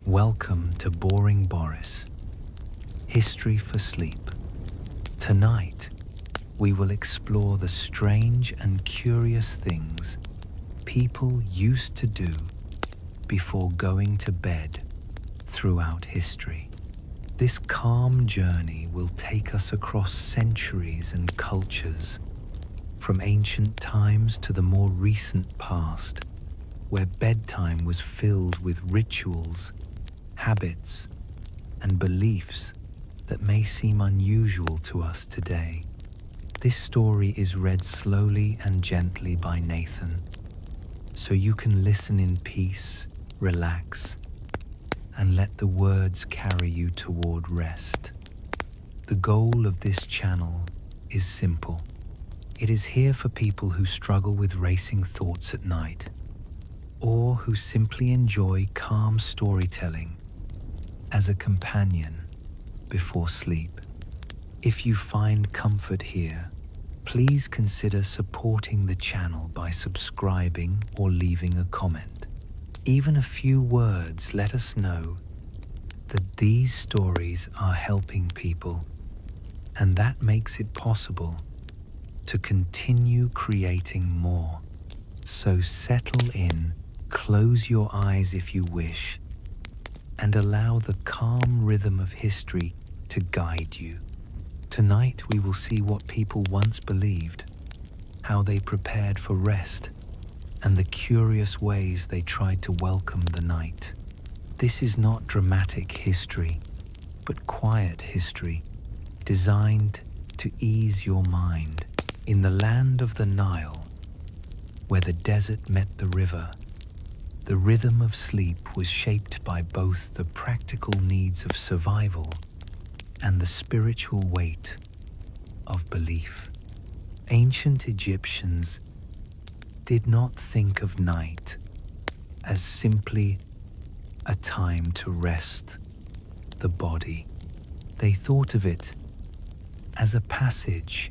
Welcome to Boring Boris, History for Sleep. Tonight, we will explore the strange and curious things people used to do before going to bed throughout history. This calm journey will take us across centuries and cultures, from ancient times to the more recent past, where bedtime was filled with rituals, habits, and beliefs that may seem unusual to us today. This story is read slowly and gently by Nathan, so you can listen in peace, relax, and let the words carry you toward rest. The goal of this channel is simple. It is here for people who struggle with racing thoughts at night, or who simply enjoy calm storytelling as a companion before sleep. If you find comfort here, please consider supporting the channel by subscribing or leaving a comment. Even a few words let us know that these stories are helping people, and that makes it possible to continue creating more. So settle in, close your eyes if you wish, and allow the calm rhythm of history to guide you. Tonight we will see what people once believed, how they prepared for rest, and the curious ways they tried to welcome the night. This is not dramatic history, but quiet history, designed to ease your mind. In the land of the Nile, where the desert met the river, the rhythm of sleep was shaped by both the practical needs of survival and the spiritual weight of belief. Ancient Egyptians did not think of night as simply a time to rest the body. They thought of it as a passage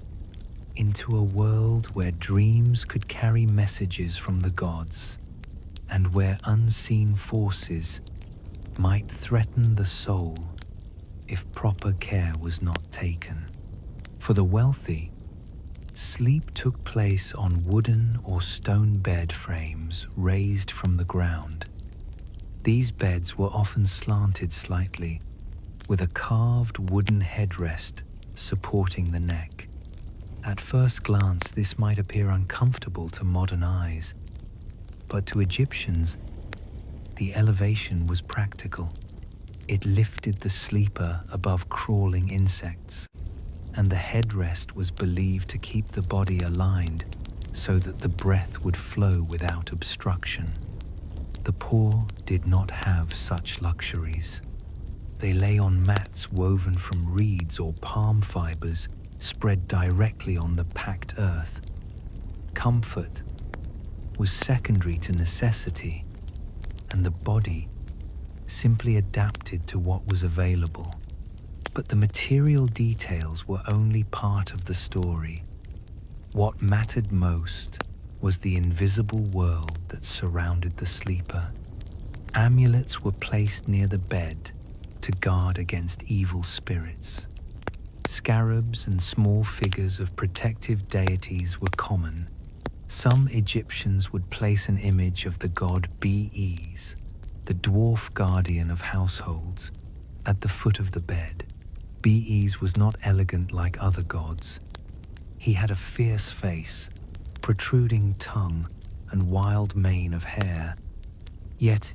into a world where dreams could carry messages from the gods, and where unseen forces might threaten the soul if proper care was not taken. For the wealthy, sleep took place on wooden or stone bed frames raised from the ground. These beds were often slanted slightly, with a carved wooden headrest supporting the neck. At first glance, this might appear uncomfortable to modern eyes, but to Egyptians, the elevation was practical. It lifted the sleeper above crawling insects, and the headrest was believed to keep the body aligned so that the breath would flow without obstruction. The poor did not have such luxuries. They lay on mats woven from reeds or palm fibers spread directly on the packed earth. Comfort was secondary to necessity, and the body simply adapted to what was available. But the material details were only part of the story. What mattered most was the invisible world that surrounded the sleeper. Amulets were placed near the bed to guard against evil spirits. Scarabs and small figures of protective deities were common. Some Egyptians would place an image of the god Bes, the dwarf guardian of households, at the foot of the bed. Bes was not elegant like other gods. He had a fierce face, protruding tongue, and wild mane of hair. Yet,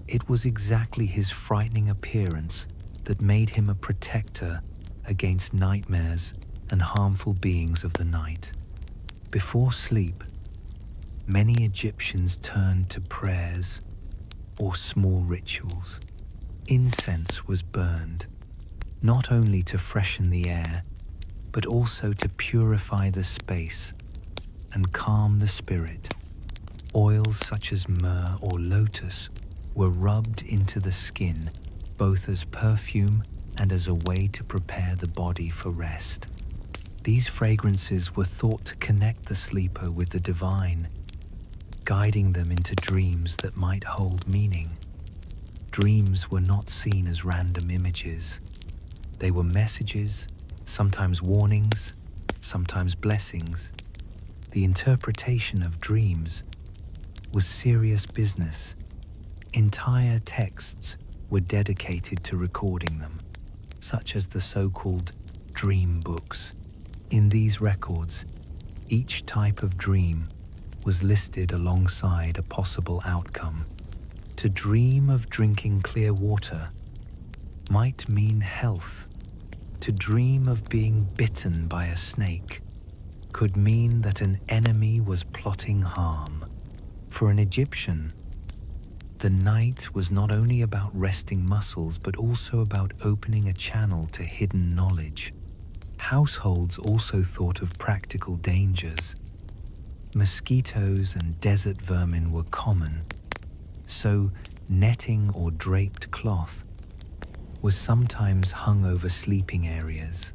it was exactly his frightening appearance that made him a protector against nightmares and harmful beings of the night. Before sleep, many Egyptians turned to prayers or small rituals. Incense was burned, not only to freshen the air, but also to purify the space and calm the spirit. Oils such as myrrh or lotus were rubbed into the skin, both as perfume and as a way to prepare the body for rest. These fragrances were thought to connect the sleeper with the divine, guiding them into dreams that might hold meaning. Dreams were not seen as random images. They were messages, sometimes warnings, sometimes blessings. The interpretation of dreams was serious business. Entire texts were dedicated to recording them, such as the so-called dream books. In these records, each type of dream was listed alongside a possible outcome. To dream of drinking clear water might mean health. To dream of being bitten by a snake could mean that an enemy was plotting harm. For an Egyptian, the night was not only about resting muscles, but also about opening a channel to hidden knowledge. Households also thought of practical dangers. Mosquitoes and desert vermin were common, so netting or draped cloth was sometimes hung over sleeping areas.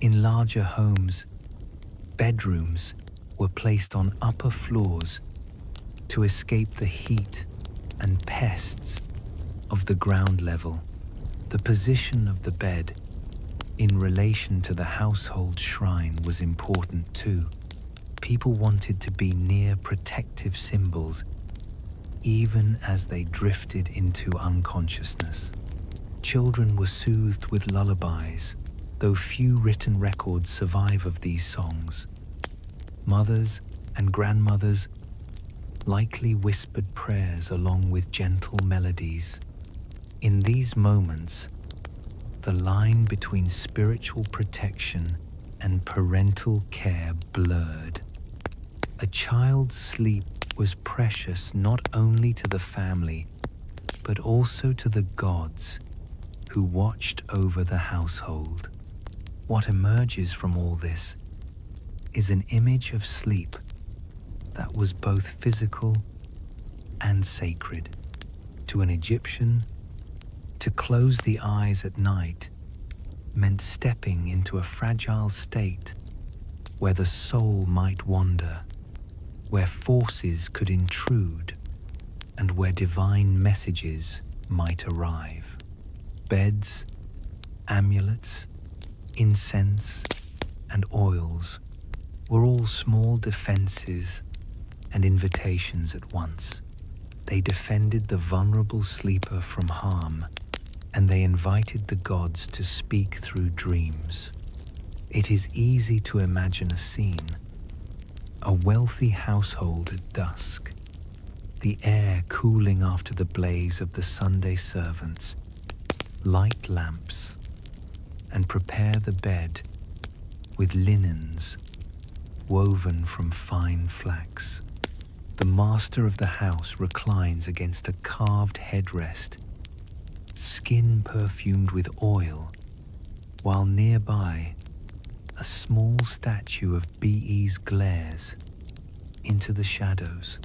In larger homes, bedrooms were placed on upper floors to escape the heat and pests of the ground level. The position of the bed in relation to the household shrine was important too. People wanted to be near protective symbols even as they drifted into unconsciousness. Children were soothed with lullabies, though few written records survive of these songs. Mothers and grandmothers likely whispered prayers along with gentle melodies. In these moments, the line between spiritual protection and parental care blurred. A child's sleep was precious not only to the family, but also to the gods who watched over the household. What emerges from all this is an image of sleep that was both physical and sacred. To an Egyptian, to close the eyes at night meant stepping into a fragile state where the soul might wander, where forces could intrude, and where divine messages might arrive. Beds, amulets, incense, and oils were all small defenses and invitations at once. They defended the vulnerable sleeper from harm, and they invited the gods to speak through dreams. It is easy to imagine a scene. A wealthy household at dusk, the air cooling after the blaze of the Sunday servants, light lamps, and prepare the bed with linens woven from fine flax. The master of the house reclines against a carved headrest, skin perfumed with oil, while nearby a small statue of Bees glares into the shadows.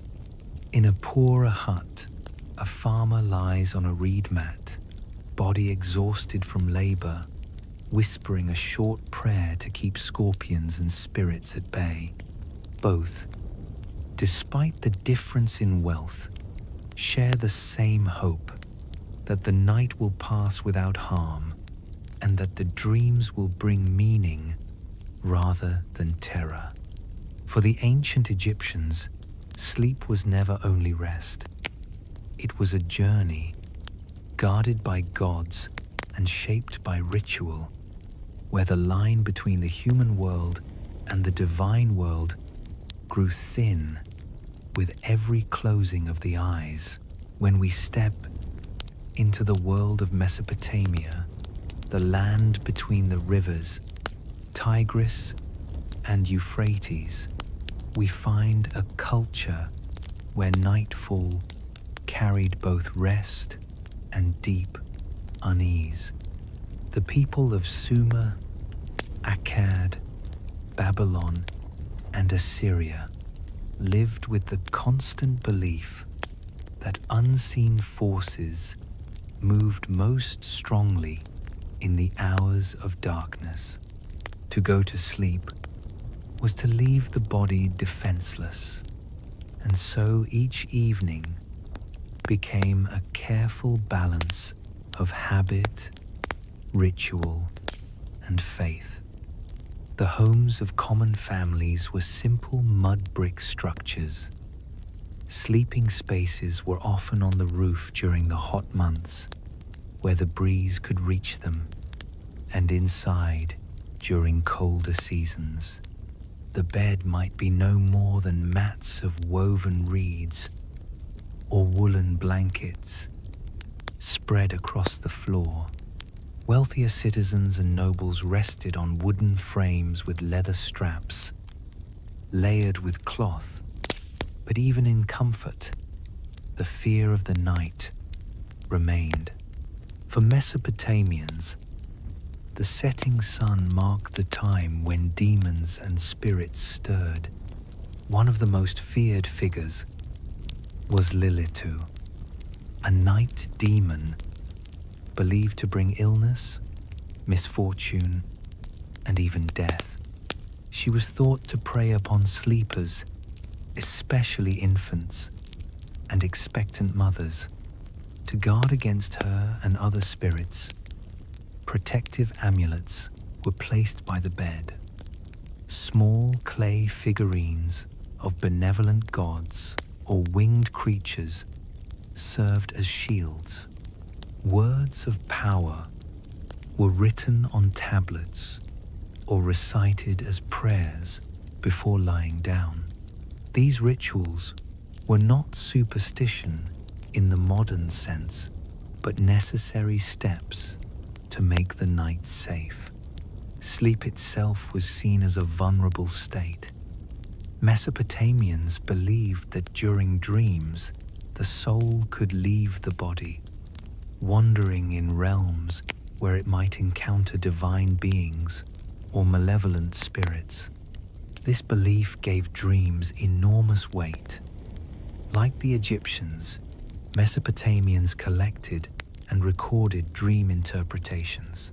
In a poorer hut, a farmer lies on a reed mat, body exhausted from labor, whispering a short prayer to keep scorpions and spirits at bay. Both, despite the difference in wealth, share the same hope that the night will pass without harm and that the dreams will bring meaning rather than terror. For the ancient Egyptians, sleep was never only rest. It was a journey, guarded by gods and shaped by ritual, where the line between the human world and the divine world grew thin with every closing of the eyes. When we step into the world of Mesopotamia, the land between the rivers Tigris and Euphrates, we find a culture where nightfall carried both rest and deep unease. The people of Sumer, Akkad, Babylon, and Assyria lived with the constant belief that unseen forces moved most strongly in the hours of darkness. To go to sleep was to leave the body defenseless, and so each evening became a careful balance of habit, ritual, and faith. The homes of common families were simple mud brick structures. Sleeping spaces were often on the roof during the hot months, where the breeze could reach them, and inside during colder seasons. The bed might be no more than mats of woven reeds or woolen blankets spread across the floor. Wealthier citizens and nobles rested on wooden frames with leather straps, layered with cloth. But even in comfort, the fear of the night remained. For Mesopotamians, the setting sun marked the time when demons and spirits stirred. One of the most feared figures was Lilitu, a night demon believed to bring illness, misfortune, and even death. She was thought to prey upon sleepers, especially infants and expectant mothers. To guard against her and other spirits, protective amulets were placed by the bed. Small clay figurines of benevolent gods or winged creatures served as shields. Words of power were written on tablets or recited as prayers before lying down. These rituals were not superstition in the modern sense, but necessary steps to make the night safe. Sleep itself was seen as a vulnerable state. Mesopotamians believed that during dreams, the soul could leave the body, wandering in realms where it might encounter divine beings or malevolent spirits. This belief gave dreams enormous weight. Like the Egyptians, Mesopotamians collected and recorded dream interpretations.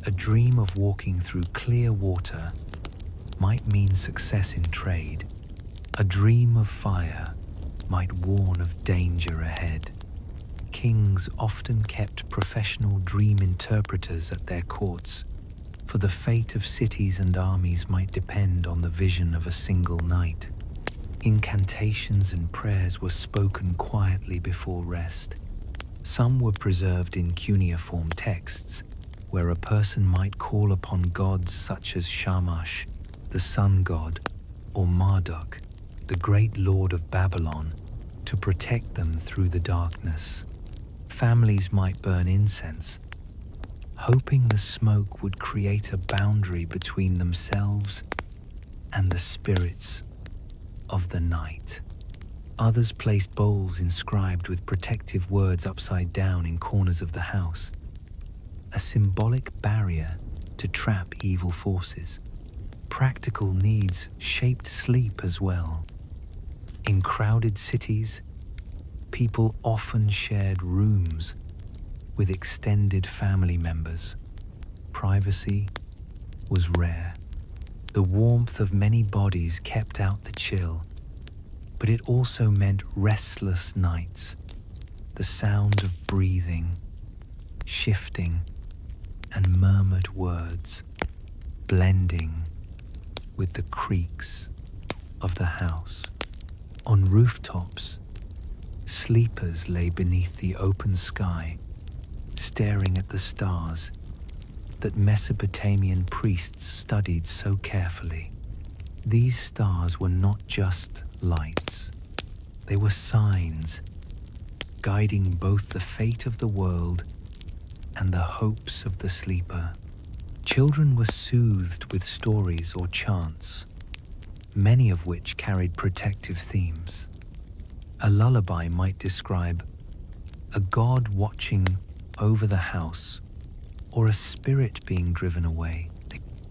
A dream of walking through clear water might mean success in trade. A dream of fire might warn of danger ahead. Kings often kept professional dream interpreters at their courts, for the fate of cities and armies might depend on the vision of a single night. Incantations and prayers were spoken quietly before rest. Some were preserved in cuneiform texts, where a person might call upon gods such as Shamash, the sun god, or Marduk, the great lord of Babylon, to protect them through the darkness. Families might burn incense, hoping the smoke would create a boundary between themselves and the spirits of the night. Others placed bowls inscribed with protective words upside down in corners of the house, a symbolic barrier to trap evil forces. Practical needs shaped sleep as well. In crowded cities, people often shared rooms with extended family members. Privacy was rare. The warmth of many bodies kept out the chill, but it also meant restless nights. The sound of breathing, shifting, and murmured words blending with the creaks of the house. On rooftops, sleepers lay beneath the open sky, staring at the stars that Mesopotamian priests studied so carefully. These stars were not just lights. They were signs, guiding both the fate of the world and the hopes of the sleeper. Children were soothed with stories or chants, many of which carried protective themes. A lullaby might describe a god watching over the house or a spirit being driven away.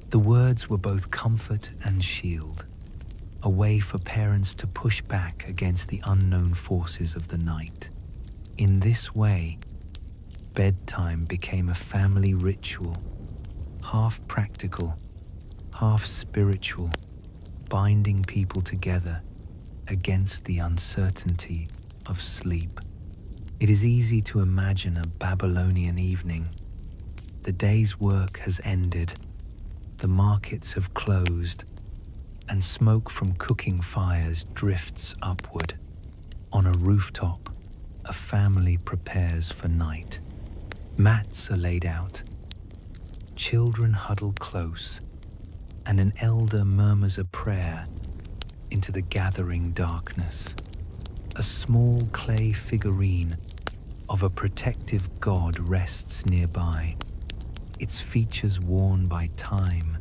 The words were both comfort and shield, a way for parents to push back against the unknown forces of the night. In this way, bedtime became a family ritual, half practical, half spiritual, binding people together against the uncertainty of sleep. It is easy to imagine a Babylonian evening. The day's work has ended, the markets have closed, and smoke from cooking fires drifts upward. On a rooftop, a family prepares for night. Mats are laid out, children huddle close, and an elder murmurs a prayer into the gathering darkness. A small clay figurine of a protective god rests nearby, its features worn by time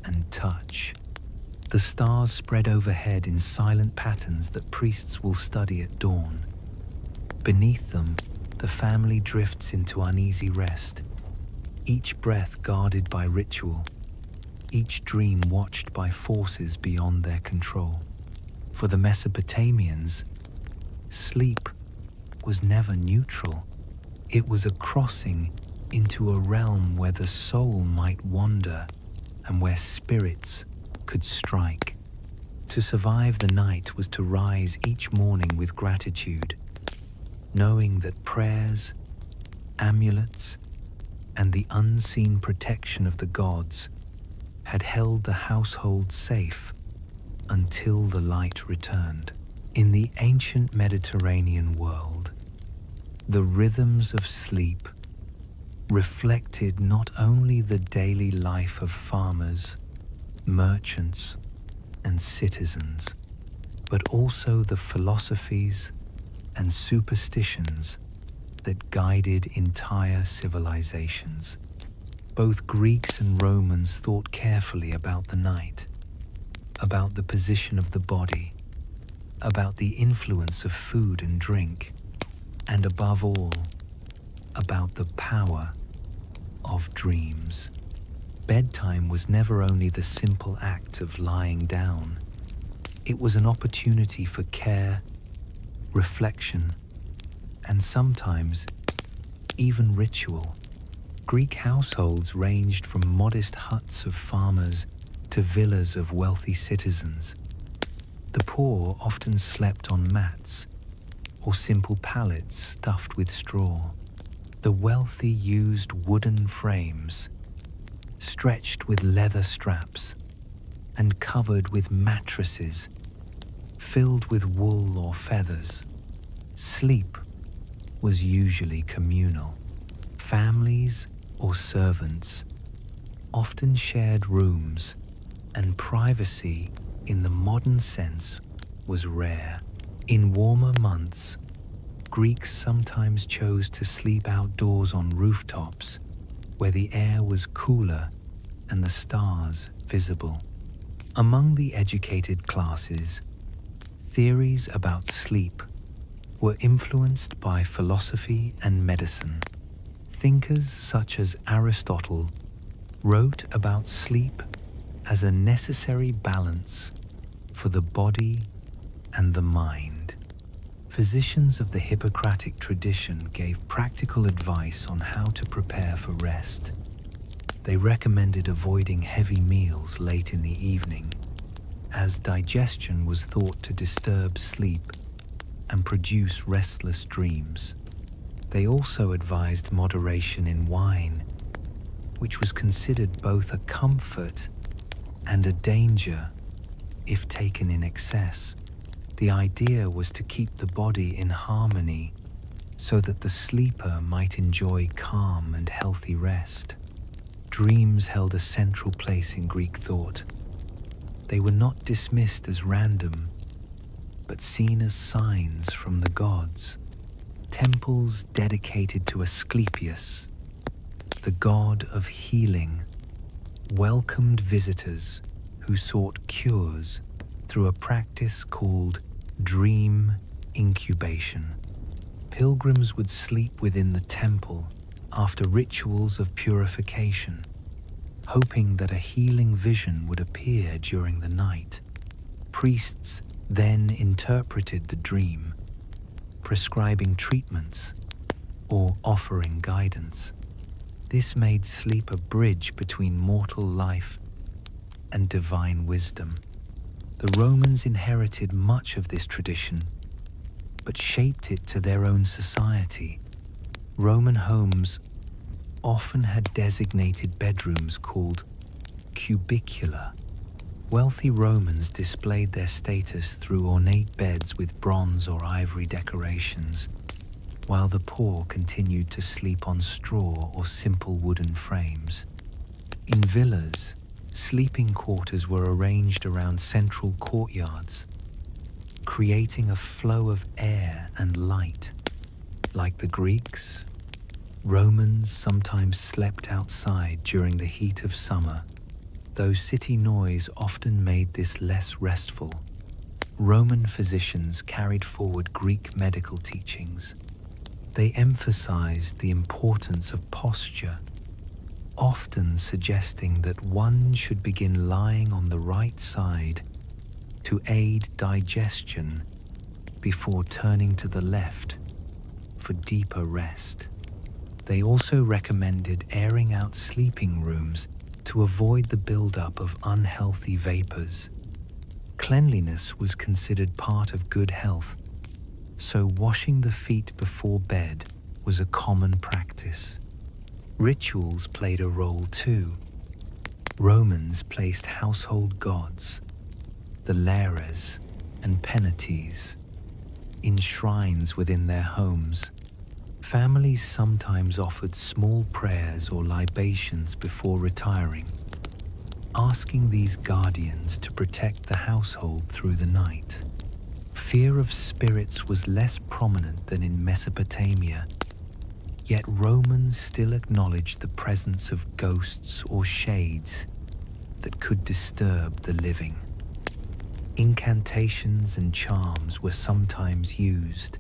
and touch. The stars spread overhead in silent patterns that priests will study at dawn. Beneath them, the family drifts into uneasy rest, each breath guarded by ritual, each dream watched by forces beyond their control. For the Mesopotamians, sleep was never neutral. It was a crossing into a realm where the soul might wander and where spirits could strike. To survive the night was to rise each morning with gratitude, knowing that prayers, amulets, and the unseen protection of the gods had held the household safe until the light returned. In the ancient Mediterranean world, the rhythms of sleep reflected not only the daily life of farmers, merchants, and citizens, but also the philosophies and superstitions that guided entire civilizations. Both Greeks and Romans thought carefully about the night, about the position of the body, about the influence of food and drink, and above all, about the power of dreams. Bedtime was never only the simple act of lying down. It was an opportunity for care, reflection, and sometimes even ritual. Greek households ranged from modest huts of farmers to villas of wealthy citizens. The poor often slept on mats or simple pallets stuffed with straw. The wealthy used wooden frames, stretched with leather straps, and covered with mattresses filled with wool or feathers. Sleep was usually communal. Families or servants often shared rooms, and privacy in the modern sense was rare. In warmer months, Greeks sometimes chose to sleep outdoors on rooftops where the air was cooler and the stars visible. Among the educated classes, theories about sleep were influenced by philosophy and medicine. Thinkers such as Aristotle wrote about sleep as a necessary balance for the body and the mind. Physicians of the Hippocratic tradition gave practical advice on how to prepare for rest. They recommended avoiding heavy meals late in the evening, as digestion was thought to disturb sleep and produce restless dreams. They also advised moderation in wine, which was considered both a comfort and a danger if taken in excess. The idea was to keep the body in harmony so that the sleeper might enjoy calm and healthy rest. Dreams held a central place in Greek thought. They were not dismissed as random, but seen as signs from the gods. Temples dedicated to Asclepius, the god of healing, welcomed visitors who sought cures through a practice called dream incubation. Pilgrims would sleep within the temple after rituals of purification, hoping that a healing vision would appear during the night. Priests then interpreted the dream, prescribing treatments or offering guidance. This made sleep a bridge between mortal life and divine wisdom. The Romans inherited much of this tradition, but shaped it to their own society. Roman homes often had designated bedrooms called cubicula. Wealthy Romans displayed their status through ornate beds with bronze or ivory decorations, while the poor continued to sleep on straw or simple wooden frames. In villas, sleeping quarters were arranged around central courtyards, creating a flow of air and light. Like the Greeks, Romans sometimes slept outside during the heat of summer, though city noise often made this less restful. Roman physicians carried forward Greek medical teachings. They emphasized the importance of posture, often suggesting that one should begin lying on the right side to aid digestion before turning to the left for deeper rest. They also recommended airing out sleeping rooms to avoid the buildup of unhealthy vapors. Cleanliness was considered part of good health, so washing the feet before bed was a common practice. Rituals played a role too. Romans placed household gods, the lares and penates, in shrines within their homes. Families sometimes offered small prayers or libations before retiring, asking these guardians to protect the household through the night. Fear of spirits was less prominent than in Mesopotamia, yet Romans still acknowledged the presence of ghosts or shades that could disturb the living. Incantations and charms were sometimes used,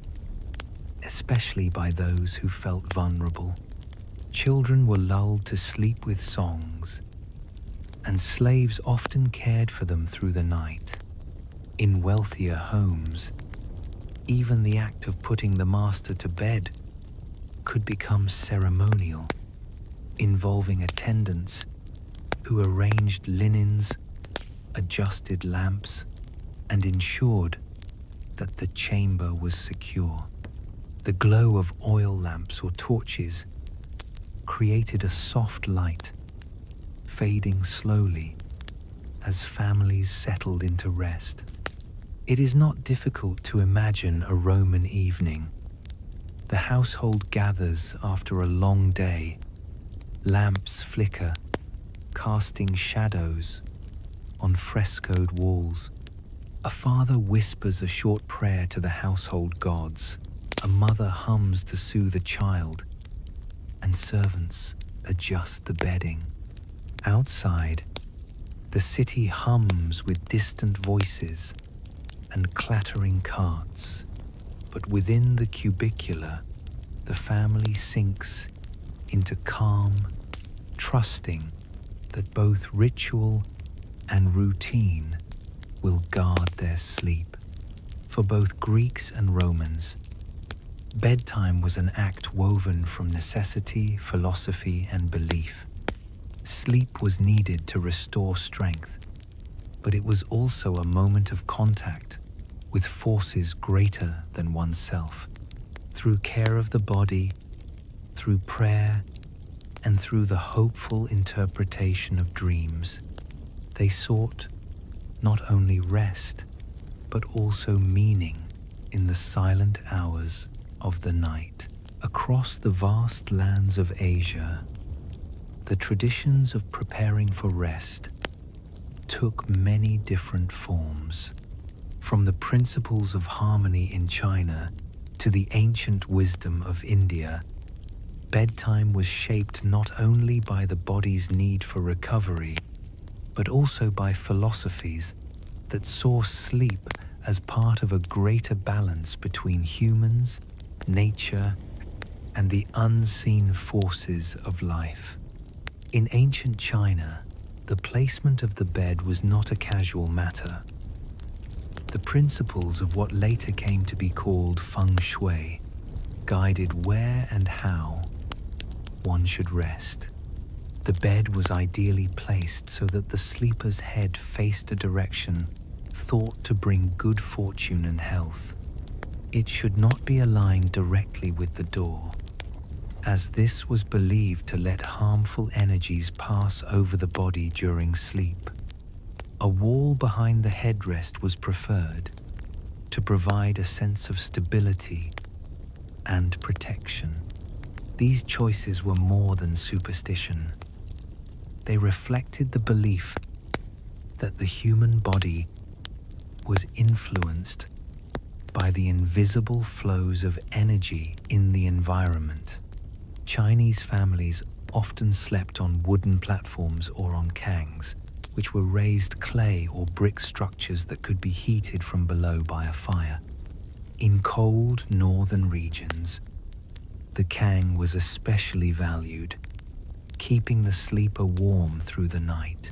especially by those who felt vulnerable. Children were lulled to sleep with songs, and slaves often cared for them through the night. In wealthier homes, even the act of putting the master to bed could become ceremonial, involving attendants who arranged linens, adjusted lamps, and ensured that the chamber was secure. The glow of oil lamps or torches created a soft light, fading slowly as families settled into rest. It is not difficult to imagine a Roman evening. The household gathers after a long day. Lamps flicker, casting shadows on frescoed walls. A father whispers a short prayer to the household gods. A mother hums to soothe a child, and servants adjust the bedding. Outside, the city hums with distant voices and clattering carts, but within the cubicula, the family sinks into calm, trusting that both ritual and routine will guard their sleep. For both Greeks and Romans, bedtime was an act woven from necessity, philosophy, and belief. Sleep was needed to restore strength, but it was also a moment of contact with forces greater than oneself. Through care of the body, through prayer, and through the hopeful interpretation of dreams, they sought not only rest, but also meaning in the silent hours of the night. Across the vast lands of Asia, the traditions of preparing for rest took many different forms. From the principles of harmony in China to the ancient wisdom of India, bedtime was shaped not only by the body's need for recovery, but also by philosophies that saw sleep as part of a greater balance between humans, nature, and the unseen forces of life. In ancient China, the placement of the bed was not a casual matter. The principles of what later came to be called feng shui guided where and how one should rest. The bed was ideally placed so that the sleeper's head faced a direction thought to bring good fortune and health. It should not be aligned directly with the door, as this was believed to let harmful energies pass over the body during sleep. A wall behind the headrest was preferred to provide a sense of stability and protection. These choices were more than superstition. They reflected the belief that the human body was influenced by the invisible flows of energy in the environment. Chinese families often slept on wooden platforms or on kangs, which were raised clay or brick structures that could be heated from below by a fire. In cold northern regions, the kang was especially valued, keeping the sleeper warm through the night.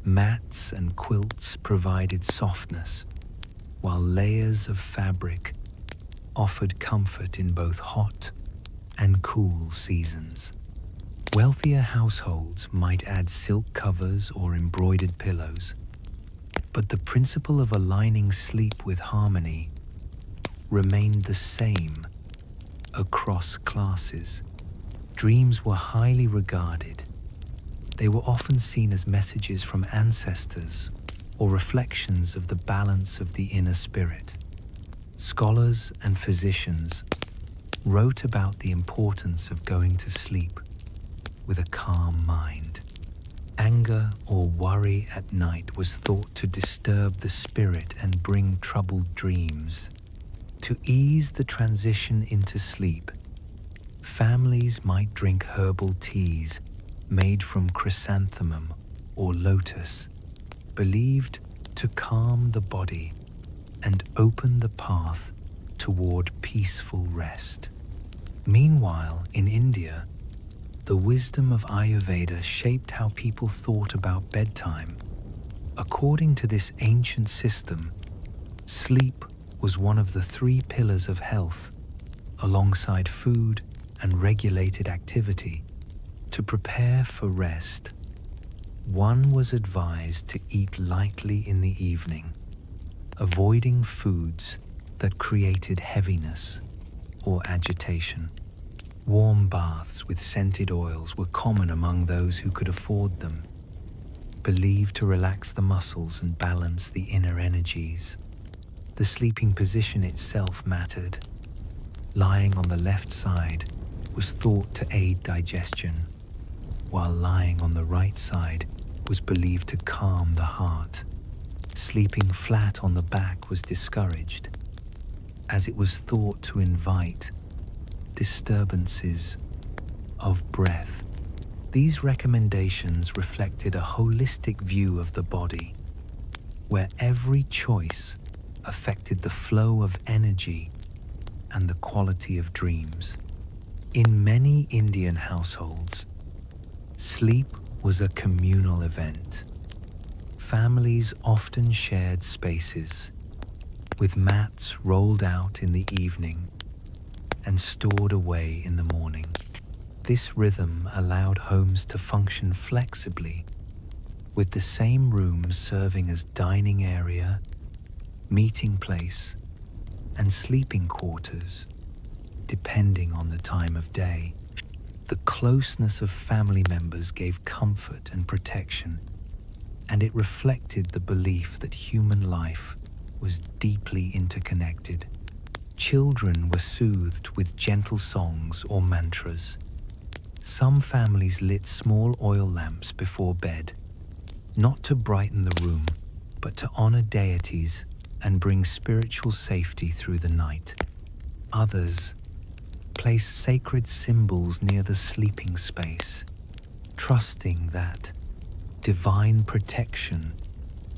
Mats and quilts provided softness, while layers of fabric offered comfort in both hot and cool seasons. Wealthier households might add silk covers or embroidered pillows, but the principle of aligning sleep with harmony remained the same across classes. Dreams were highly regarded. They were often seen as messages from ancestors or reflections of the balance of the inner spirit. Scholars and physicians wrote about the importance of going to sleep with a calm mind. Anger or worry at night was thought to disturb the spirit and bring troubled dreams. To ease the transition into sleep, families might drink herbal teas made from chrysanthemum or lotus, believed to calm the body and open the path toward peaceful rest. Meanwhile, in India, the wisdom of Ayurveda shaped how people thought about bedtime. According to this ancient system, sleep was one of the 3 pillars of health, alongside food and regulated activity. To prepare for rest, one was advised to eat lightly in the evening, avoiding foods that created heaviness or agitation. Warm baths with scented oils were common among those who could afford them, believed to relax the muscles and balance the inner energies. The sleeping position itself mattered. Lying on the left side was thought to aid digestion, while lying on the right side was believed to calm the heart. Sleeping flat on the back was discouraged, as it was thought to invite disturbances of breath. These recommendations reflected a holistic view of the body, where every choice affected the flow of energy and the quality of dreams. In many Indian households, sleep was a communal event. Families often shared spaces, with mats rolled out in the evening and stored away in the morning. This rhythm allowed homes to function flexibly, with the same rooms serving as dining area, meeting place, and sleeping quarters, depending on the time of day. The closeness of family members gave comfort and protection, and it reflected the belief that human life was deeply interconnected. Children were soothed with gentle songs or mantras. Some families lit small oil lamps before bed, not to brighten the room, but to honor deities and bring spiritual safety through the night. Others placed sacred symbols near the sleeping space, trusting that divine protection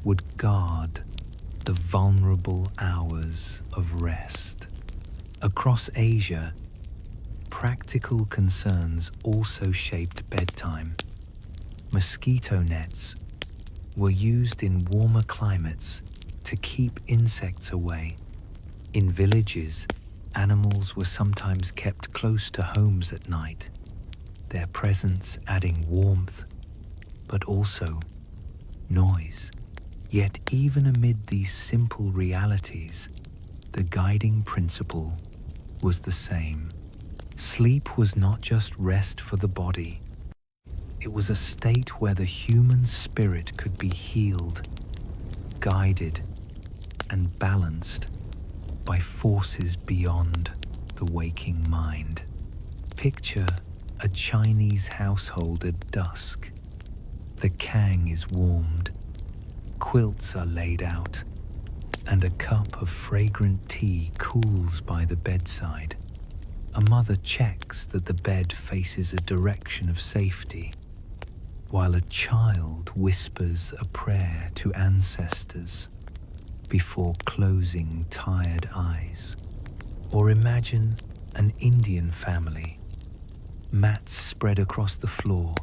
would guard the vulnerable hours of rest. Across Asia, practical concerns also shaped bedtime. Mosquito nets were used in warmer climates to keep insects away. In villages, animals were sometimes kept close to homes at night, their presence adding warmth, but also noise. Yet even amid these simple realities, the guiding principle was the same. Sleep was not just rest for the body. It was a state where the human spirit could be healed, guided, and balanced by forces beyond the waking mind. Picture a Chinese household at dusk. The kang is warmed, quilts are laid out, and a cup of fragrant tea cools by the bedside. A mother checks that the bed faces a direction of safety, while a child whispers a prayer to ancestors before closing tired eyes. Or imagine an Indian family, mats spread across the floor,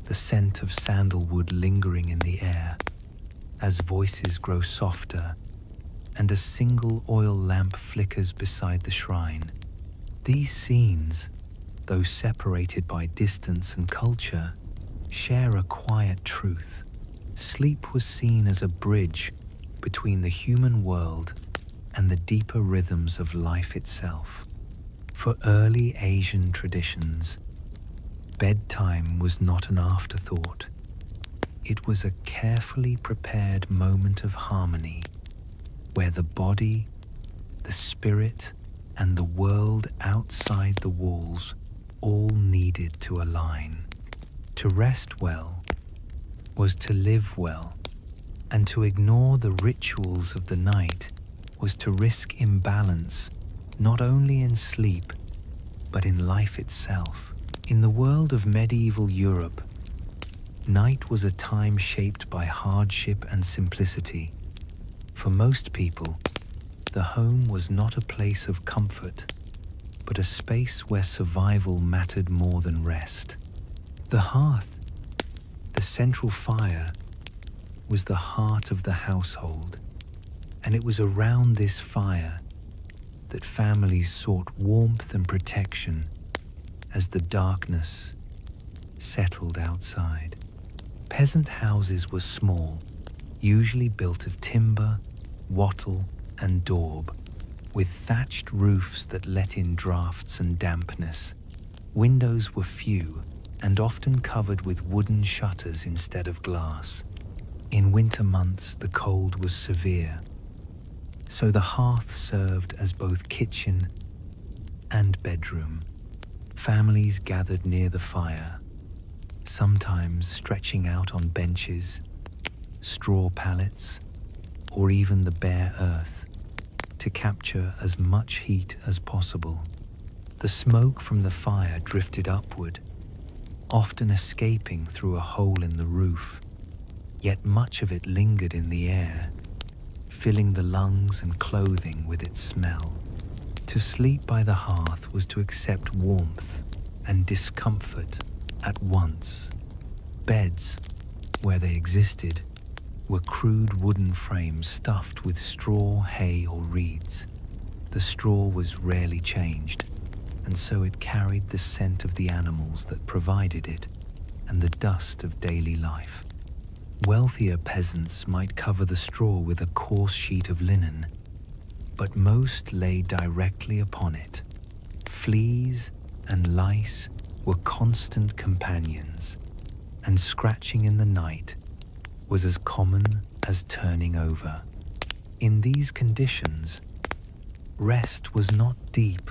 the scent of sandalwood lingering in the air as voices grow softer and a single oil lamp flickers beside the shrine. These scenes, though separated by distance and culture, share a quiet truth. Sleep was seen as a bridge between the human world and the deeper rhythms of life itself. For early Asian traditions, bedtime was not an afterthought. It was a carefully prepared moment of harmony where the body, the spirit, and the world outside the walls all needed to align. To rest well was to live well, and to ignore the rituals of the night was to risk imbalance not only in sleep, but in life itself. In the world of medieval Europe, night was a time shaped by hardship and simplicity. For most people, the home was not a place of comfort, but a space where survival mattered more than rest. The hearth, the central fire, was the heart of the household, and it was around this fire that families sought warmth and protection as the darkness settled outside. Peasant houses were small, usually built of timber, wattle, and daub, with thatched roofs that let in drafts and dampness. Windows were few and often covered with wooden shutters instead of glass. In winter months, the cold was severe, so the hearth served as both kitchen and bedroom. Families gathered near the fire, sometimes stretching out on benches, straw pallets, or even the bare earth to capture as much heat as possible. The smoke from the fire drifted upward, often escaping through a hole in the roof, yet much of it lingered in the air, filling the lungs and clothing with its smell. To sleep by the hearth was to accept warmth and discomfort at once. Beds, where they existed, were crude wooden frames stuffed with straw, hay, or reeds. The straw was rarely changed, and so it carried the scent of the animals that provided it and the dust of daily life. Wealthier peasants might cover the straw with a coarse sheet of linen, but most lay directly upon it. Fleas and lice were constant companions, and scratching in the night was as common as turning over. In these conditions, rest was not deep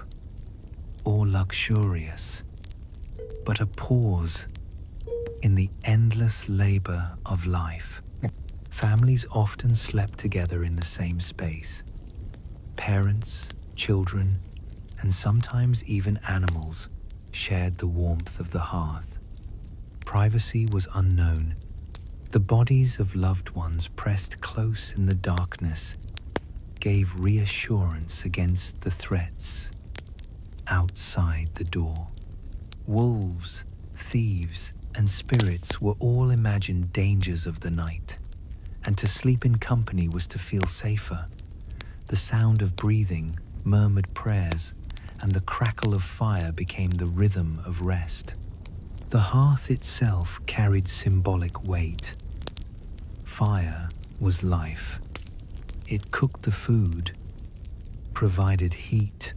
or luxurious, but a pause in the endless labor of life. Families often slept together in the same space. Parents, children, and sometimes even animals shared the warmth of the hearth. Privacy was unknown. The bodies of loved ones pressed close in the darkness gave reassurance against the threats outside the door. Wolves, thieves, and spirits were all imagined dangers of the night, and to sleep in company was to feel safer. The sound of breathing, murmured prayers, and the crackle of fire became the rhythm of rest. The hearth itself carried symbolic weight. Fire was life. It cooked the food, provided heat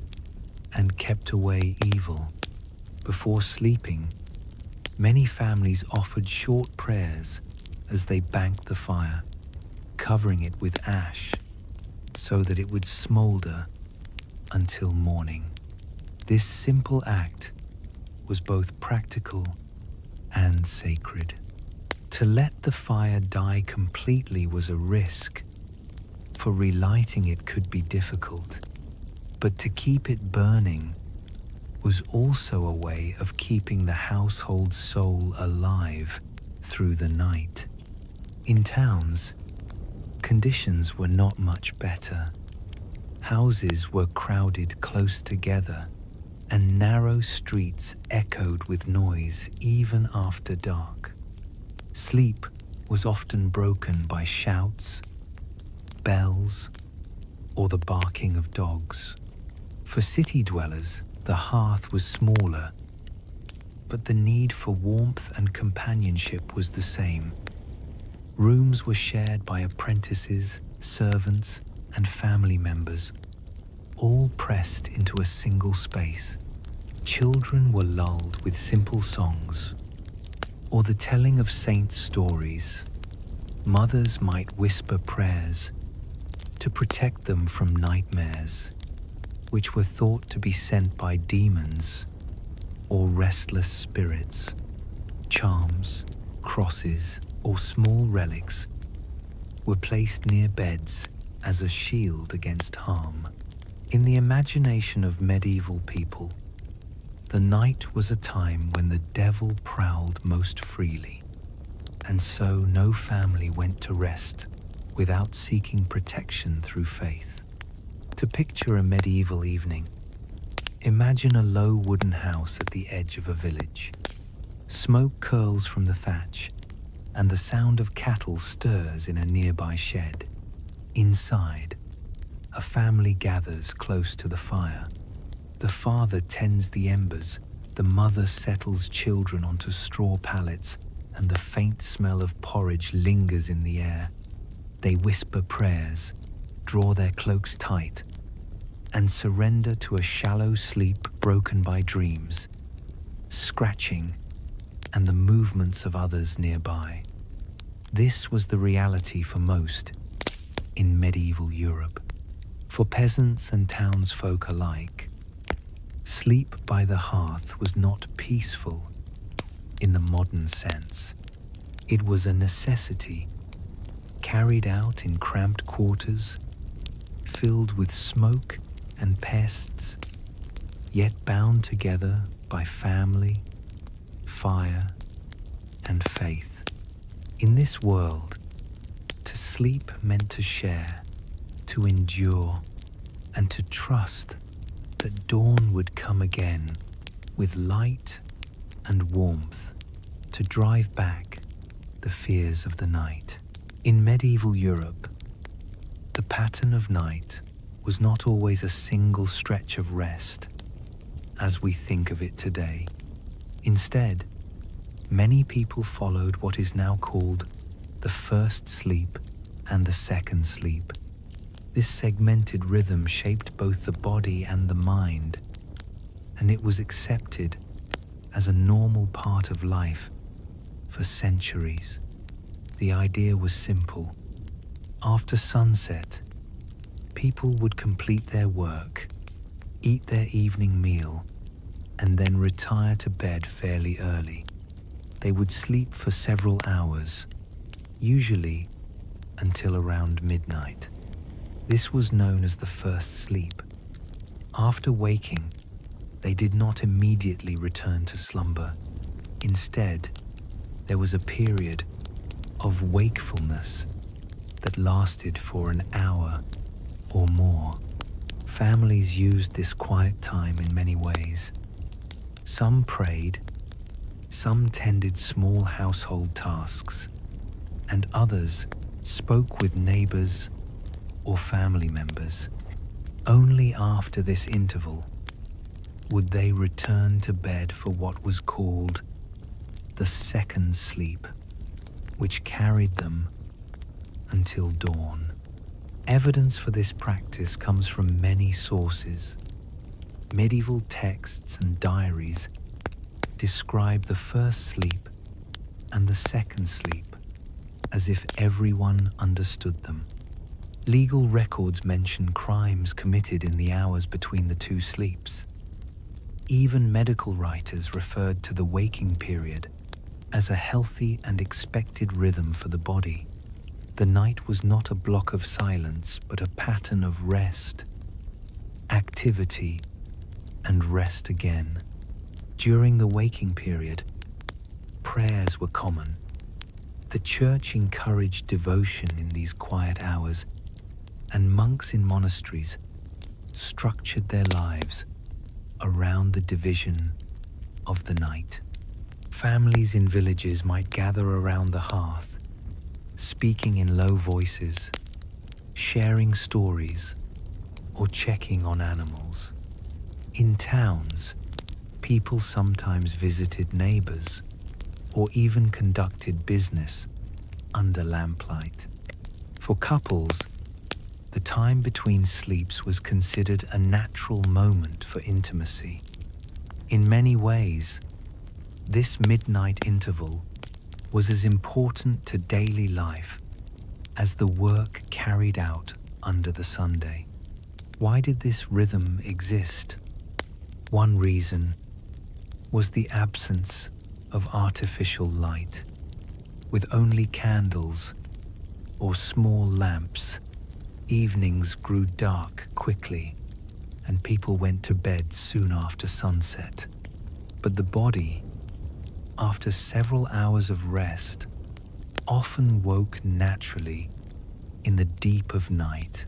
and kept away evil. Before sleeping, many families offered short prayers as they banked the fire, covering it with ash so that it would smolder until morning. This simple act was both practical and sacred. To let the fire die completely was a risk, for relighting it could be difficult, but to keep it burning was also a way of keeping the household soul alive through the night. In towns, conditions were not much better. Houses were crowded close together, and narrow streets echoed with noise even after dark. Sleep was often broken by shouts, bells, or the barking of dogs. For city dwellers, the hearth was smaller, but the need for warmth and companionship was the same. Rooms were shared by apprentices, servants, and family members, all pressed into a single space. Children were lulled with simple songs or the telling of saints' stories. Mothers might whisper prayers to protect them from nightmares, which were thought to be sent by demons or restless spirits. Charms, crosses, or small relics were placed near beds as a shield against harm. In the imagination of medieval people, the night was a time when the devil prowled most freely, and so no family went to rest without seeking protection through faith. To picture a medieval evening, imagine a low wooden house at the edge of a village. Smoke curls from the thatch, and the sound of cattle stirs in a nearby shed. Inside, a family gathers close to the fire. The father tends the embers, the mother settles children onto straw pallets, and the faint smell of porridge lingers in the air. They whisper prayers, draw their cloaks tight, and surrender to a shallow sleep broken by dreams, scratching, and the movements of others nearby. This was the reality for most in medieval Europe. For peasants and townsfolk alike, sleep by the hearth was not peaceful in the modern sense. It was a necessity, carried out in cramped quarters, filled with smoke and pests, yet bound together by family, fire, and faith. In this world, to sleep meant to share, to endure, and to trust that dawn would come again with light and warmth to drive back the fears of the night. In medieval Europe, the pattern of night was not always a single stretch of rest, as we think of it today. Instead, many people followed what is now called the first sleep and the second sleep. This segmented rhythm shaped both the body and the mind, and it was accepted as a normal part of life for centuries. The idea was simple. After sunset, people would complete their work, eat their evening meal, and then retire to bed fairly early. They would sleep for several hours, usually until around midnight. This was known as the first sleep. After waking, they did not immediately return to slumber. Instead, there was a period of wakefulness that lasted for an hour or more. Families used this quiet time in many ways. Some prayed, some tended small household tasks, and others spoke with neighbors or family members. Only after this interval would they return to bed for what was called the second sleep, which carried them until dawn. Evidence for this practice comes from many sources. Medieval texts and diaries describe the first sleep and the second sleep as if everyone understood them. Legal records mention crimes committed in the hours between the two sleeps. Even medical writers referred to the waking period as a healthy and expected rhythm for the body. The night was not a block of silence, but a pattern of rest, activity, and rest again. During the waking period, prayers were common. The church encouraged devotion in these quiet hours, and monks in monasteries structured their lives around the division of the night. Families in villages might gather around the hearth, speaking in low voices, sharing stories, or checking on animals. In towns, people sometimes visited neighbors or even conducted business under lamplight. For couples, the time between sleeps was considered a natural moment for intimacy. In many ways, this midnight interval was as important to daily life as the work carried out under the Sunday. Why did this rhythm exist? One reason was the absence of artificial light. With only candles or small lamps, evenings grew dark quickly and people went to bed soon after sunset. But the body, after several hours of rest, often woke naturally in the deep of night.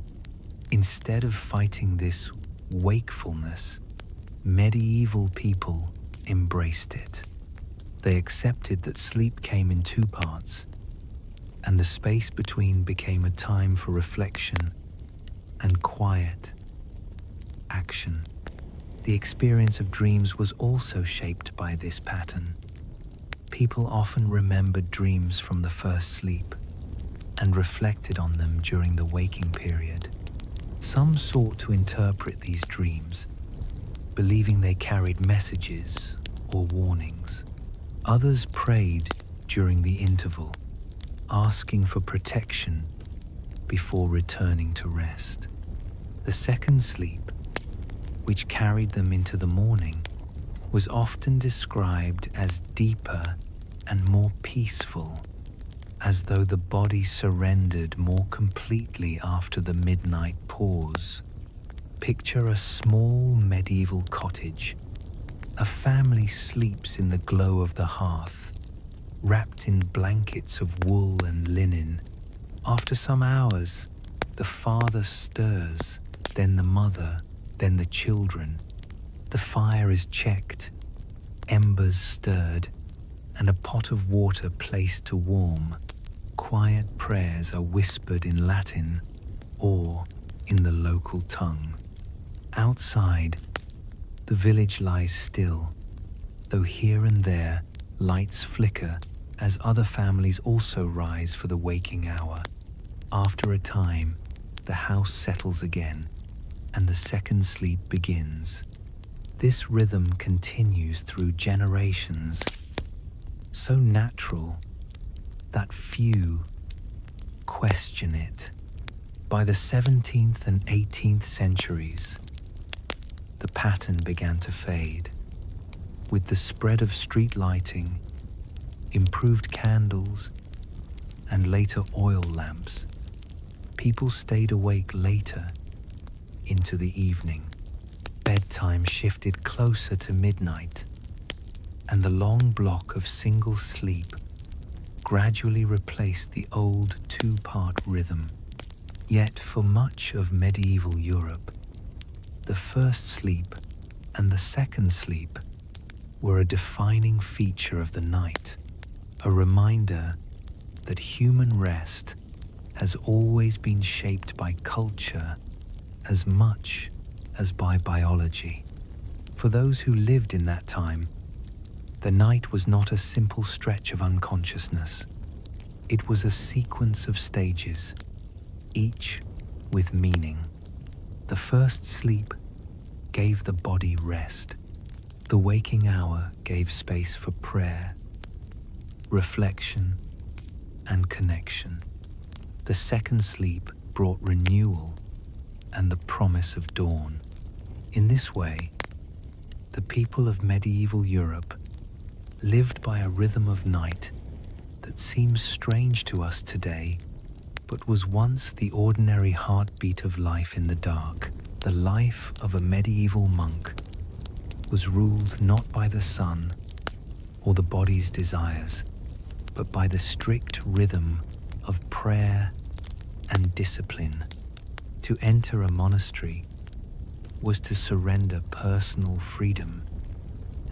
Instead of fighting this wakefulness, medieval people embraced it. They accepted that sleep came in two parts, and the space between became a time for reflection and quiet action. The experience of dreams was also shaped by this pattern. People often remembered dreams from the first sleep and reflected on them during the waking period. Some sought to interpret these dreams, believing they carried messages or warnings. Others prayed during the interval, asking for protection before returning to rest. The second sleep, which carried them into the morning, was often described as deeper and more peaceful, as though the body surrendered more completely after the midnight pause. Picture a small medieval cottage. A family sleeps in the glow of the hearth, wrapped in blankets of wool and linen. After some hours, the father stirs, then the mother, then the children. The fire is checked, embers stirred, and a pot of water placed to warm. Quiet prayers are whispered in Latin or in the local tongue. Outside, the village lies still, though here and there lights flicker as other families also rise for the waking hour. After a time, the house settles again, and the second sleep begins. This rhythm continues through generations, so natural that few question it. By the 17th and 18th centuries, the pattern began to fade. With the spread of street lighting, improved candles, and later oil lamps, people stayed awake later into the evening. Bedtime shifted closer to midnight, and the long block of single sleep gradually replaced the old two-part rhythm. Yet for much of medieval Europe, the first sleep and the second sleep were a defining feature of the night, a reminder that human rest has always been shaped by culture as much as by biology. For those who lived in that time, the night was not a simple stretch of unconsciousness. It was a sequence of stages, each with meaning. The first sleep gave the body rest. The waking hour gave space for prayer, reflection, and connection. The second sleep brought renewal and the promise of dawn. In this way, the people of medieval Europe lived by a rhythm of night that seems strange to us today, but was once the ordinary heartbeat of life in the dark. The life of a medieval monk was ruled not by the sun or the body's desires, but by the strict rhythm of prayer and discipline. To enter a monastery was to surrender personal freedom,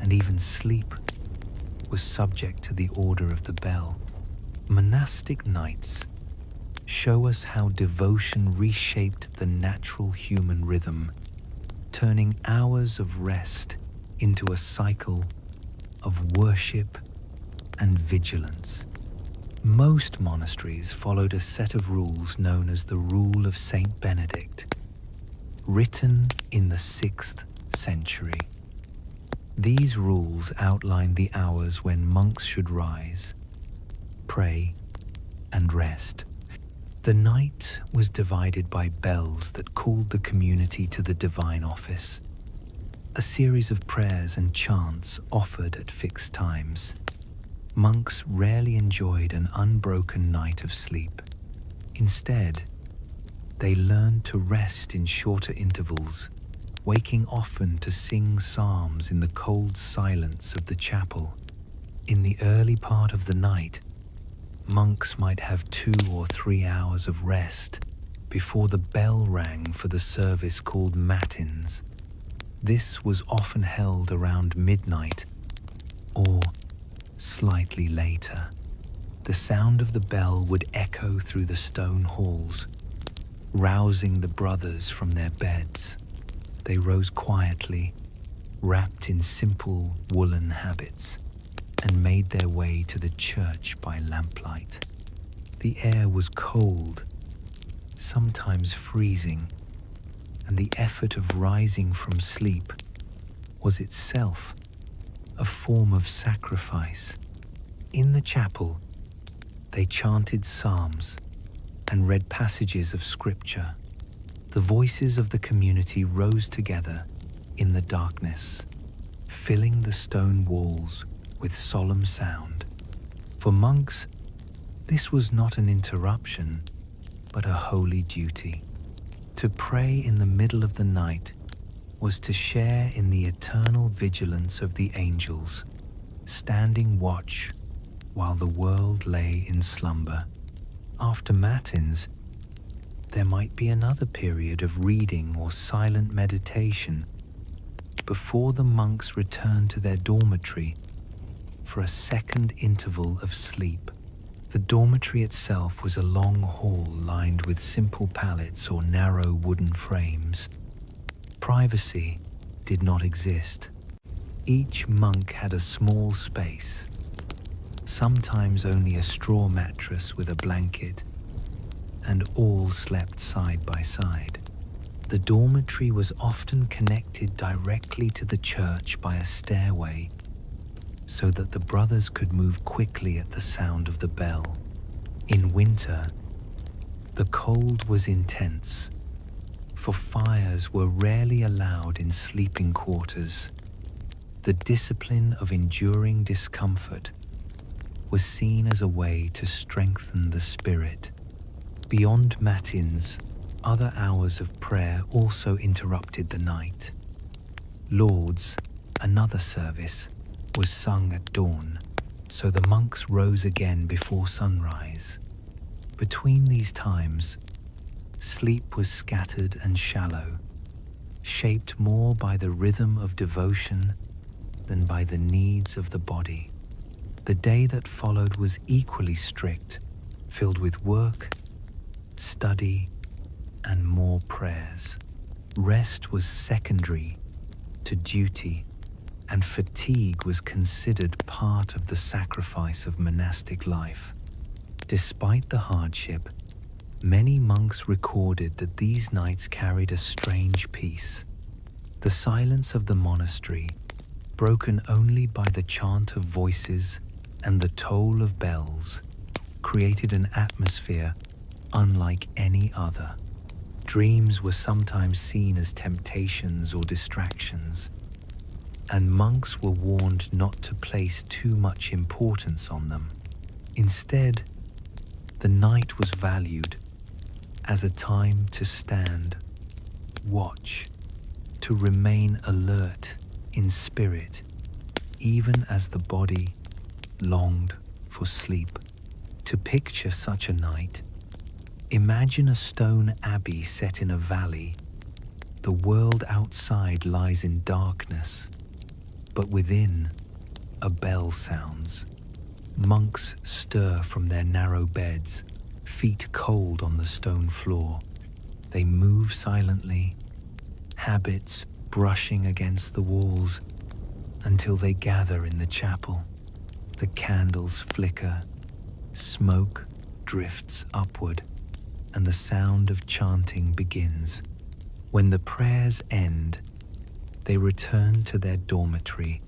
and even sleep was subject to the order of the bell. Monastic nights show us how devotion reshaped the natural human rhythm, turning hours of rest into a cycle of worship and vigilance. Most monasteries followed a set of rules known as the Rule of Saint Benedict, written in the 6th century. These rules outlined the hours when monks should rise, pray, and rest. The night was divided by bells that called the community to the divine office, a series of prayers and chants offered at fixed times. Monks rarely enjoyed an unbroken night of sleep. Instead, they learned to rest in shorter intervals, waking often to sing psalms in the cold silence of the chapel. In the early part of the night, monks might have 2 or 3 hours of rest before the bell rang for the service called matins. This was often held around midnight or slightly later. The sound of the bell would echo through the stone halls, rousing the brothers from their beds. They rose quietly, wrapped in simple woolen habits, and made their way to the church by lamplight. The air was cold, sometimes freezing, and the effort of rising from sleep was itself a form of sacrifice. In the chapel, they chanted psalms and read passages of scripture. The voices of the community rose together in the darkness, filling the stone walls with solemn sound. For monks, this was not an interruption, but a holy duty. To pray in the middle of the night was to share in the eternal vigilance of the angels, standing watch while the world lay in slumber. After matins, there might be another period of reading or silent meditation before the monks returned to their dormitory for a second interval of sleep. The dormitory itself was a long hall lined with simple pallets or narrow wooden frames. Privacy did not exist. Each monk had a small space, sometimes only a straw mattress with a blanket, and all slept side by side. The dormitory was often connected directly to the church by a stairway, so that the brothers could move quickly at the sound of the bell. In winter, the cold was intense, for fires were rarely allowed in sleeping quarters. The discipline of enduring discomfort was seen as a way to strengthen the spirit. Beyond matins, other hours of prayer also interrupted the night. Lauds, another service, was sung at dawn, so the monks rose again before sunrise. Between these times, sleep was scattered and shallow, shaped more by the rhythm of devotion than by the needs of the body. The day that followed was equally strict, filled with work, study, and more prayers. Rest was secondary to duty, and fatigue was considered part of the sacrifice of monastic life. Despite the hardship, Many monks recorded that these nights carried a strange peace. The silence of the monastery, broken only by the chant of voices and the toll of bells, created an atmosphere unlike any other. Dreams were sometimes seen as temptations or distractions, and monks were warned not to place too much importance on them. Instead, the night was valued as a time to stand, watch, to remain alert in spirit, even as the body longed for sleep. To picture such a night, imagine a stone abbey set in a valley. The world outside lies in darkness, but within, a bell sounds. Monks stir from their narrow beds, feet cold on the stone floor. They move silently, habits brushing against the walls, until they gather in the chapel. The candles flicker, smoke drifts upward, and the sound of chanting begins. When the prayers end, they return to their dormitory,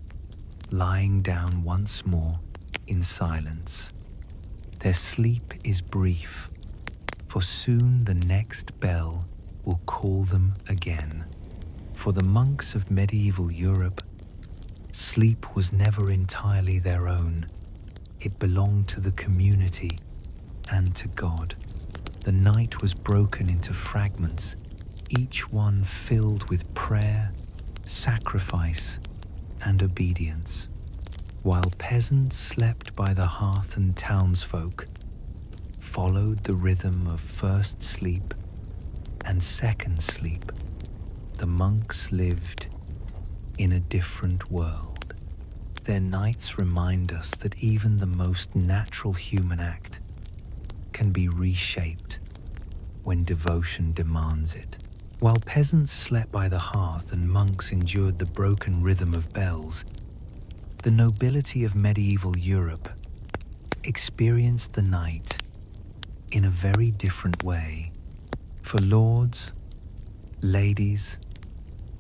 lying down once more in silence. Their sleep is brief, for soon the next bell will call them again. For the monks of medieval Europe, sleep was never entirely their own. It belonged to the community and to God. The night was broken into fragments, each one filled with prayer, sacrifice, and obedience. While peasants slept by the hearth and townsfolk followed the rhythm of first sleep and second sleep, the monks lived in a different world. Their nights remind us that even the most natural human act can be reshaped when devotion demands it. While peasants slept by the hearth and monks endured the broken rhythm of bells, the nobility of medieval Europe experienced the night in a very different way. For lords, ladies,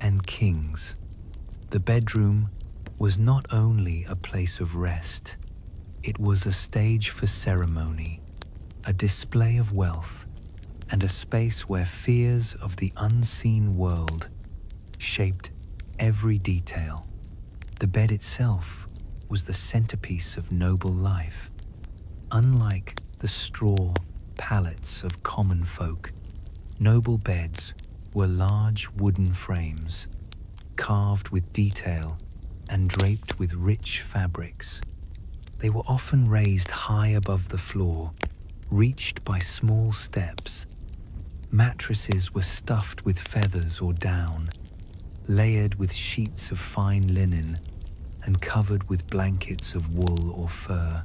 and kings, the bedroom was not only a place of rest, it was a stage for ceremony, a display of wealth, and a space where fears of the unseen world shaped every detail. The bed itself was the centerpiece of noble life. Unlike the straw pallets of common folk, noble beds were large wooden frames, carved with detail and draped with rich fabrics. They were often raised high above the floor, reached by small steps. Mattresses were stuffed with feathers or down, layered with sheets of fine linen, and covered with blankets of wool or fur.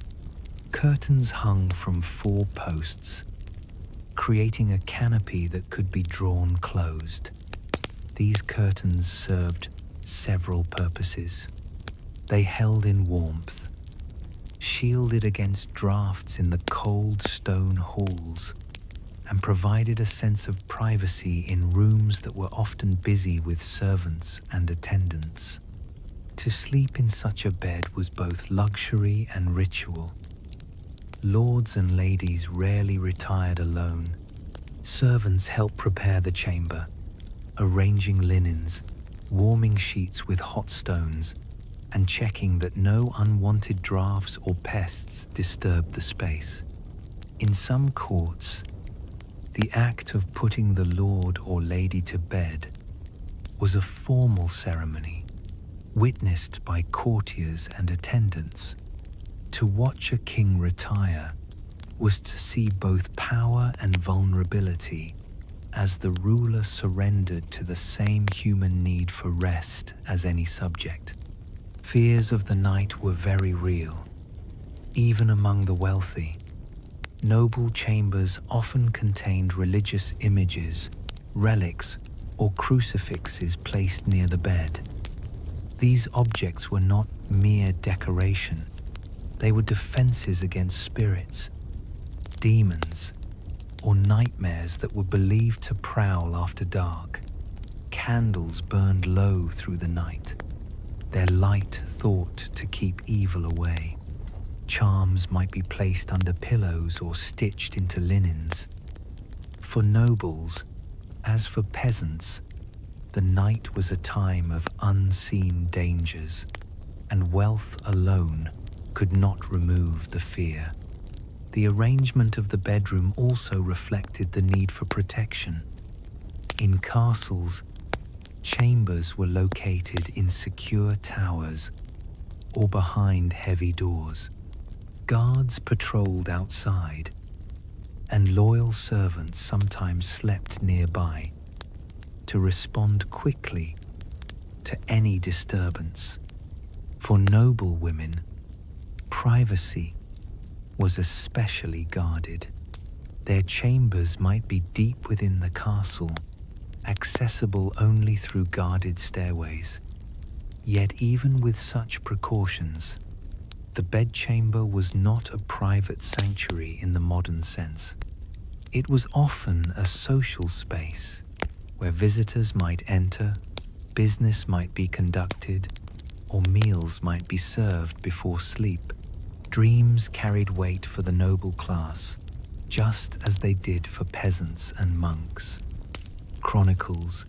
Curtains hung from 4 posts, creating a canopy that could be drawn closed. These curtains served several purposes. They held in warmth, shielded against drafts in the cold stone halls, and provided a sense of privacy in rooms that were often busy with servants and attendants. To sleep in such a bed was both luxury and ritual. Lords and ladies rarely retired alone. Servants helped prepare the chamber, arranging linens, warming sheets with hot stones, and checking that no unwanted drafts or pests disturbed the space. In some courts, the act of putting the lord or lady to bed was a formal ceremony, witnessed by courtiers and attendants. To watch a king retire was to see both power and vulnerability, as the ruler surrendered to the same human need for rest as any subject. Fears of the night were very real, even among the wealthy. Noble chambers often contained religious images, relics, or crucifixes placed near the bed. These objects were not mere decoration. They were defenses against spirits, demons, or nightmares that were believed to prowl after dark. Candles burned low through the night, their light thought to keep evil away. Charms might be placed under pillows or stitched into linens. For nobles, as for peasants, the night was a time of unseen dangers, and wealth alone could not remove the fear. The arrangement of the bedroom also reflected the need for protection. In castles, chambers were located in secure towers or behind heavy doors. Guards patrolled outside, and loyal servants sometimes slept nearby to respond quickly to any disturbance. For noble women, privacy was especially guarded. Their chambers might be deep within the castle, accessible only through guarded stairways. Yet even with such precautions, the bedchamber was not a private sanctuary in the modern sense. It was often a social space where visitors might enter, business might be conducted, or meals might be served before sleep. Dreams carried weight for the noble class, just as they did for peasants and monks. Chronicles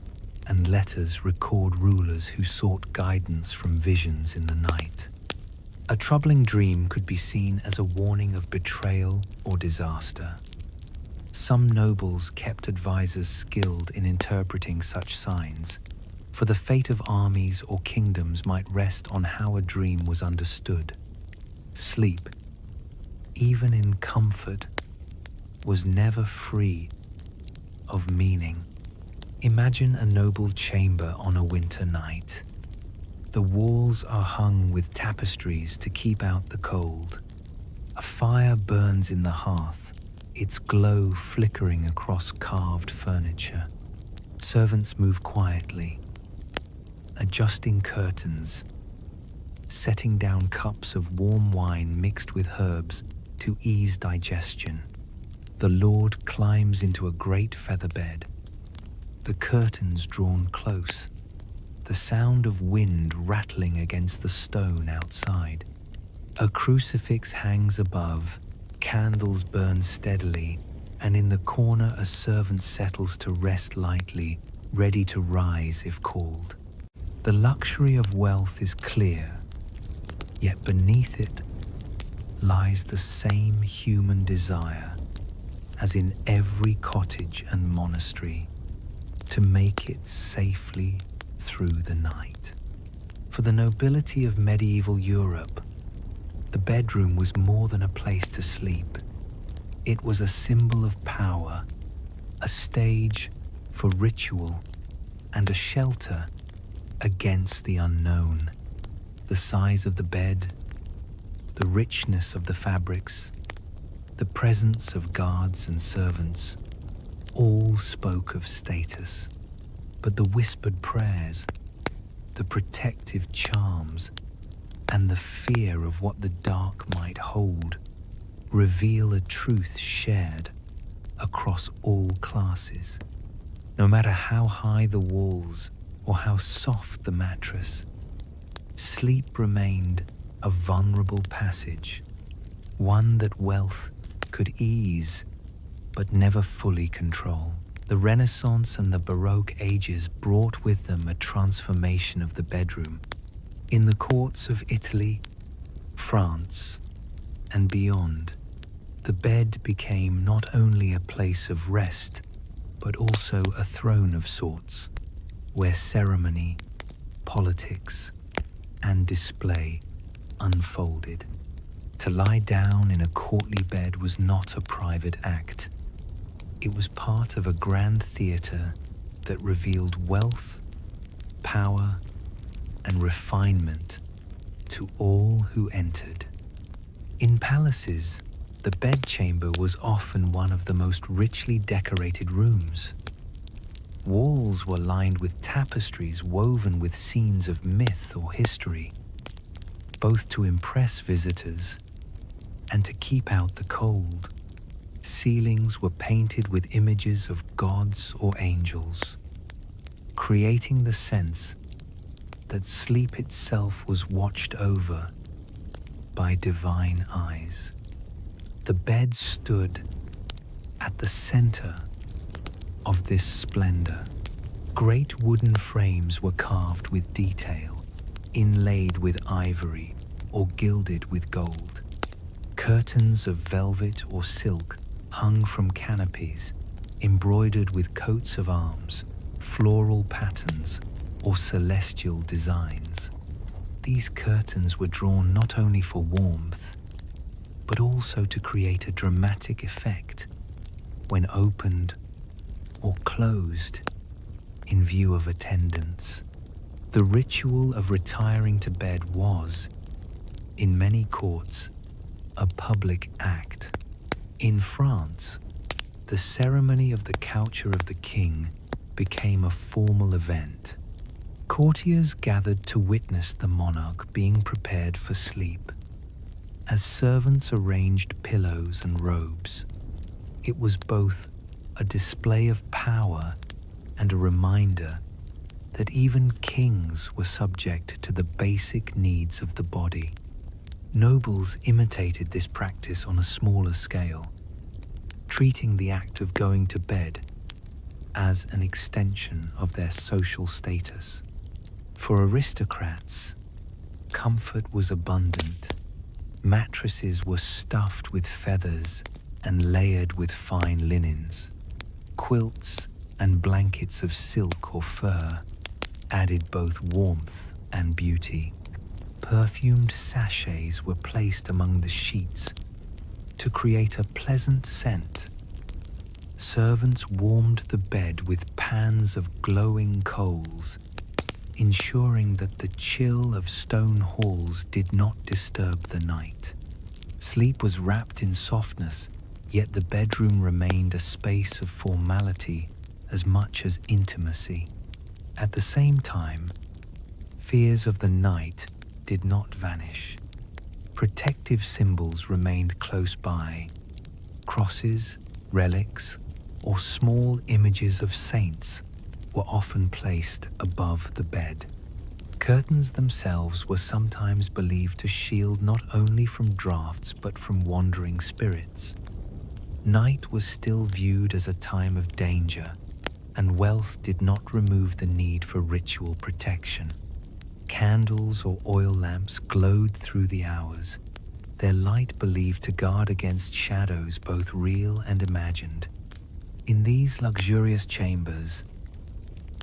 and letters record rulers who sought guidance from visions in the night. A troubling dream could be seen as a warning of betrayal or disaster. Some nobles kept advisors skilled in interpreting such signs, for the fate of armies or kingdoms might rest on how a dream was understood. Sleep, even in comfort, was never free of meaning. Imagine a noble chamber on a winter night. The walls are hung with tapestries to keep out the cold. A fire burns in the hearth, its glow flickering across carved furniture. Servants move quietly, adjusting curtains, setting down cups of warm wine mixed with herbs to ease digestion. The lord climbs into a great feather bed, the curtains drawn close, the sound of wind rattling against the stone outside. A crucifix hangs above, candles burn steadily, and in the corner a servant settles to rest lightly, ready to rise if called. The luxury of wealth is clear, yet beneath it lies the same human desire as in every cottage and monastery, to make it safely through the night. For the nobility of medieval Europe, the bedroom was more than a place to sleep. It was a symbol of power, a stage for ritual, and a shelter against the unknown. The size of the bed, the richness of the fabrics, the presence of guards and servants, all spoke of status. But the whispered prayers, the protective charms, and the fear of what the dark might hold reveal a truth shared across all classes. No matter how high the walls or how soft the mattress, sleep remained a vulnerable passage, one that wealth could ease but never fully control. The Renaissance and the Baroque ages brought with them a transformation of the bedroom. In the courts of Italy, France, and beyond, the bed became not only a place of rest, but also a throne of sorts, where ceremony, politics, and display unfolded. To lie down in a courtly bed was not a private act. It was part of a grand theatre that revealed wealth, power, and refinement to all who entered. In palaces, the bedchamber was often one of the most richly decorated rooms. Walls were lined with tapestries woven with scenes of myth or history, both to impress visitors and to keep out the cold. ceilings were painted with images of gods or angels, creating the sense that sleep itself was watched over by divine eyes. The bed stood at the center of this splendor. Great wooden frames were carved with detail, inlaid with ivory or gilded with gold. Curtains of velvet or silk hung from canopies, embroidered with coats of arms, floral patterns, or celestial designs. These curtains were drawn not only for warmth, but also to create a dramatic effect when opened or closed in view of attendants. The ritual of retiring to bed was, in many courts, a public act. In France, the ceremony of the coucher of the king became a formal event. Courtiers gathered to witness the monarch being prepared for sleep. As servants arranged pillows and robes, it was both a display of power and a reminder that even kings were subject to the basic needs of the body. Nobles imitated this practice on a smaller scale, treating the act of going to bed as an extension of their social status. For aristocrats, comfort was abundant. Mattresses were stuffed with feathers and layered with fine linens. Quilts and blankets of silk or fur added both warmth and beauty. Perfumed sachets were placed among the sheets to create a pleasant scent. Servants warmed the bed with pans of glowing coals, ensuring that the chill of stone halls did not disturb the night. Sleep was wrapped in softness, yet the bedroom remained a space of formality as much as intimacy. At the same time, fears of the night did not vanish. Protective symbols remained close by. Crosses, relics, or small images of saints were often placed above the bed. Curtains themselves were sometimes believed to shield not only from drafts but from wandering spirits. Night was still viewed as a time of danger, and wealth did not remove the need for ritual protection. Candles or oil lamps glowed through the hours, their light believed to guard against shadows both real and imagined. In these luxurious chambers,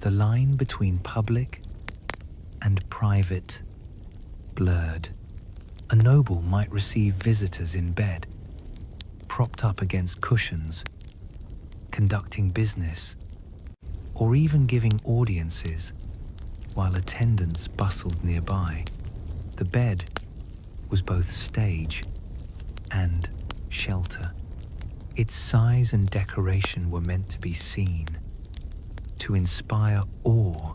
the line between public and private blurred. A noble might receive visitors in bed, propped up against cushions, conducting business, or even giving audiences while attendants bustled nearby. The bed was both stage and shelter. Its size and decoration were meant to be seen, to inspire awe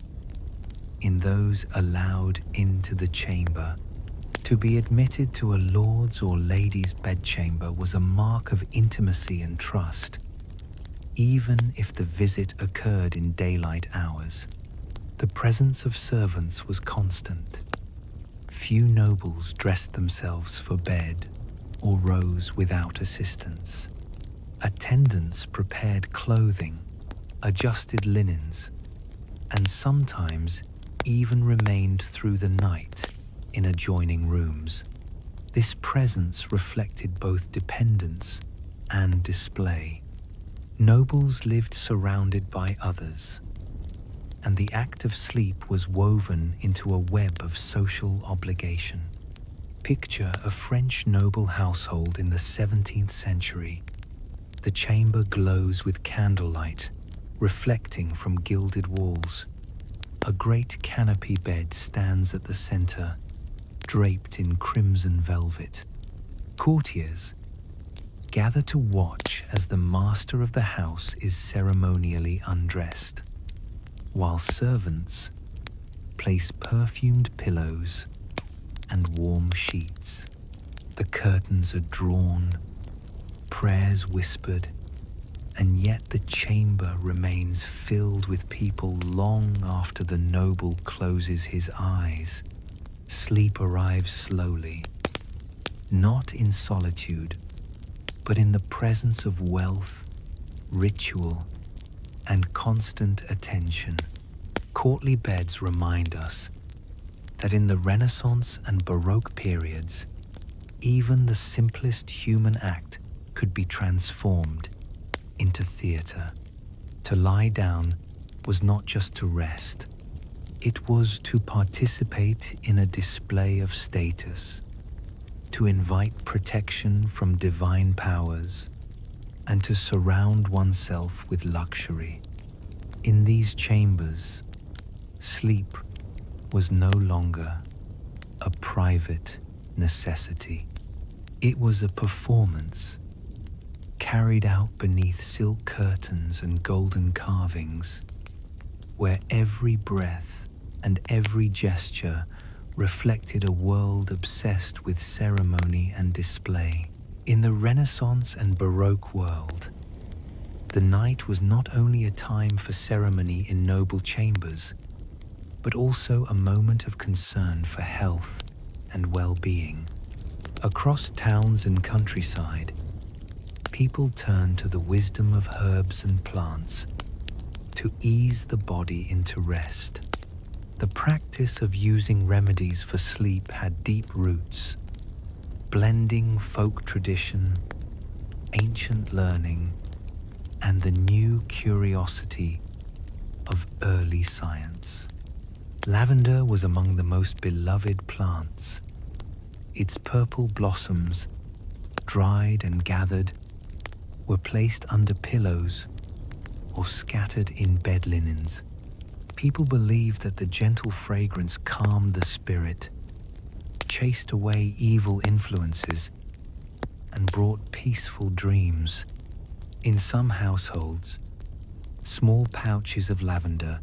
in those allowed into the chamber. To be admitted to a lord's or lady's bedchamber was a mark of intimacy and trust, even if the visit occurred in daylight hours. The presence of servants was constant. Few nobles dressed themselves for bed or rose without assistance. Attendants prepared clothing, adjusted linens, and sometimes even remained through the night in adjoining rooms. This presence reflected both dependence and display. Nobles lived surrounded by others, and the act of sleep was woven into a web of social obligation. Picture a French noble household in the 17th century. The chamber glows with candlelight, reflecting from gilded walls. A great canopy bed stands at the center, draped in crimson velvet. Courtiers gather to watch as the master of the house is ceremonially undressed, while servants place perfumed pillows and warm sheets. The curtains are drawn, prayers whispered, and yet the chamber remains filled with people long after the noble closes his eyes. Sleep arrives slowly, not in solitude, but in the presence of wealth, ritual, and constant attention. Courtly beds remind us that in the Renaissance and Baroque periods, even the simplest human act could be transformed into theatre. To lie down was not just to rest, it was to participate in a display of status, to invite protection from divine powers, and to surround oneself with luxury. In these chambers, sleep was no longer a private necessity. It was a performance carried out beneath silk curtains and golden carvings, where every breath and every gesture reflected a world obsessed with ceremony and display. In the Renaissance and Baroque world, the night was not only a time for ceremony in noble chambers, but also a moment of concern for health and well-being. Across towns and countryside, people turned to the wisdom of herbs and plants to ease the body into rest. The practice of using remedies for sleep had deep roots, blending folk tradition, ancient learning, and the new curiosity of early science. Lavender was among the most beloved plants. Its purple blossoms, dried and gathered, were placed under pillows or scattered in bed linens. People believed that the gentle fragrance calmed the spirit, chased away evil influences, and brought peaceful dreams. In some households, small pouches of lavender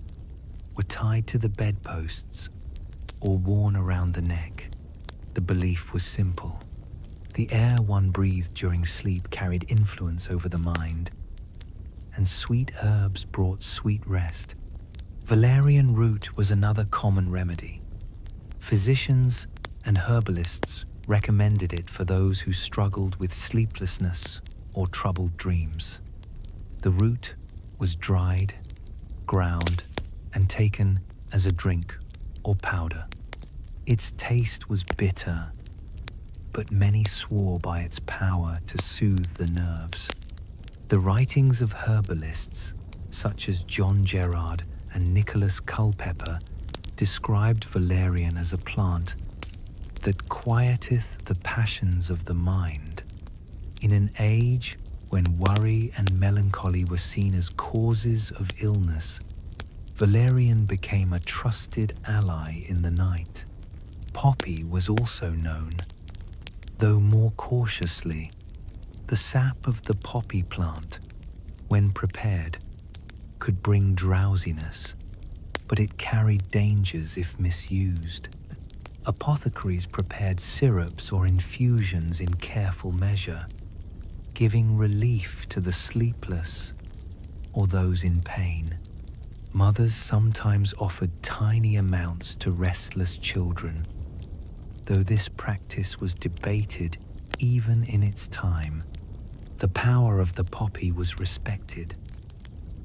were tied to the bedposts or worn around the neck. The belief was simple. The air one breathed during sleep carried influence over the mind, and sweet herbs brought sweet rest. Valerian root was another common remedy. Physicians and herbalists recommended it for those who struggled with sleeplessness or troubled dreams. The root was dried, ground, and taken as a drink or powder. Its taste was bitter, but many swore by its power to soothe the nerves. The writings of herbalists, such as John Gerard and Nicholas Culpeper, described valerian as a plant that quieteth the passions of the mind. In an age when worry and melancholy were seen as causes of illness, valerian became a trusted ally in the night. Poppy was also known, though more cautiously. The sap of the poppy plant, when prepared, could bring drowsiness, but it carried dangers if misused. Apothecaries prepared syrups or infusions in careful measure, giving relief to the sleepless or those in pain. Mothers sometimes offered tiny amounts to restless children, though this practice was debated even in its time. The power of the poppy was respected,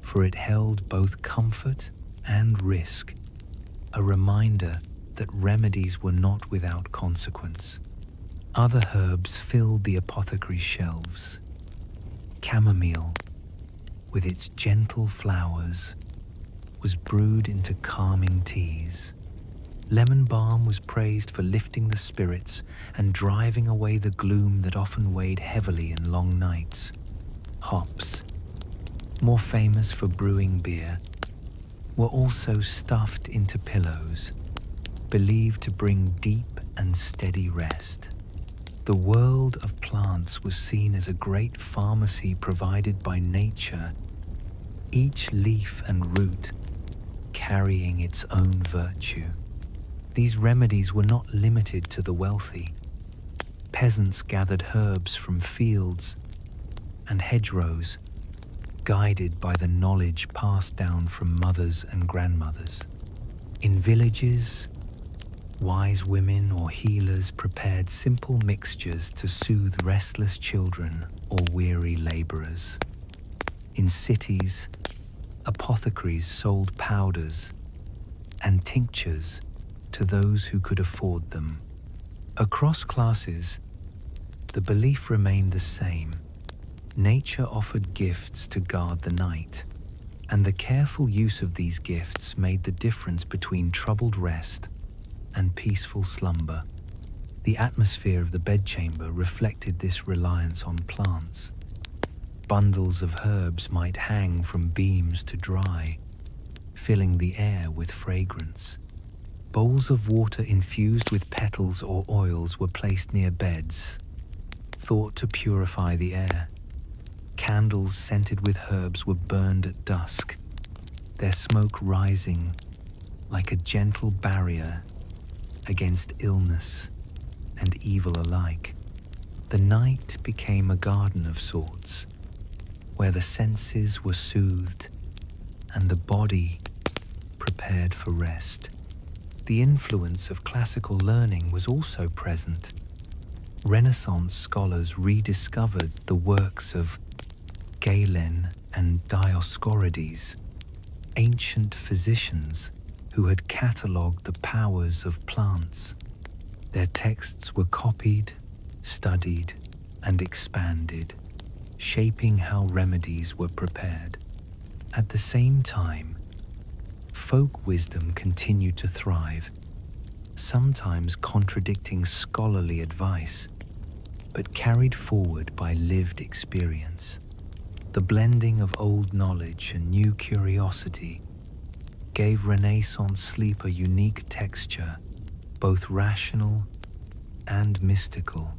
for it held both comfort and risk, a reminder that remedies were not without consequence. Other herbs filled the apothecary's shelves. Chamomile, with its gentle flowers, was brewed into calming teas. Lemon balm was praised for lifting the spirits and driving away the gloom that often weighed heavily in long nights. Hops, more famous for brewing beer, were also stuffed into pillows, believed to bring deep and steady rest. The world of plants was seen as a great pharmacy provided by nature, each leaf and root carrying its own virtue. These remedies were not limited to the wealthy. Peasants gathered herbs from fields and hedgerows, guided by the knowledge passed down from mothers and grandmothers. In villages, wise women or healers prepared simple mixtures to soothe restless children or weary laborers. In cities, apothecaries sold powders and tinctures to those who could afford them. Across classes, the belief remained the same. Nature offered gifts to guard the night, and the careful use of these gifts made the difference between troubled rest and peaceful slumber. The atmosphere of the bedchamber reflected this reliance on plants. Bundles of herbs might hang from beams to dry, filling the air with fragrance. Bowls of water infused with petals or oils were placed near beds, thought to purify the air. Candles scented with herbs were burned at dusk, their smoke rising like a gentle barrier against illness and evil alike. The night became a garden of sorts, where the senses were soothed and the body prepared for rest. The influence of classical learning was also present. Renaissance scholars rediscovered the works of Galen and Dioscorides, ancient physicians who had catalogued the powers of plants. Their texts were copied, studied, and expanded, shaping how remedies were prepared. At the same time, folk wisdom continued to thrive, sometimes contradicting scholarly advice, but carried forward by lived experience. The blending of old knowledge and new curiosity gave Renaissance sleep a unique texture, both rational and mystical.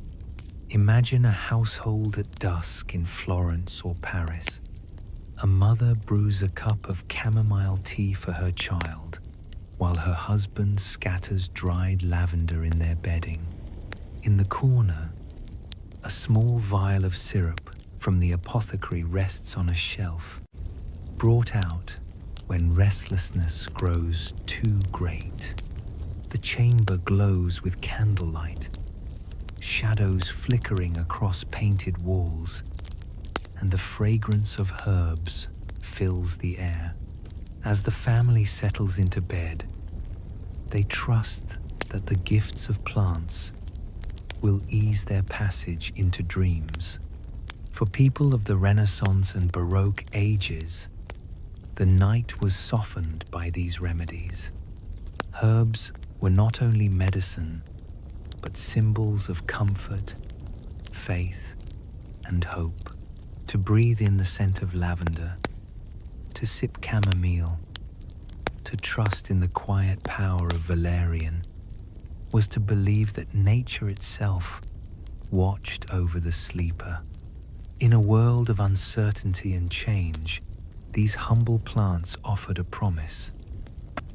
Imagine a household at dusk in Florence or Paris. A mother brews a cup of chamomile tea for her child, while her husband scatters dried lavender in their bedding. In the corner, a small vial of syrup from the apothecary rests on a shelf, brought out when restlessness grows too great. The chamber glows with candlelight, shadows flickering across painted walls, and the fragrance of herbs fills the air. As the family settles into bed, they trust that the gifts of plants will ease their passage into dreams. For people of the Renaissance and Baroque ages, the night was softened by these remedies. Herbs were not only medicine, but symbols of comfort, faith, and hope. To breathe in the scent of lavender, to sip chamomile, to trust in the quiet power of valerian, was to believe that nature itself watched over the sleeper. In a world of uncertainty and change, these humble plants offered a promise.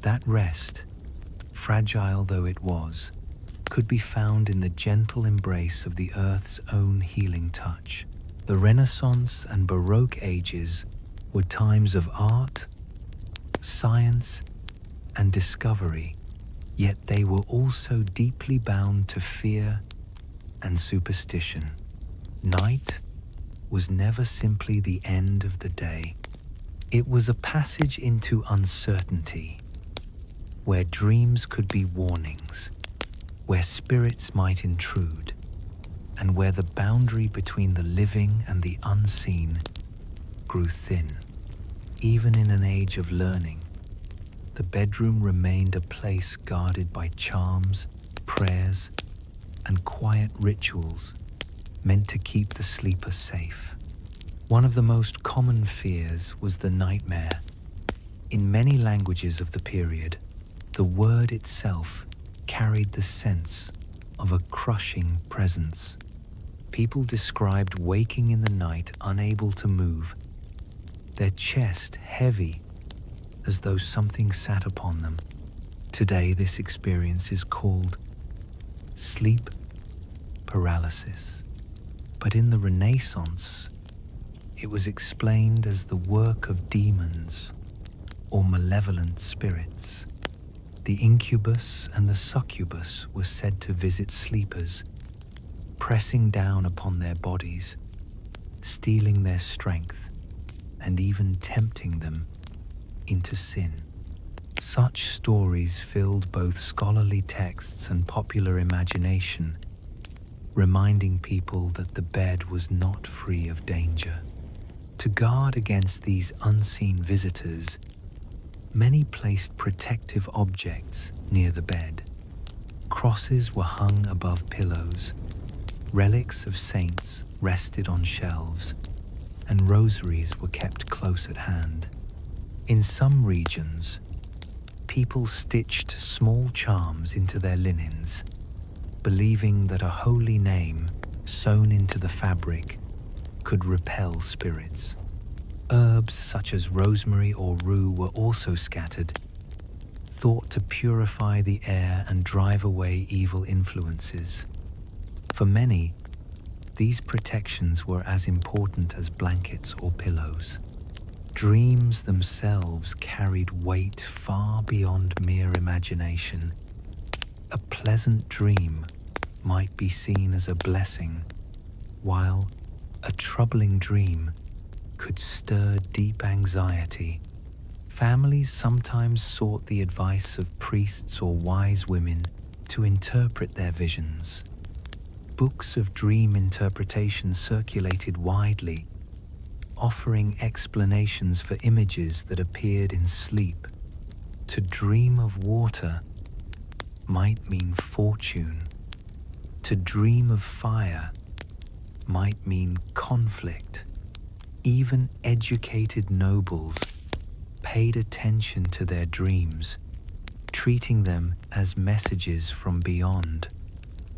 That rest, fragile though it was, could be found in the gentle embrace of the earth's own healing touch. The Renaissance and Baroque ages were times of art, science, and discovery, yet they were also deeply bound to fear and superstition. Night was never simply the end of the day. It was a passage into uncertainty, where dreams could be warnings, where spirits might intrude, and where the boundary between the living and the unseen grew thin. Even in an age of learning, the bedroom remained a place guarded by charms, prayers, and quiet rituals meant to keep the sleeper safe. One of the most common fears was the nightmare. In many languages of the period, the word itself carried the sense of a crushing presence. People described waking in the night unable to move, their chest heavy as though something sat upon them. Today, this experience is called sleep paralysis. But in the Renaissance, It was explained as the work of demons or malevolent spirits. The incubus and the succubus were said to visit sleepers, pressing down upon their bodies, stealing their strength, and even tempting them into sin. Such stories filled both scholarly texts and popular imagination, reminding people that the bed was not free of danger. To guard against these unseen visitors, many placed protective objects near the bed. Crosses were hung above pillows, relics of saints rested on shelves, and rosaries were kept close at hand. In some regions, people stitched small charms into their linens, believing that a holy name sewn into the fabric could repel spirits. Herbs such as rosemary or rue were also scattered, thought to purify the air and drive away evil influences. For many, these protections were as important as blankets or pillows. Dreams themselves carried weight far beyond mere imagination. A pleasant dream might be seen as a blessing, while a troubling dream could stir deep anxiety. Families sometimes sought the advice of priests or wise women to interpret their visions. Books of dream interpretation circulated widely, offering explanations for images that appeared in sleep. To dream of water might mean fortune. To dream of fire might mean conflict. Even educated nobles paid attention to their dreams, treating them as messages from beyond.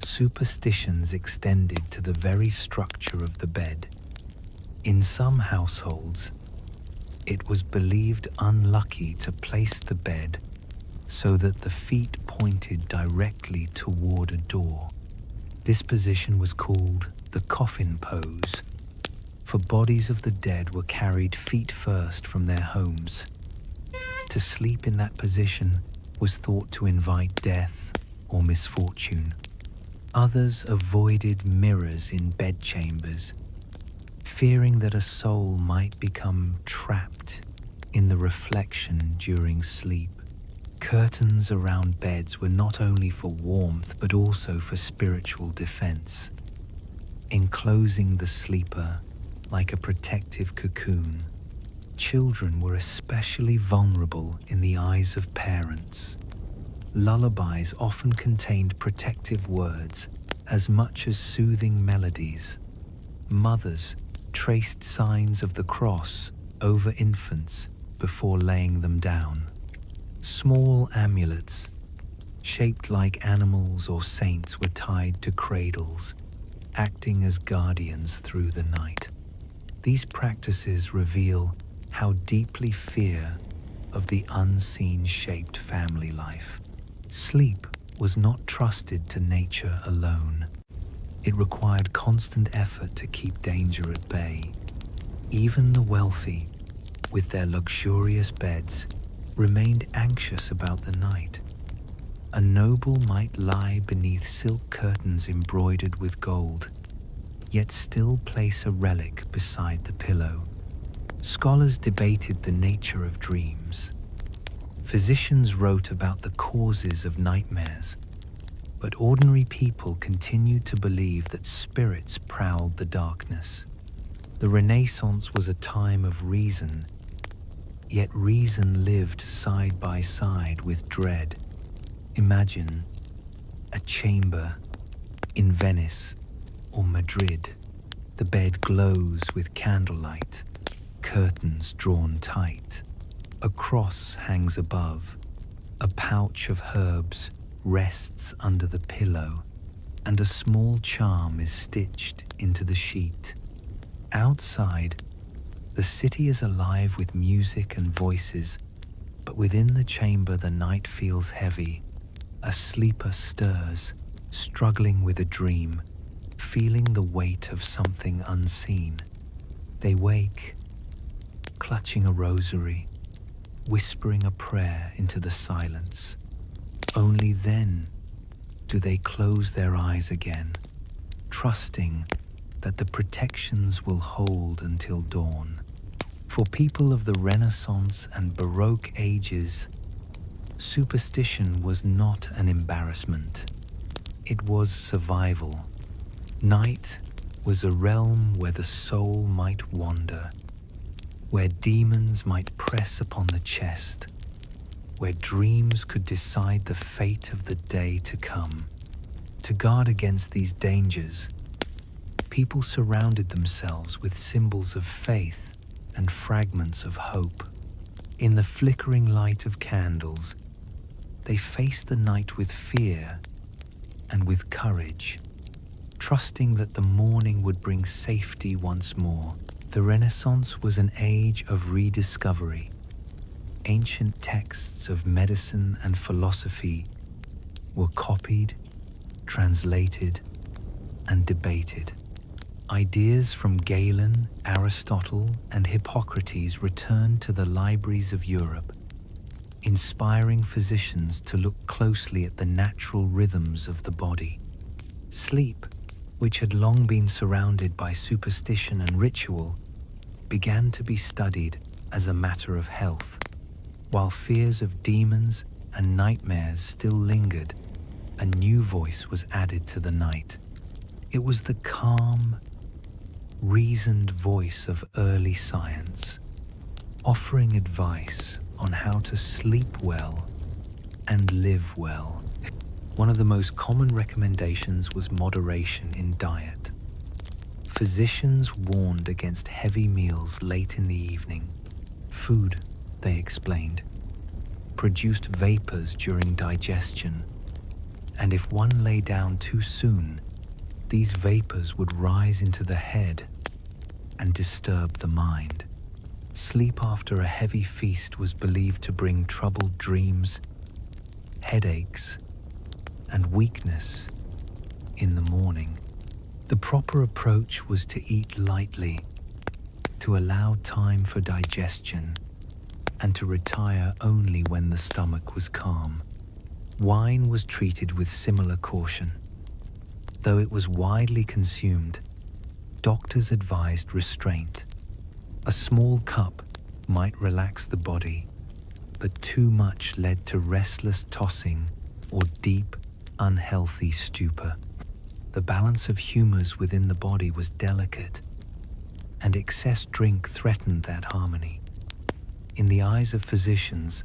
Superstitions extended to the very structure of the bed. In some households, it was believed unlucky to place the bed so that the feet pointed directly toward a door. This position was called the coffin pose, for bodies of the dead were carried feet first from their homes. To sleep in that position was thought to invite death or misfortune. Others avoided mirrors in bedchambers, fearing that a soul might become trapped in the reflection during sleep. Curtains around beds were not only for warmth but also for spiritual defense, enclosing the sleeper like a protective cocoon. Children were especially vulnerable in the eyes of parents. Lullabies often contained protective words as much as soothing melodies. Mothers traced signs of the cross over infants before laying them down. Small amulets, shaped like animals or saints, were tied to cradles, acting as guardians through the night. These practices reveal how deeply fear of the unseen shaped family life. Sleep was not trusted to nature alone. It required constant effort to keep danger at bay. Even the wealthy, with their luxurious beds, remained anxious about the night. A noble might lie beneath silk curtains embroidered with gold, yet still place a relic beside the pillow. Scholars debated the nature of dreams. Physicians wrote about the causes of nightmares, but ordinary people continued to believe that spirits prowled the darkness. The Renaissance was a time of reason, yet reason lived side by side with dread. Imagine a chamber in Venice or Madrid. The bed glows with candlelight, curtains drawn tight. A cross hangs above, a pouch of herbs rests under the pillow, and a small charm is stitched into the sheet. Outside, the city is alive with music and voices, but within the chamber the night feels heavy. A sleeper stirs, struggling with a dream, feeling the weight of something unseen. They wake, clutching a rosary, whispering a prayer into the silence. Only then do they close their eyes again, trusting that the protections will hold until dawn. For people of the Renaissance and Baroque ages, superstition was not an embarrassment. It was survival. Night was a realm where the soul might wander, where demons might press upon the chest, where dreams could decide the fate of the day to come. To guard against these dangers, people surrounded themselves with symbols of faith and fragments of hope. In the flickering light of candles, they faced the night with fear and with courage, trusting that the morning would bring safety once more. The Renaissance was an age of rediscovery. Ancient texts of medicine and philosophy were copied, translated, and debated. Ideas from Galen, Aristotle, and Hippocrates returned to the libraries of Europe, inspiring physicians to look closely at the natural rhythms of the body. Sleep, which had long been surrounded by superstition and ritual, began to be studied as a matter of health. While fears of demons and nightmares still lingered, a new voice was added to the night. It was the calm, reasoned voice of early science, offering advice on how to sleep well and live well. One of the most common recommendations was moderation in diet. Physicians warned against heavy meals late in the evening. Food, they explained, produced vapors during digestion, and if one lay down too soon, these vapors would rise into the head and disturb the mind. Sleep after a heavy feast was believed to bring troubled dreams, headaches, and weakness in the morning. The proper approach was to eat lightly, to allow time for digestion, and to retire only when the stomach was calm. Wine was treated with similar caution. Though it was widely consumed, doctors advised restraint. A small cup might relax the body, but too much led to restless tossing or deep, unhealthy stupor. The balance of humors within the body was delicate, and excess drink threatened that harmony. In the eyes of physicians,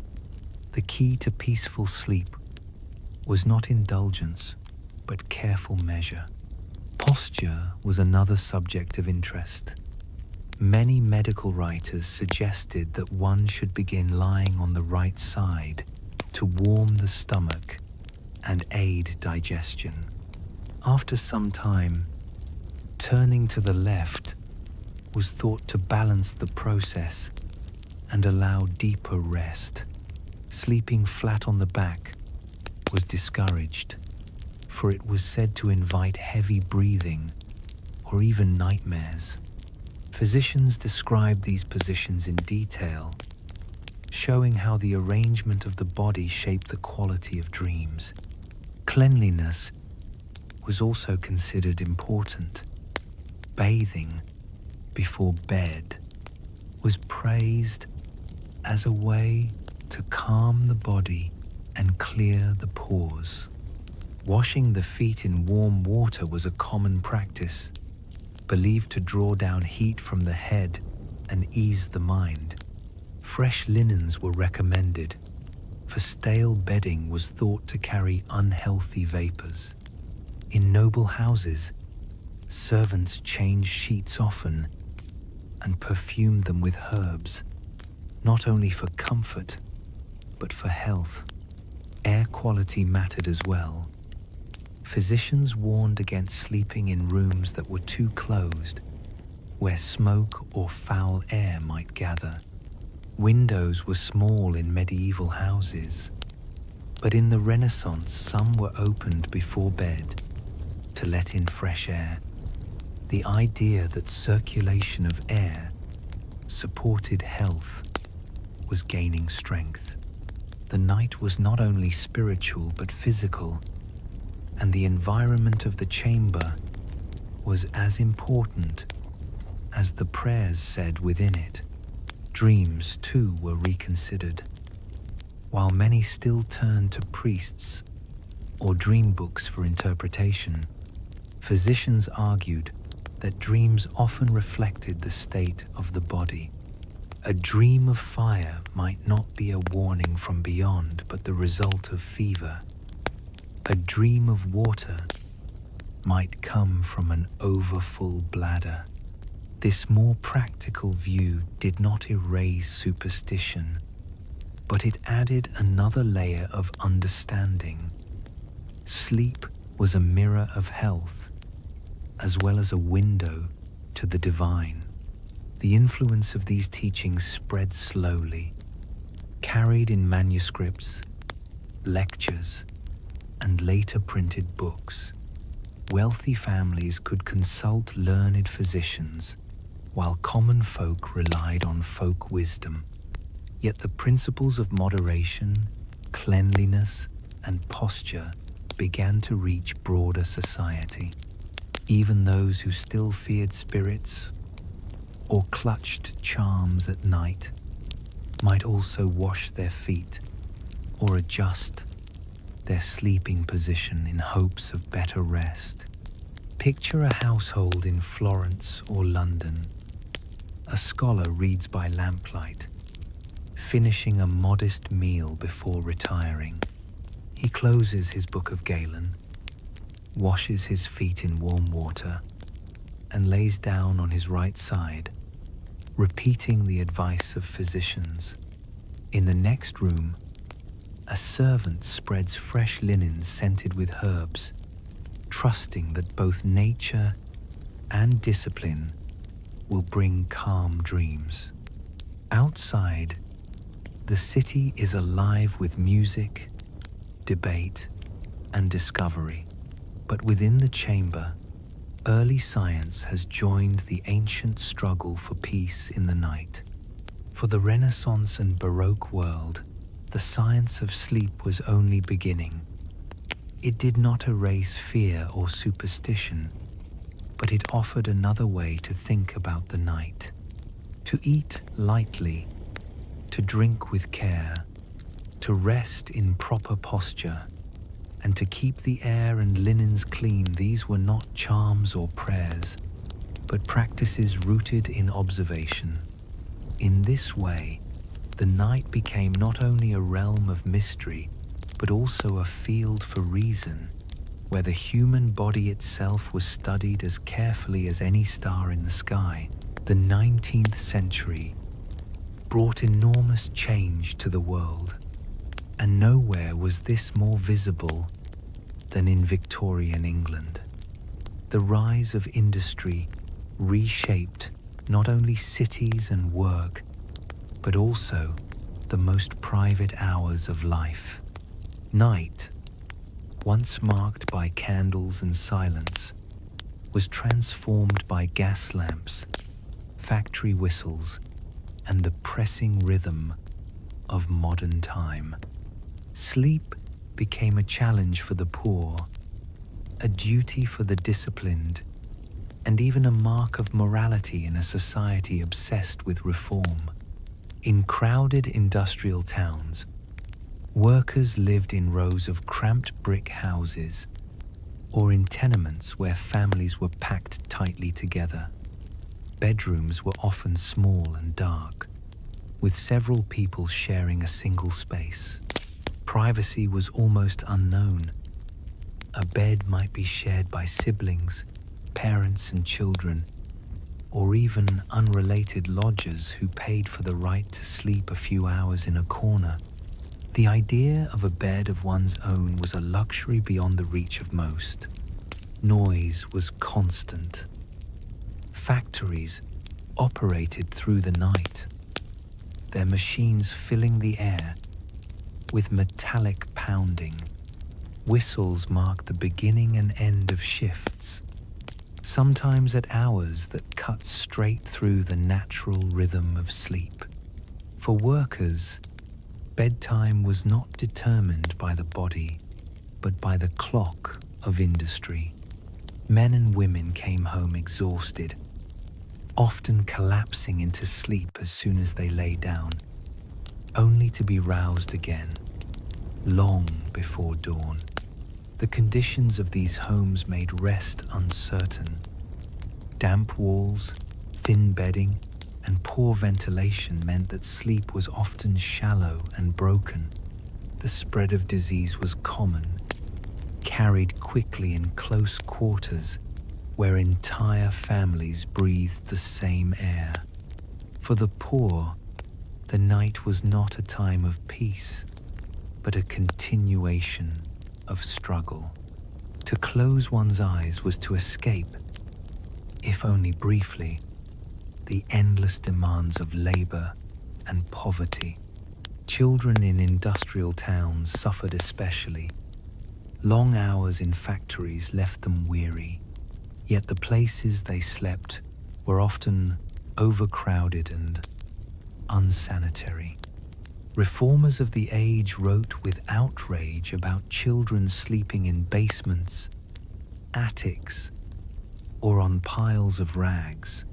the key to peaceful sleep was not indulgence, but careful measure. Posture was another subject of interest. Many medical writers suggested that one should begin lying on the right side to warm the stomach and aid digestion. After some time, turning to the left was thought to balance the process and allow deeper rest. Sleeping flat on the back was discouraged, for it was said to invite heavy breathing or even nightmares. Physicians described these positions in detail, showing how the arrangement of the body shaped the quality of dreams. Cleanliness was also considered important. Bathing before bed was praised as a way to calm the body and clear the pores. Washing the feet in warm water was a common practice, believed to draw down heat from the head and ease the mind. Fresh linens were recommended, for stale bedding was thought to carry unhealthy vapors. In noble houses, servants changed sheets often and perfumed them with herbs, not only for comfort, but for health. Air quality mattered as well. Physicians warned against sleeping in rooms that were too closed, where smoke or foul air might gather. Windows were small in medieval houses, but in the Renaissance some were opened before bed to let in fresh air. The idea that circulation of air supported health was gaining strength. The night was not only spiritual but physical, and the environment of the chamber was as important as the prayers said within it. Dreams, too, were reconsidered. While many still turned to priests or dream books for interpretation, physicians argued that dreams often reflected the state of the body. A dream of fire might not be a warning from beyond, but the result of fever. A dream of water might come from an overfull bladder. This more practical view did not erase superstition, but it added another layer of understanding. Sleep was a mirror of health, as well as a window to the divine. The influence of these teachings spread slowly, carried in manuscripts, lectures, and later printed books. Wealthy families could consult learned physicians, while common folk relied on folk wisdom. Yet the principles of moderation, cleanliness, and posture began to reach broader society. Even those who still feared spirits or clutched charms at night might also wash their feet or adjust their sleeping position in hopes of better rest. Picture a household in Florence or London. A scholar reads by lamplight, finishing a modest meal before retiring. He closes his book of Galen, washes his feet in warm water, and lays down on his right side, repeating the advice of physicians. In the next room, a servant spreads fresh linen scented with herbs, trusting that both nature and discipline will bring calm dreams. Outside, the city is alive with music, debate, and discovery. But within the chamber, early science has joined the ancient struggle for peace in the night. For the Renaissance and Baroque world, the science of sleep was only beginning. It did not erase fear or superstition, but it offered another way to think about the night. To eat lightly, to drink with care, to rest in proper posture, and to keep the air and linens clean. These were not charms or prayers, but practices rooted in observation. In this way, the night became not only a realm of mystery, but also a field for reason, where the human body itself was studied as carefully as any star in the sky. The 19th century brought enormous change to the world, and nowhere was this more visible than in Victorian England. The rise of industry reshaped not only cities and work, but also the most private hours of life. Night, once marked by candles and silence, was transformed by gas lamps, factory whistles, and the pressing rhythm of modern time. Sleep became a challenge for the poor, a duty for the disciplined, and even a mark of morality in a society obsessed with reform. In crowded industrial towns, workers lived in rows of cramped brick houses or in tenements where families were packed tightly together. Bedrooms were often small and dark, with several people sharing a single space. Privacy was almost unknown. A bed might be shared by siblings, parents and children, or even unrelated lodgers who paid for the right to sleep a few hours in a corner. The idea of a bed of one's own was a luxury beyond the reach of most. Noise was constant. Factories operated through the night, their machines filling the air with metallic pounding. Whistles marked the beginning and end of shifts, sometimes at hours that cut straight through the natural rhythm of sleep. For workers, bedtime was not determined by the body, but by the clock of industry. Men and women came home exhausted, often collapsing into sleep as soon as they lay down, only to be roused again, long before dawn. The conditions of these homes made rest uncertain. Damp walls, thin bedding, and poor ventilation meant that sleep was often shallow and broken. The spread of disease was common, carried quickly in close quarters where entire families breathed the same air. For the poor, the night was not a time of peace, but a continuation of struggle. To close one's eyes was to escape, if only briefly, the endless demands of labor and poverty. Children in industrial towns suffered especially. Long hours in factories left them weary, yet the places they slept were often overcrowded and unsanitary. Reformers of the age wrote with outrage about children sleeping in basements, attics, or on piles of rags.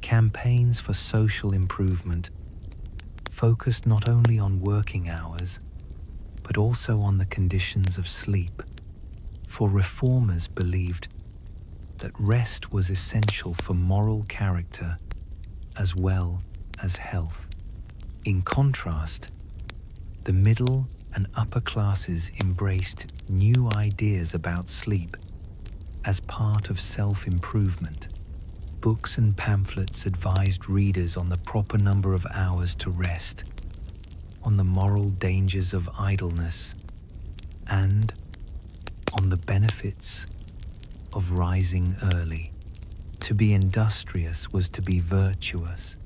Campaigns for social improvement focused not only on working hours, but also on the conditions of sleep, for reformers believed that rest was essential for moral character as well as health. In contrast, the middle and upper classes embraced new ideas about sleep as part of self-improvement. Books and pamphlets advised readers on the proper number of hours to rest, on the moral dangers of idleness, and on the benefits of rising early. To be industrious was to be virtuous,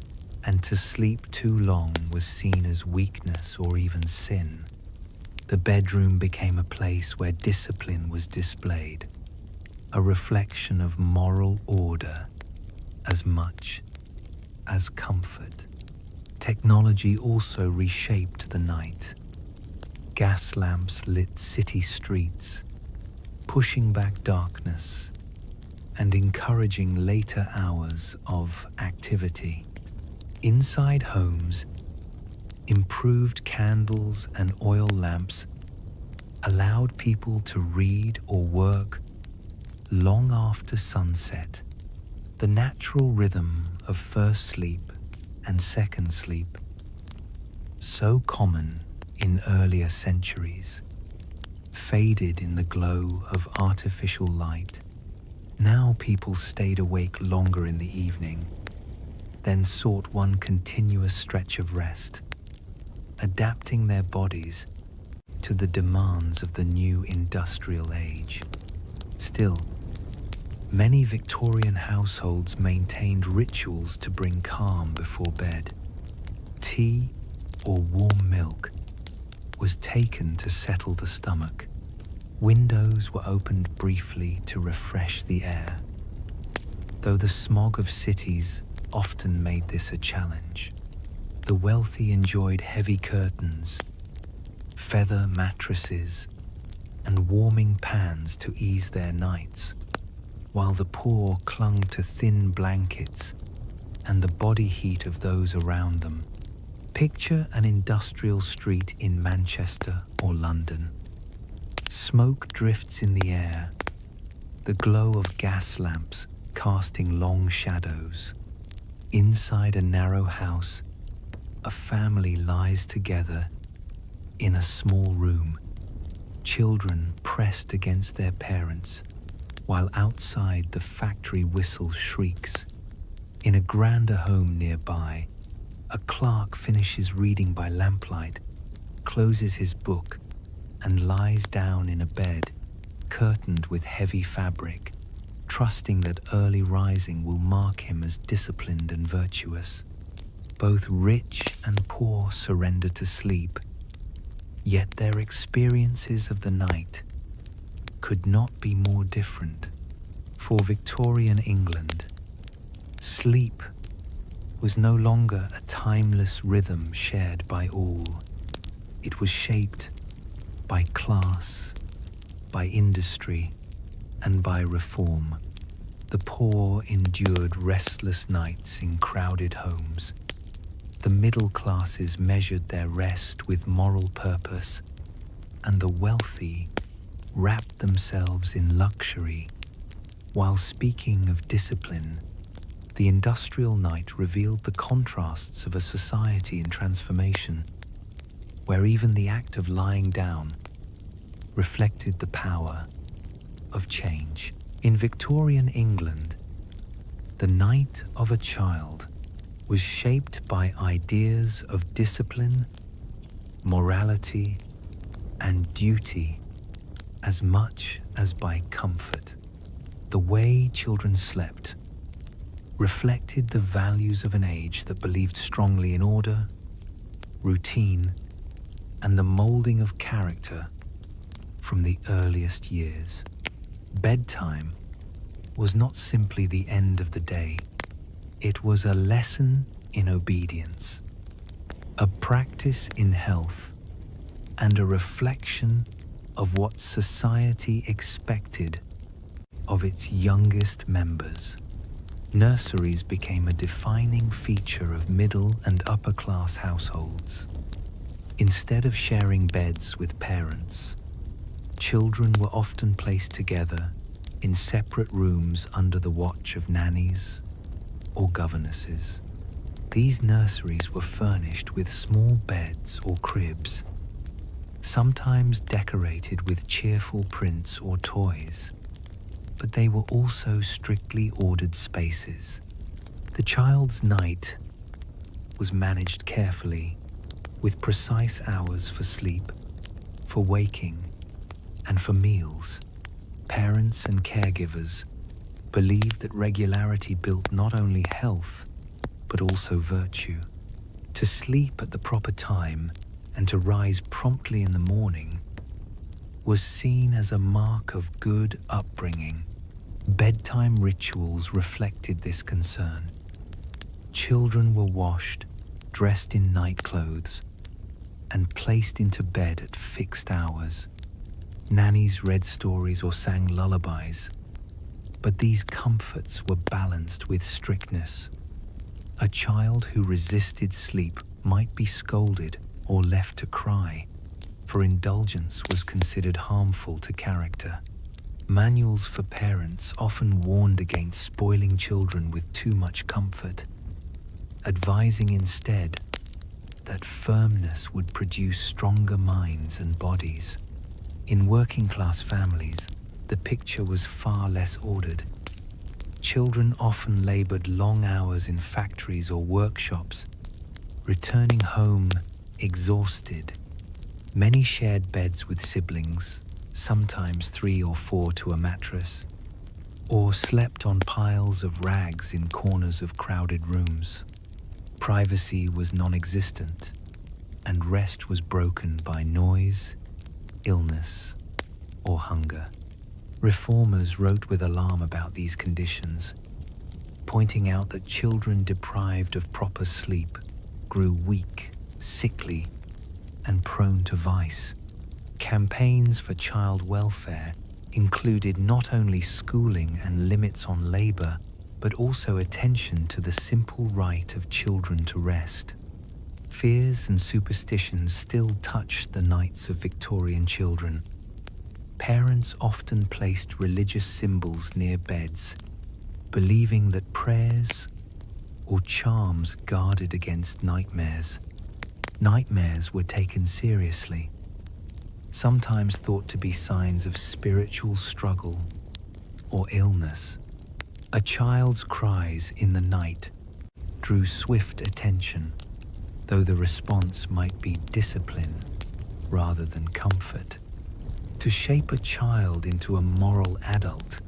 and to sleep too long was seen as weakness or even sin. The bedroom became a place where discipline was displayed, a reflection of moral order as much as comfort. Technology also reshaped the night. Gas lamps lit city streets, pushing back darkness and encouraging later hours of activity. Inside homes, improved candles and oil lamps allowed people to read or work long after sunset. The natural rhythm of first sleep and second sleep, so common in earlier centuries, faded in the glow of artificial light. Now people stayed awake longer in the evening, then sought one continuous stretch of rest, adapting their bodies to the demands of the new industrial age. Still, many Victorian households maintained rituals to bring calm before bed. Tea or warm milk was taken to settle the stomach. Windows were opened briefly to refresh the air, though the smog of cities often made this a challenge. The wealthy enjoyed heavy curtains, feather mattresses, and warming pans to ease their nights, while the poor clung to thin blankets and the body heat of those around them. Picture an industrial street in Manchester or London. Smoke drifts in the air, the glow of gas lamps casting long shadows. Inside a narrow house, a family lies together in a small room, children pressed against their parents, while outside the factory whistle shrieks. In a grander home nearby, a clerk finishes reading by lamplight, closes his book, and lies down in a bed curtained with heavy fabric, trusting that early rising will mark him as disciplined and virtuous. Both rich and poor surrender to sleep, yet their experiences of the night could not be more different. For Victorian England, sleep was no longer a timeless rhythm shared by all. It was shaped by class, by industry, and by reform. The poor endured restless nights in crowded homes. The middle classes measured their rest with moral purpose, and the wealthy wrapped themselves in luxury. While speaking of discipline, the industrial night revealed the contrasts of a society in transformation, where even the act of lying down reflected the power of change. In Victorian England, the night of a child was shaped by ideas of discipline, morality, and duty as much as by comfort. The way children slept reflected the values of an age that believed strongly in order, routine, and the molding of character from the earliest years. Bedtime was not simply the end of the day. It was a lesson in obedience, a practice in health, and a reflection of what society expected of its youngest members. Nurseries became a defining feature of middle and upper class households. Instead of sharing beds with parents, children were often placed together in separate rooms under the watch of nannies or governesses. These nurseries were furnished with small beds or cribs, sometimes decorated with cheerful prints or toys, but they were also strictly ordered spaces. The child's night was managed carefully, with precise hours for sleep, for waking, and for meals. Parents and caregivers believed that regularity built not only health, but also virtue. To sleep at the proper time and to rise promptly in the morning was seen as a mark of good upbringing. Bedtime rituals reflected this concern. Children were washed, dressed in night clothes, and placed into bed at fixed hours. Nannies read stories or sang lullabies, but these comforts were balanced with strictness. A child who resisted sleep might be scolded or left to cry, for indulgence was considered harmful to character. Manuals for parents often warned against spoiling children with too much comfort, advising instead that firmness would produce stronger minds and bodies. In working-class families, the picture was far less ordered. Children often labored long hours in factories or workshops, returning home exhausted. Many shared beds with siblings, sometimes 3 or 4 to a mattress, or slept on piles of rags in corners of crowded rooms. Privacy was non-existent, and rest was broken by noise, illness, or hunger. Reformers wrote with alarm about these conditions, pointing out that children deprived of proper sleep grew weak, sickly, and prone to vice. Campaigns for child welfare included not only schooling and limits on labor, but also attention to the simple right of children to rest. Fears and superstitions still touched the nights of Victorian children. Parents often placed religious symbols near beds, believing that prayers or charms guarded against nightmares. Nightmares were taken seriously, sometimes thought to be signs of spiritual struggle or illness. A child's cries in the night drew swift attention, though the response might be discipline rather than comfort. To shape a child into a moral adult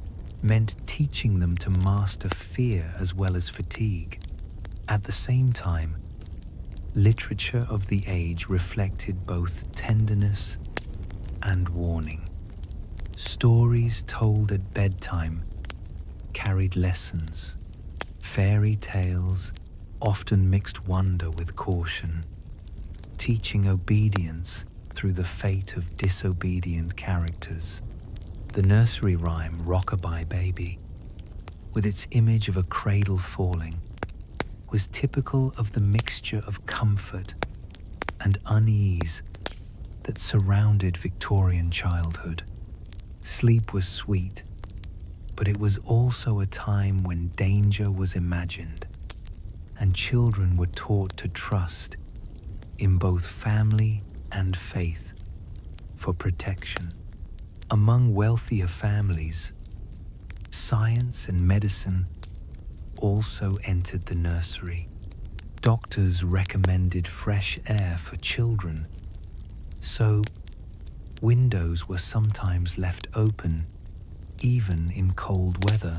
meant teaching them to master fear as well as fatigue. At the same time, literature of the age reflected both tenderness and warning. Stories told at bedtime carried lessons, fairy tales often mixed wonder with caution, teaching obedience through the fate of disobedient characters. The nursery rhyme Rockabye Baby, with its image of a cradle falling, was typical of the mixture of comfort and unease that surrounded Victorian childhood. Sleep was sweet, but it was also a time when danger was imagined, and children were taught to trust in both family and faith for protection. Among wealthier families, science and medicine also entered the nursery. Doctors recommended fresh air for children, so windows were sometimes left open even in cold weather,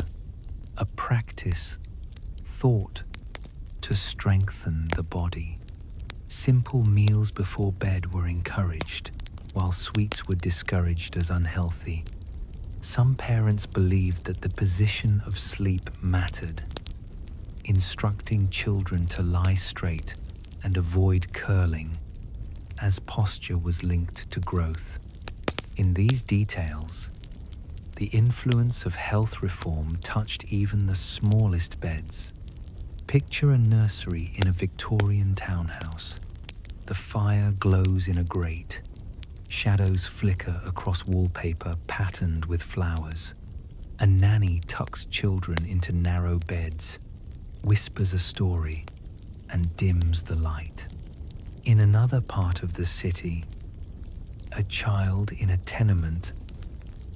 a practice thought to strengthen the body. Simple meals before bed were encouraged, while sweets were discouraged as unhealthy. Some parents believed that the position of sleep mattered, instructing children to lie straight and avoid curling, as posture was linked to growth. In these details, the influence of health reform touched even the smallest beds. Picture a nursery in a Victorian townhouse. The fire glows in a grate. Shadows flicker across wallpaper patterned with flowers. A nanny tucks children into narrow beds, whispers a story, and dims the light. In another part of the city, a child in a tenement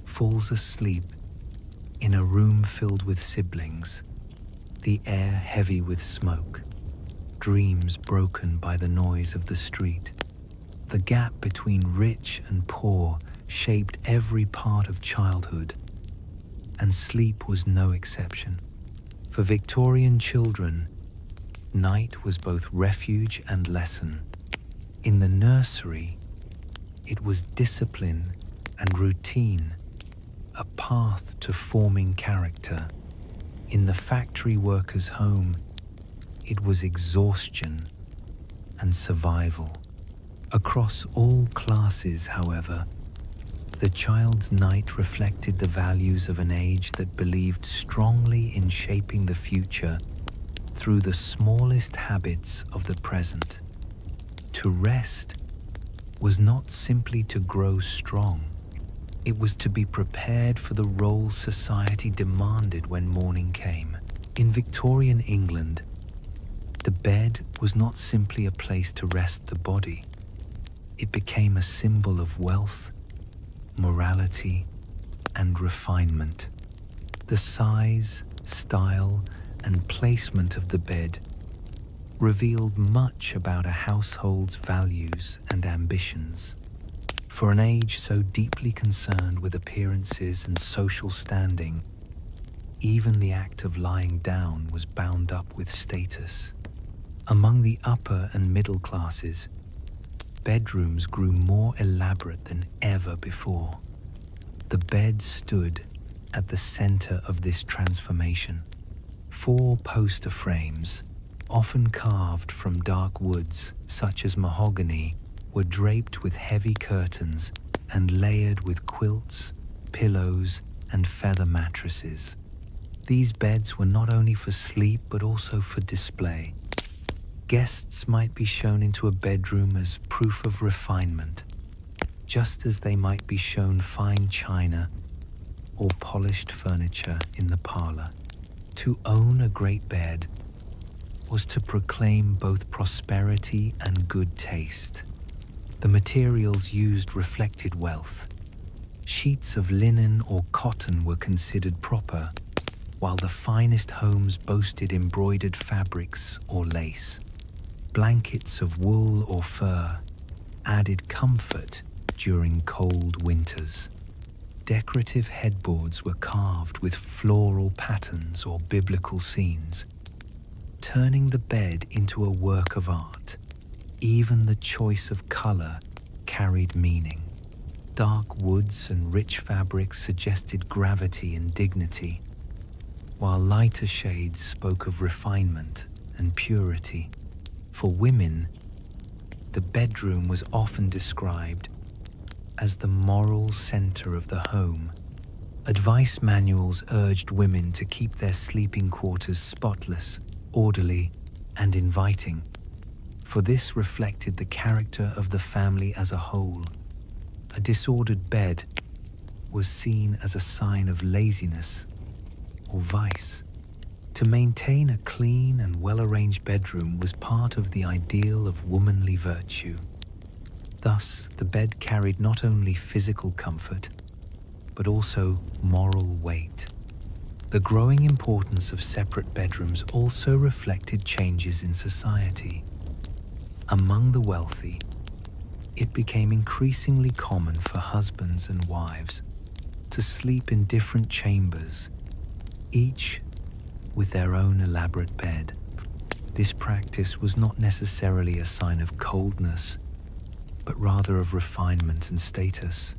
falls asleep in a room filled with siblings, the air heavy with smoke, dreams broken by the noise of the street. The gap between rich and poor shaped every part of childhood, and sleep was no exception. For Victorian children, night was both refuge and lesson. In the nursery, it was discipline and routine, a path to forming character. In the factory worker's home, it was exhaustion and survival. Across all classes, however, the child's night reflected the values of an age that believed strongly in shaping the future through the smallest habits of the present. To rest was not simply to grow strong. It was to be prepared for the role society demanded when morning came. In Victorian England, the bed was not simply a place to rest the body. It became a symbol of wealth, morality, and refinement. The size, style, and placement of the bed revealed much about a household's values and ambitions. For an age so deeply concerned with appearances and social standing, even the act of lying down was bound up with status. Among the upper and middle classes, bedrooms grew more elaborate than ever before. The bed stood at the center of this transformation. 4 poster frames, often carved from dark woods such as mahogany, were draped with heavy curtains and layered with quilts, pillows, and feather mattresses. These beds were not only for sleep but also for display. Guests might be shown into a bedroom as proof of refinement, just as they might be shown fine china or polished furniture in the parlor. To own a great bed was to proclaim both prosperity and good taste. The materials used reflected wealth. Sheets of linen or cotton were considered proper, while the finest homes boasted embroidered fabrics or lace. Blankets of wool or fur added comfort during cold winters. Decorative headboards were carved with floral patterns or biblical scenes, turning the bed into a work of art. Even the choice of color carried meaning. Dark woods and rich fabrics suggested gravity and dignity, while lighter shades spoke of refinement and purity. For women, the bedroom was often described as the moral center of the home. Advice manuals urged women to keep their sleeping quarters spotless, orderly, and inviting, for this reflected the character of the family as a whole. A disordered bed was seen as a sign of laziness or vice. To maintain a clean and well-arranged bedroom was part of the ideal of womanly virtue. Thus, the bed carried not only physical comfort, but also moral weight. The growing importance of separate bedrooms also reflected changes in society. Among the wealthy, it became increasingly common for husbands and wives to sleep in different chambers, each with their own elaborate bed. This practice was not necessarily a sign of coldness, but rather of refinement and status.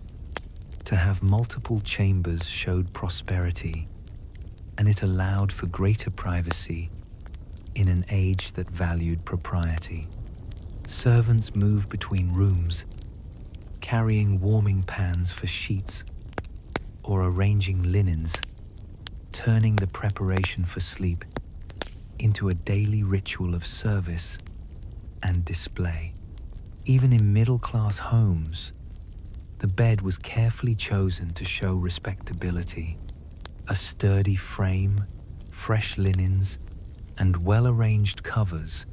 To have multiple chambers showed prosperity, and it allowed for greater privacy in an age that valued propriety. Servants moved between rooms, carrying warming pans for sheets or arranging linens, turning the preparation for sleep into a daily ritual of service and display. Even in middle-class homes, the bed was carefully chosen to show respectability. A sturdy frame, fresh linens, and well-arranged covers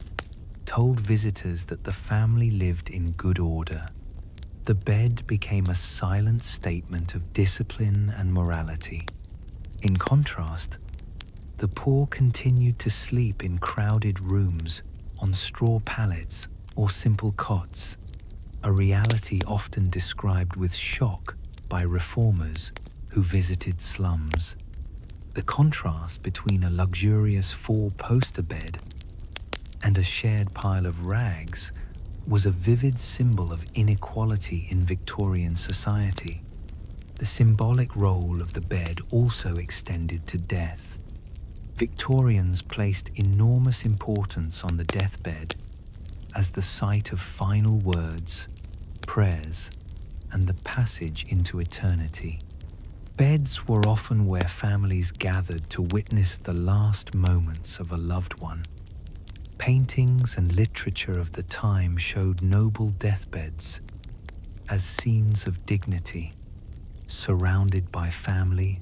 told visitors that the family lived in good order. The bed became a silent statement of discipline and morality. In contrast, the poor continued to sleep in crowded rooms, on straw pallets or simple cots, a reality often described with shock by reformers who visited slums. The contrast between a luxurious four-poster bed and a shared pile of rags was a vivid symbol of inequality in Victorian society. The symbolic role of the bed also extended to death. Victorians placed enormous importance on the deathbed as the site of final words, prayers, and the passage into eternity. Beds were often where families gathered to witness the last moments of a loved one. Paintings and literature of the time showed noble deathbeds as scenes of dignity, surrounded by family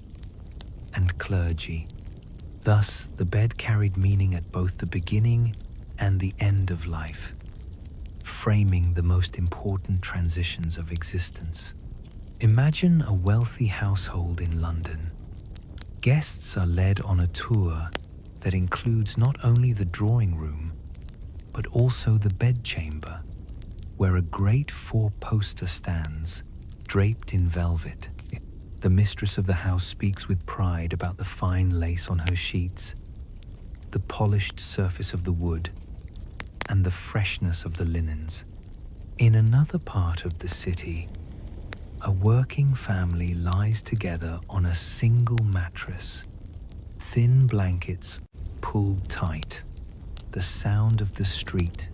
and clergy. Thus, the bed carried meaning at both the beginning and the end of life, framing the most important transitions of existence. Imagine a wealthy household in London. Guests are led on a tour that includes not only the drawing room, but also the bedchamber, where a great four-poster stands, draped in velvet. The mistress of the house speaks with pride about the fine lace on her sheets, the polished surface of the wood, and the freshness of the linens. In another part of the city, a working family lies together on a single mattress, thin blankets pulled tight, the sound of the street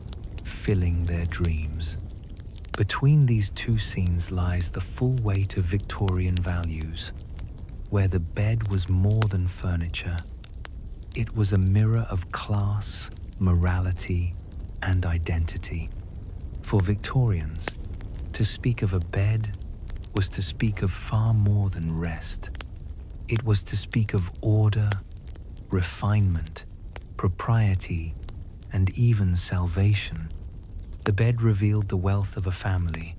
filling their dreams. Between these two scenes lies the full weight of Victorian values, where the bed was more than furniture. It was a mirror of class, morality, and identity. For Victorians, to speak of a bed was to speak of far more than rest. It was to speak of order, refinement, propriety, and even salvation. The bed revealed the wealth of a family,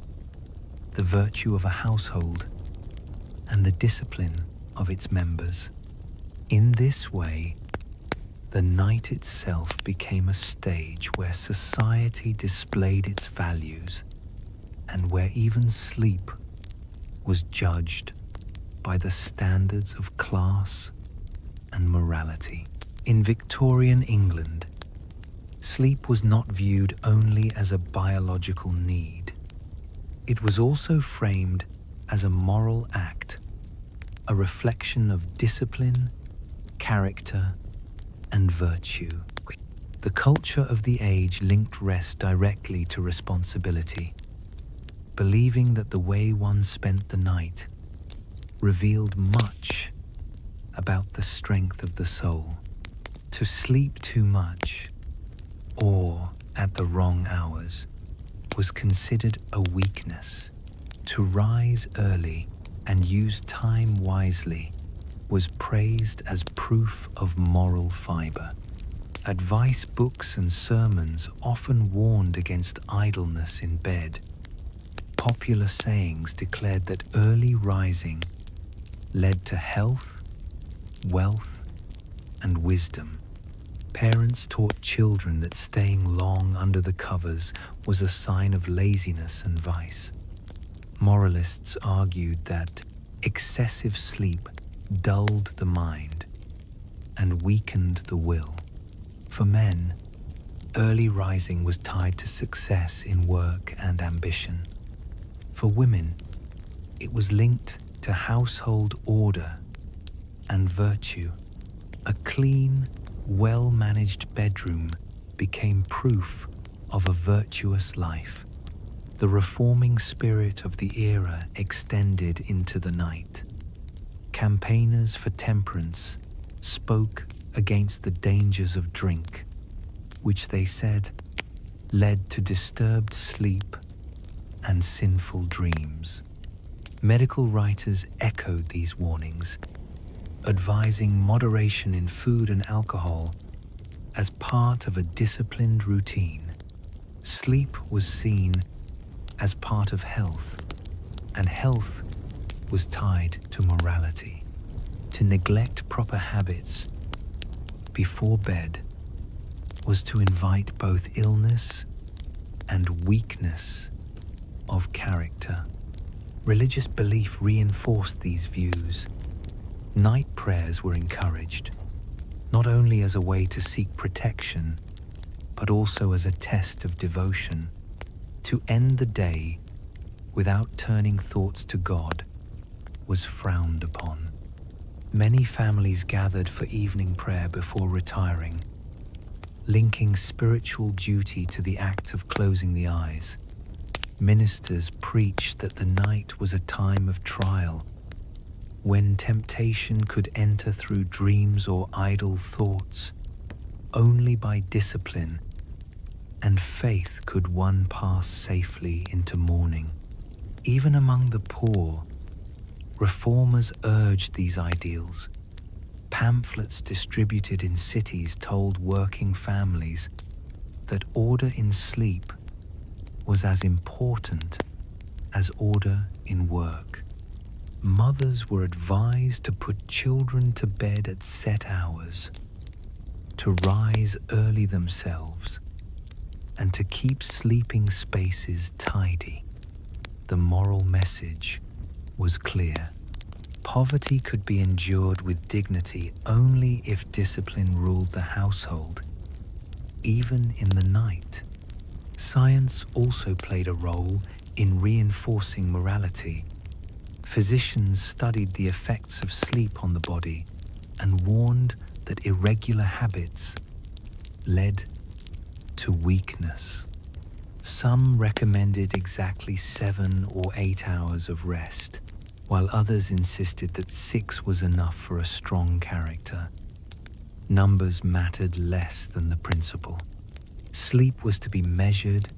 the virtue of a household, and the discipline of its members. In this way, the night itself became a stage where society displayed its values and where even sleep was judged by the standards of class and morality. In Victorian England, sleep was not viewed only as a biological need. It was also framed as a moral act, a reflection of discipline, character, and virtue. The culture of the age linked rest directly to responsibility, believing that the way one spent the night revealed much about the strength of the soul. To sleep too much, or at the wrong hours, was considered a weakness. To rise early and use time wisely was praised as proof of moral fiber. Advice books and sermons often warned against idleness in bed. Popular sayings declared that early rising led to health, wealth, and wisdom. Parents taught children that staying long under the covers was a sign of laziness and vice. Moralists argued that excessive sleep dulled the mind and weakened the will. For men, early rising was tied to success in work and ambition. For women, it was linked to household order and virtue. A clean, well-managed bedroom became proof of a virtuous life. The reforming spirit of the era extended into the night. Campaigners for temperance spoke against the dangers of drink, which they said led to disturbed sleep and sinful dreams. Medical writers echoed these warnings, advising moderation in food and alcohol as part of a disciplined routine. Sleep was seen as part of health, and health was tied to morality. To neglect proper habits before bed was to invite both illness and weakness of character. Religious belief reinforced these views. Night prayers were encouraged, not only as a way to seek protection, but also as a test of devotion. To end the day without turning thoughts to God was frowned upon. Many families gathered for evening prayer before retiring, linking spiritual duty to the act of closing the eyes. Ministers preached that the night was a time of trial, when temptation could enter through dreams or idle thoughts. Only by discipline and faith could one pass safely into morning. Even among the poor, reformers urged these ideals. Pamphlets distributed in cities told working families that order in sleep was as important as order in work. Mothers were advised to put children to bed at set hours, to rise early themselves, and to keep sleeping spaces tidy. The moral message was clear. Poverty could be endured with dignity only if discipline ruled the household, even in the night. Science also played a role in reinforcing morality. Physicians studied the effects of sleep on the body and warned that irregular habits led to weakness. Some recommended exactly 7 or 8 hours of rest, while others insisted that 6 was enough for a strong character. Numbers mattered less than the principle. Sleep was to be measured,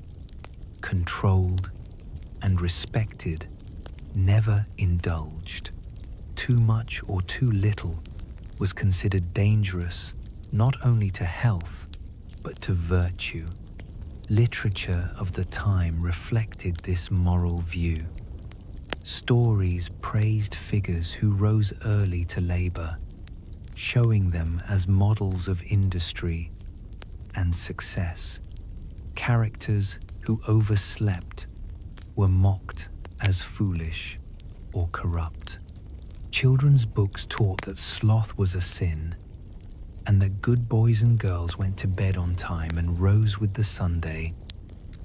controlled, and respected, never indulged. Too much or too little was considered dangerous not only to health, but to virtue. Literature of the time reflected this moral view. Stories praised figures who rose early to labor, showing them as models of industry and success. Characters who overslept were mocked as foolish or corrupt. Children's books taught that sloth was a sin, and that good boys and girls went to bed on time and rose with the Sunday.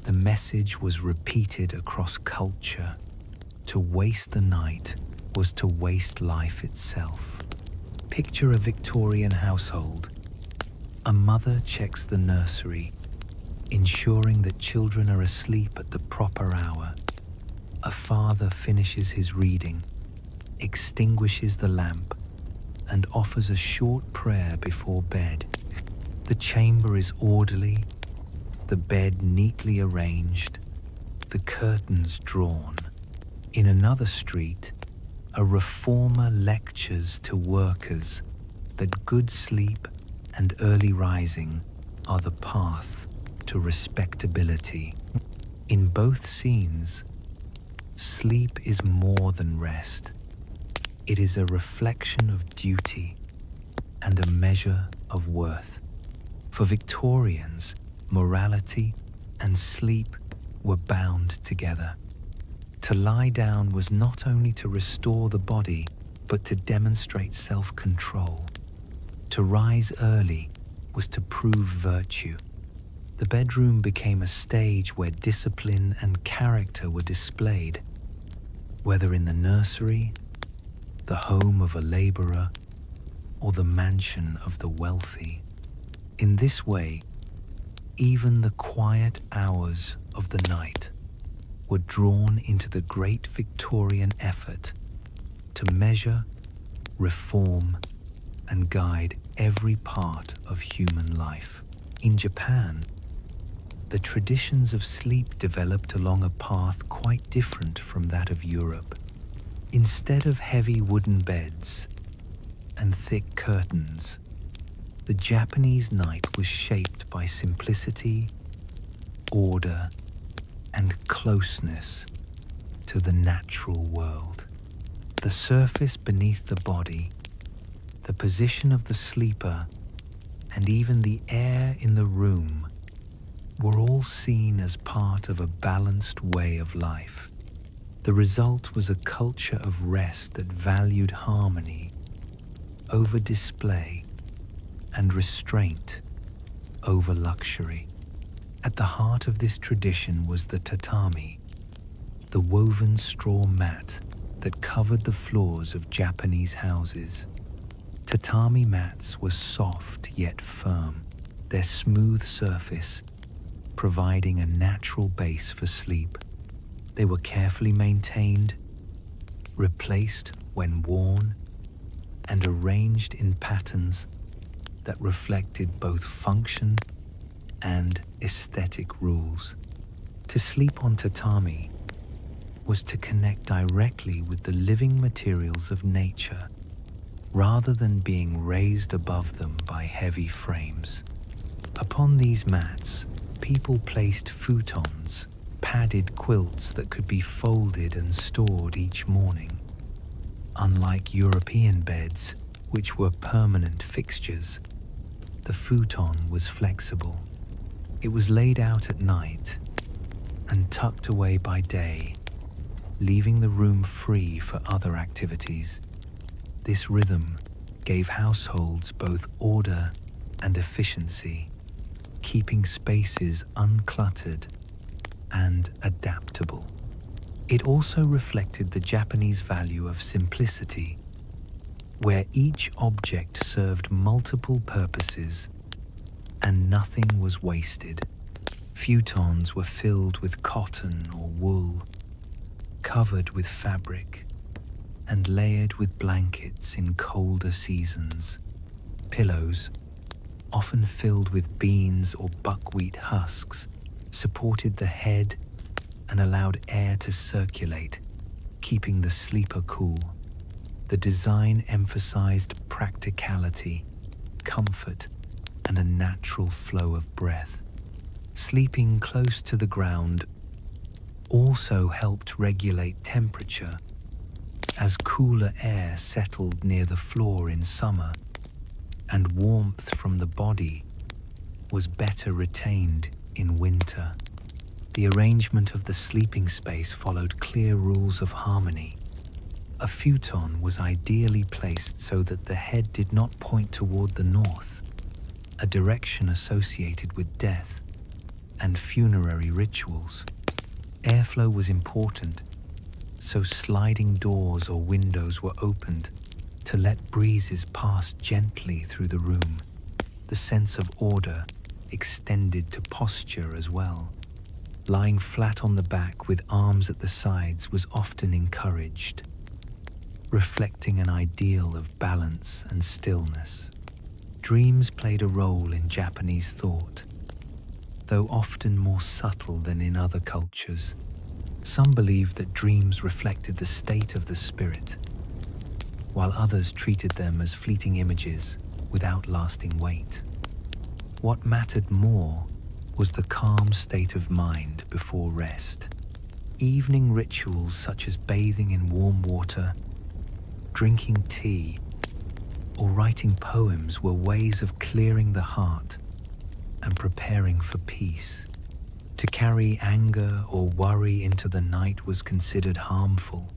The message was repeated across culture. To waste the night was to waste life itself. Picture a Victorian household. A mother checks the nursery, ensuring that children are asleep at the proper hour. A father finishes his reading, extinguishes the lamp, and offers a short prayer before bed. The chamber is orderly, the bed neatly arranged, the curtains drawn. In another street, a reformer lectures to workers that good sleep and early rising are the path to respectability. In both scenes, sleep is more than rest. It is a reflection of duty and a measure of worth. For Victorians, morality and sleep were bound together. To lie down was not only to restore the body, but to demonstrate self-control. To rise early was to prove virtue. The bedroom became a stage where discipline and character were displayed, whether in the nursery, the home of a laborer, or the mansion of the wealthy. In this way, even the quiet hours of the night were drawn into the great Victorian effort to measure, reform, and guide every part of human life. In Japan, the traditions of sleep developed along a path quite different from that of Europe. Instead of heavy wooden beds and thick curtains, the Japanese night was shaped by simplicity, order, and closeness to the natural world. The surface beneath the body, the position of the sleeper, and even the air in the room were all seen as part of a balanced way of life. The result was a culture of rest that valued harmony over display and restraint over luxury. At the heart of this tradition was the tatami, the woven straw mat that covered the floors of Japanese houses. Tatami mats were soft yet firm, their smooth surface providing a natural base for sleep. They were carefully maintained, replaced when worn, and arranged in patterns that reflected both function and aesthetic rules. To sleep on tatami was to connect directly with the living materials of nature, rather than being raised above them by heavy frames. Upon these mats, people placed futons, padded quilts that could be folded and stored each morning. Unlike European beds, which were permanent fixtures, the futon was flexible. It was laid out at night and tucked away by day, leaving the room free for other activities. This rhythm gave households both order and efficiency, keeping spaces uncluttered and adaptable. It also reflected the Japanese value of simplicity, where each object served multiple purposes and nothing was wasted. Futons were filled with cotton or wool, covered with fabric, and layered with blankets in colder seasons. Pillows, often filled with beans or buckwheat husks, supported the head and allowed air to circulate, keeping the sleeper cool. The design emphasized practicality, comfort, and a natural flow of breath. Sleeping close to the ground also helped regulate temperature, as cooler air settled near the floor in summer, and warmth from the body was better retained in winter. The arrangement of the sleeping space followed clear rules of harmony. A futon was ideally placed so that the head did not point toward the north, a direction associated with death and funerary rituals. Airflow was important, so sliding doors or windows were opened to let breezes pass gently through the room. The sense of order extended to posture as well. Lying flat on the back with arms at the sides was often encouraged, reflecting an ideal of balance and stillness. Dreams played a role in Japanese thought, though often more subtle than in other cultures. Some believed that dreams reflected the state of the spirit, while others treated them as fleeting images without lasting weight. What mattered more was the calm state of mind before rest. Evening rituals such as bathing in warm water, drinking tea, or writing poems were ways of clearing the heart and preparing for peace. To carry anger or worry into the night was considered harmful,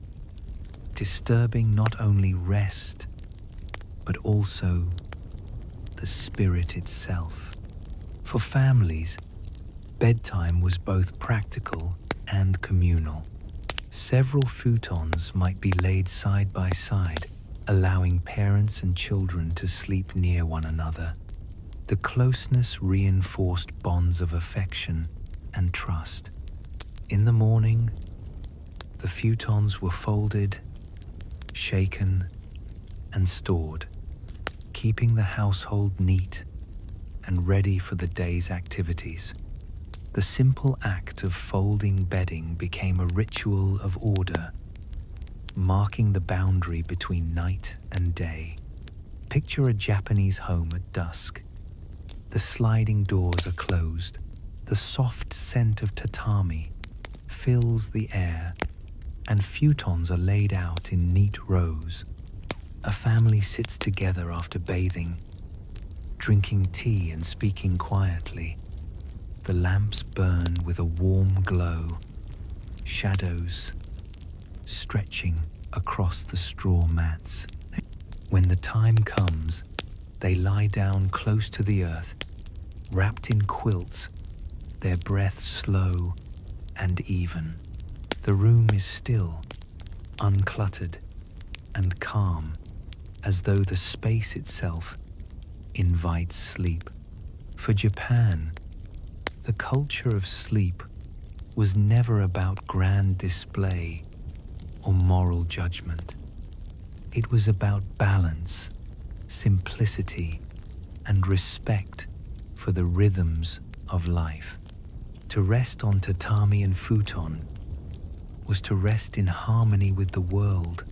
disturbing not only rest, but also the spirit itself. For families, bedtime was both practical and communal. Several futons might be laid side by side, allowing parents and children to sleep near one another. The closeness reinforced bonds of affection and trust. In the morning, the futons were folded, shaken, and stored, keeping the household neat and ready for the day's activities. The simple act of folding bedding became a ritual of order, marking the boundary between night and day. Picture a Japanese home at dusk. The sliding doors are closed. The soft scent of tatami fills the air, and futons are laid out in neat rows. A family sits together after bathing, drinking tea and speaking quietly. The lamps burn with a warm glow, shadows stretching across the straw mats. When the time comes, they lie down close to the earth, wrapped in quilts, their breath slow and even. The room is still, uncluttered, and calm, as though the space itself invites sleep. For Japan, the culture of sleep was never about grand display or moral judgment. It was about balance, simplicity, and respect for the rhythms of life. To rest on tatami and futon was to rest in harmony with the world,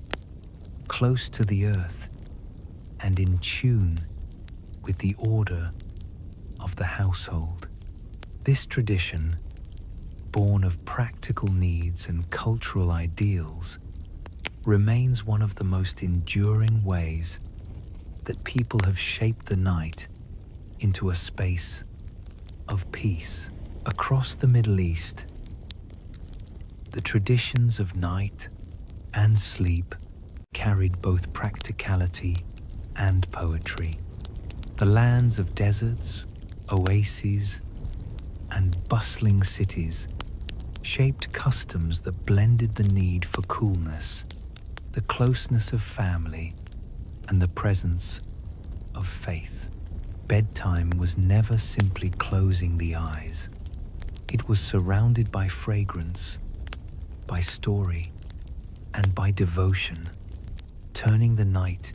close to the earth, and in tune with the order of the household. This tradition, born of practical needs and cultural ideals, remains one of the most enduring ways that people have shaped the night into a space of peace. Across the Middle East, the traditions of night and sleep carried both practicality and poetry. The lands of deserts, oases, and bustling cities shaped customs that blended the need for coolness, the closeness of family, and the presence of faith. Bedtime was never simply closing the eyes. It was surrounded by fragrance, by story, and by devotion, turning the night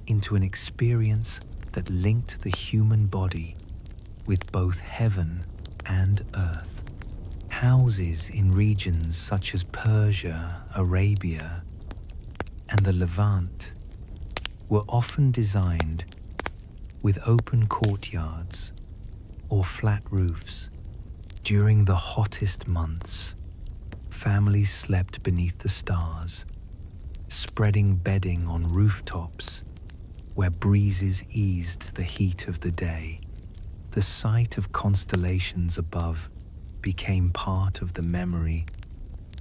into an experience that linked the human body with both heaven and earth. Houses in regions such as Persia, Arabia, and the Levant were often designed with open courtyards or flat roofs. During the hottest months, families slept beneath the stars, spreading bedding on rooftops where breezes eased the heat of the day. The sight of constellations above became part of the memory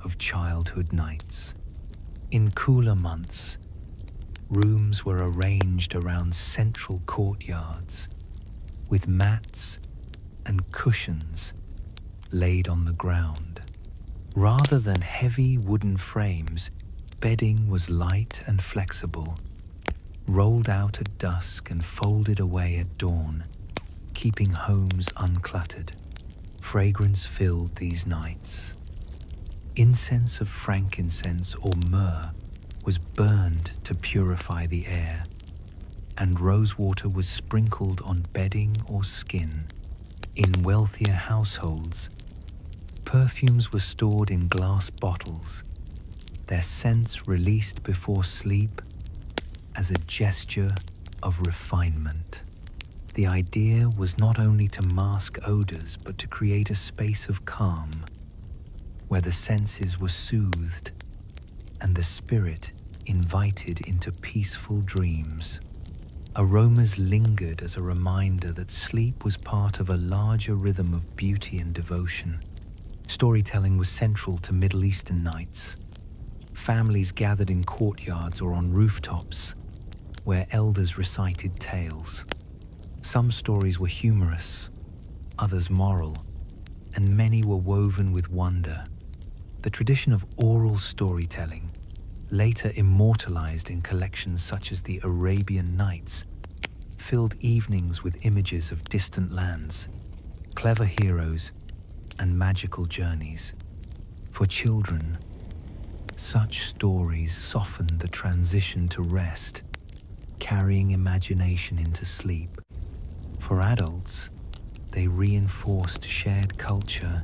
of childhood nights. In cooler months, rooms were arranged around central courtyards with mats and cushions laid on the ground. Rather than heavy wooden frames, bedding was light and flexible, rolled out at dusk and folded away at dawn, keeping homes uncluttered. Fragrance filled these nights. Incense of frankincense or myrrh was burned to purify the air, and rosewater was sprinkled on bedding or skin. In wealthier households, perfumes were stored in glass bottles, their scents released before sleep as a gesture of refinement. The idea was not only to mask odors, but to create a space of calm, where the senses were soothed and the spirit invited into peaceful dreams. Aromas lingered as a reminder that sleep was part of a larger rhythm of beauty and devotion. Storytelling was central to Middle Eastern nights. Families gathered in courtyards or on rooftops, where elders recited tales. Some stories were humorous, others moral, and many were woven with wonder. The tradition of oral storytelling, later immortalized in collections such as the Arabian Nights, filled evenings with images of distant lands, clever heroes, and magical journeys. For children, such stories softened the transition to rest, carrying imagination into sleep. For adults, they reinforced shared culture,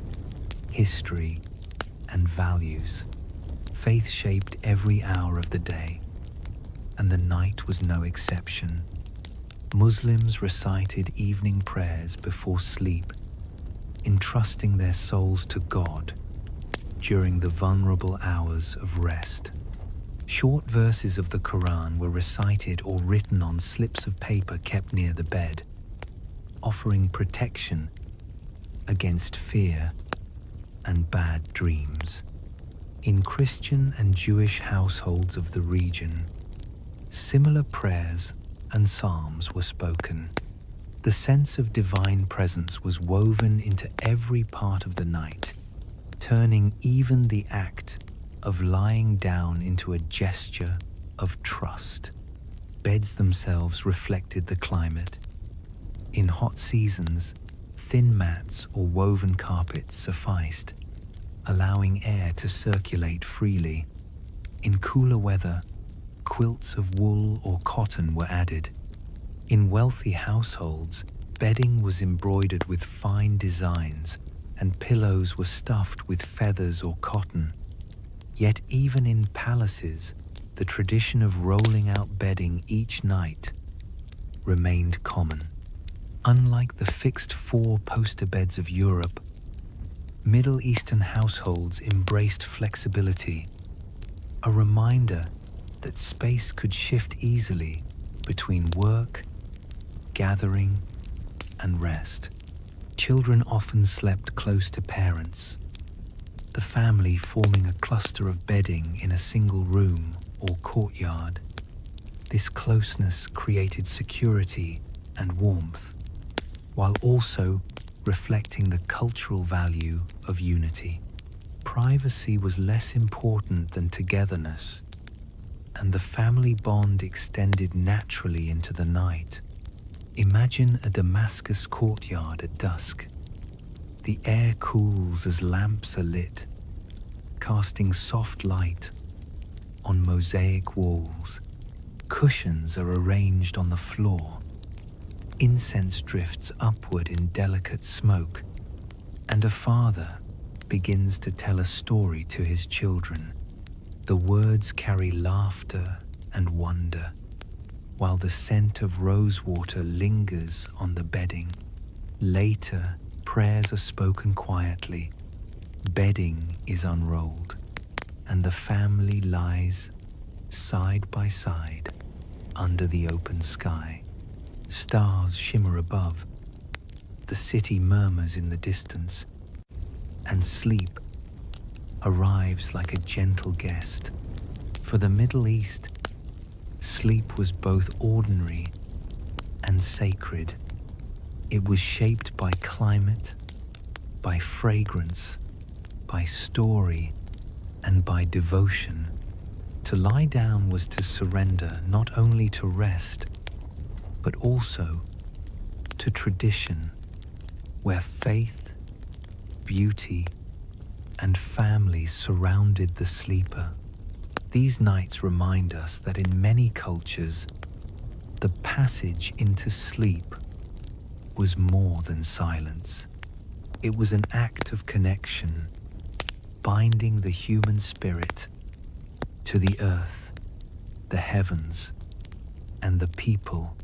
history, and values. Faith shaped every hour of the day, and the night was no exception. Muslims recited evening prayers before sleep, entrusting their souls to God during the vulnerable hours of rest. Short verses of the Quran were recited or written on slips of paper kept near the bed, offering protection against fear and bad dreams. In Christian and Jewish households of the region, similar prayers and psalms were spoken. The sense of divine presence was woven into every part of the night, turning even the act of lying down into a gesture of trust. Beds themselves reflected the climate. In hot seasons, thin mats or woven carpets sufficed, allowing air to circulate freely. In cooler weather, quilts of wool or cotton were added. In wealthy households, bedding was embroidered with fine designs, and pillows were stuffed with feathers or cotton. Yet even in palaces, the tradition of rolling out bedding each night remained common. Unlike the fixed four-poster beds of Europe, Middle Eastern households embraced flexibility, a reminder that space could shift easily between work, gathering, and rest. Children often slept close to parents, the family forming a cluster of bedding in a single room or courtyard. This closeness created security and warmth, while also reflecting the cultural value of unity. Privacy was less important than togetherness, and the family bond extended naturally into the night. Imagine a Damascus courtyard at dusk. The air cools as lamps are lit, casting soft light on mosaic walls. Cushions are arranged on the floor. Incense drifts upward in delicate smoke, and a father begins to tell a story to his children. The words carry laughter and wonder, while the scent of rosewater lingers on the bedding. Later, prayers are spoken quietly, bedding is unrolled, and the family lies side by side under the open sky. Stars shimmer above, the city murmurs in the distance, and sleep arrives like a gentle guest. For the Middle East, sleep was both ordinary and sacred. It was shaped by climate, by fragrance, by story, and by devotion. To lie down was to surrender not only to rest, but also to tradition, where faith, beauty, and family surrounded the sleeper. These nights remind us that in many cultures, the passage into sleep was more than silence. It was an act of connection, binding the human spirit to the earth, the heavens, and the people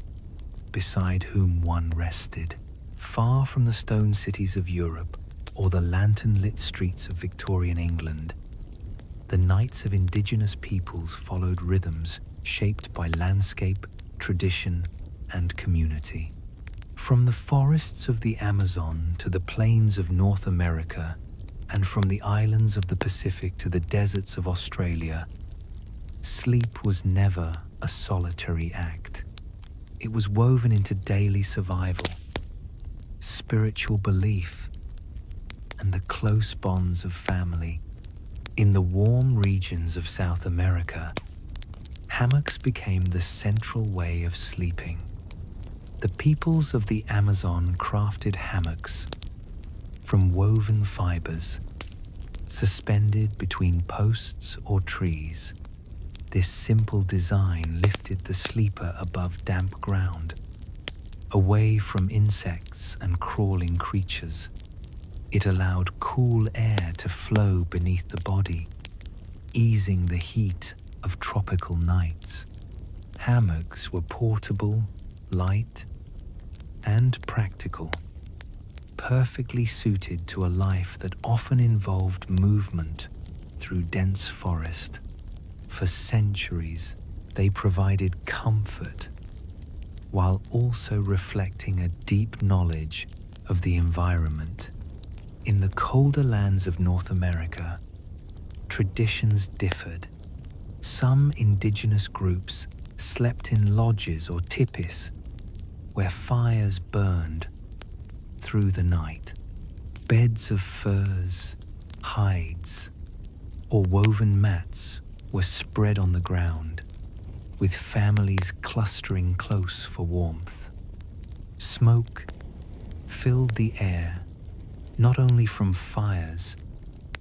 beside whom one rested. Far from the stone cities of Europe or the lantern-lit streets of Victorian England, the nights of indigenous peoples followed rhythms shaped by landscape, tradition, and community. From the forests of the Amazon to the plains of North America, and from the islands of the Pacific to the deserts of Australia, sleep was never a solitary act. It was woven into daily survival, spiritual belief, and the close bonds of family. In the warm regions of South America, hammocks became the central way of sleeping. The peoples of the Amazon crafted hammocks from woven fibers, suspended between posts or trees. This simple design lifted the sleeper above damp ground, away from insects and crawling creatures. It allowed cool air to flow beneath the body, easing the heat of tropical nights. Hammocks were portable, light, and practical, perfectly suited to a life that often involved movement through dense forest. For centuries, they provided comfort while also reflecting a deep knowledge of the environment. In the colder lands of North America, traditions differed. Some indigenous groups slept in lodges or tipis, where fires burned through the night. Beds of furs, hides, or woven mats were spread on the ground, with families clustering close for warmth. Smoke filled the air, not only from fires,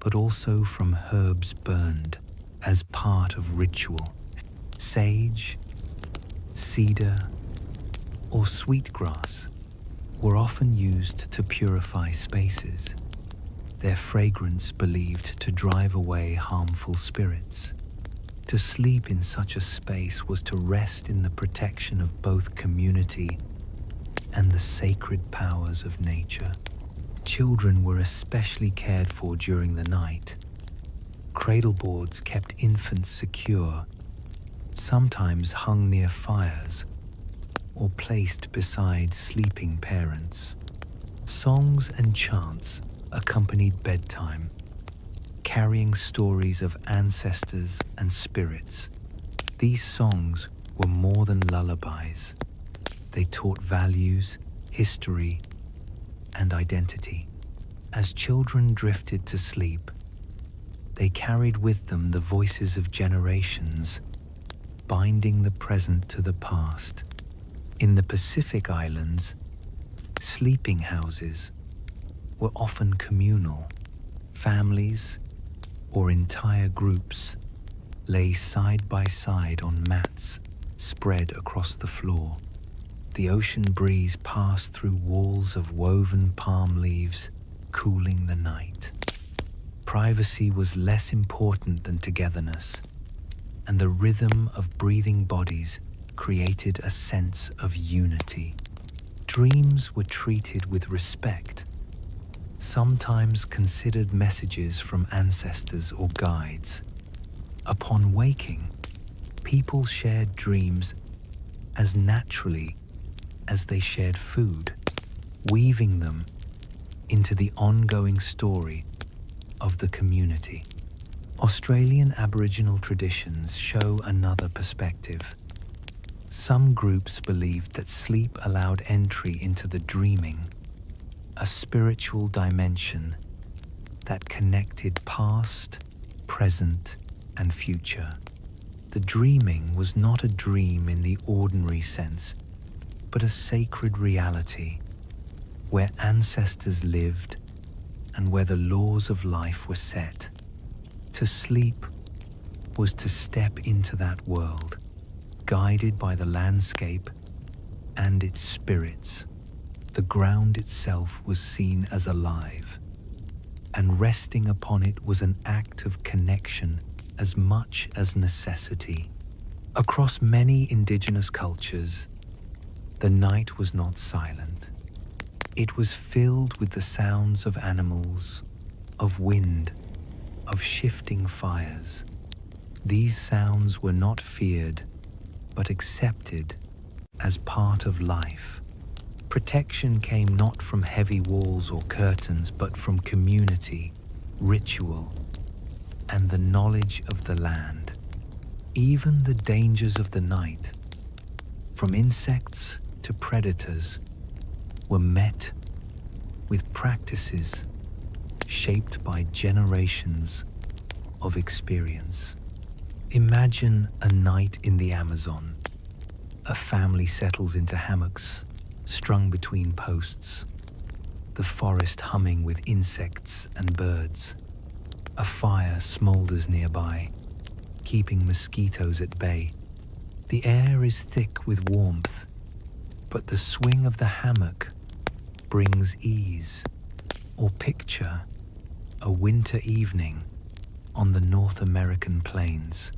but also from herbs burned as part of ritual. Sage, cedar, or sweetgrass were often used to purify spaces, their fragrance believed to drive away harmful spirits. To sleep in such a space was to rest in the protection of both community and the sacred powers of nature. Children were especially cared for during the night. Cradle boards kept infants secure, sometimes hung near fires or placed beside sleeping parents. Songs and chants accompanied bedtime, carrying stories of ancestors and spirits. These songs were more than lullabies. They taught values, history, and identity. As children drifted to sleep, they carried with them the voices of generations, binding the present to the past. In the Pacific Islands, sleeping houses were often communal. Families or entire groups lay side by side on mats spread across the floor. The ocean breeze passed through walls of woven palm leaves, cooling the night. Privacy was less important than togetherness, and the rhythm of breathing bodies created a sense of unity. Dreams were treated with respect, sometimes considered messages from ancestors or guides. Upon waking, people shared dreams as naturally as they shared food, weaving them into the ongoing story of the community. Australian Aboriginal traditions show another perspective. Some groups believed that sleep allowed entry into the dreaming, a spiritual dimension that connected past, present, and future. the dreaming was not a dream in the ordinary sense, but a sacred reality where ancestors lived and where the laws of life were set. To sleep was to step into that world, guided by the landscape and its spirits. The ground itself was seen as alive, and resting upon it was an act of connection as much as necessity. Across many indigenous cultures, the night was not silent. It was filled with the sounds of animals, of wind, of shifting fires. These sounds were not feared, but accepted as part of life. Protection came not from heavy walls or curtains, but from community, ritual, and the knowledge of the land. Even the dangers of the night, from insects to predators, were met with practices shaped by generations of experience. Imagine a night in the Amazon. A family settles into hammocks, strung between posts, the forest humming with insects and birds. A fire smolders nearby, keeping mosquitoes at bay. The air is thick with warmth, but the swing of the hammock brings ease. Or picture a winter evening on the North American plains.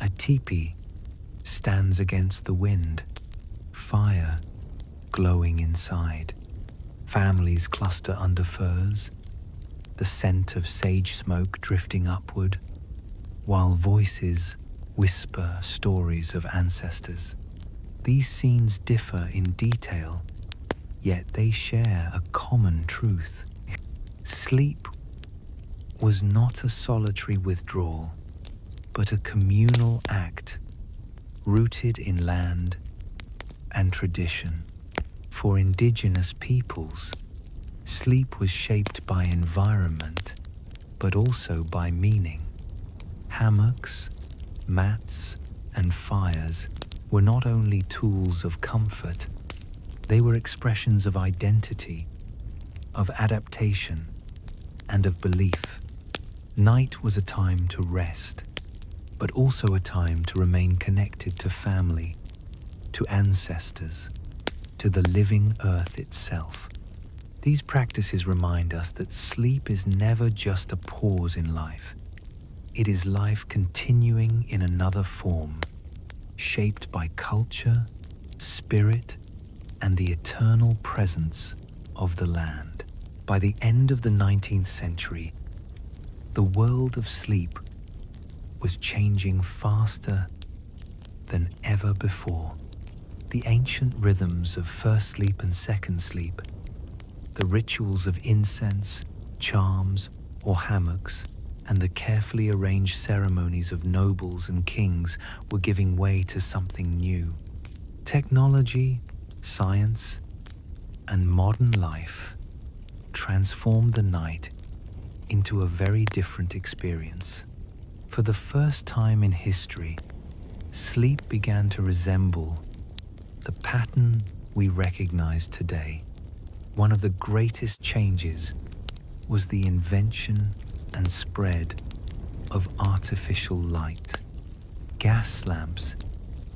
A teepee stands against the wind, fire glowing inside. Families cluster under firs, the scent of sage smoke drifting upward, while voices whisper stories of ancestors. These scenes differ in detail, yet they share a common truth. Sleep was not a solitary withdrawal, but a communal act rooted in land and tradition. For indigenous peoples, sleep was shaped by environment, but also by meaning. Hammocks, mats, and fires were not only tools of comfort, they were expressions of identity, of adaptation, and of belief. Night was a time to rest, but also a time to remain connected to family, to ancestors, to the living earth itself. These practices remind us that sleep is never just a pause in life. It is life continuing in another form, shaped by culture, spirit, and the eternal presence of the land. By the end of the 19th century, the world of sleep was changing faster than ever before. The ancient rhythms of first sleep and second sleep, the rituals of incense, charms, or hammocks, and the carefully arranged ceremonies of nobles and kings were giving way to something new. Technology, science, and modern life transformed the night into a very different experience. For the first time in history, sleep began to resemble the pattern we recognize today. One of the greatest changes was the invention and spread of artificial light. Gas lamps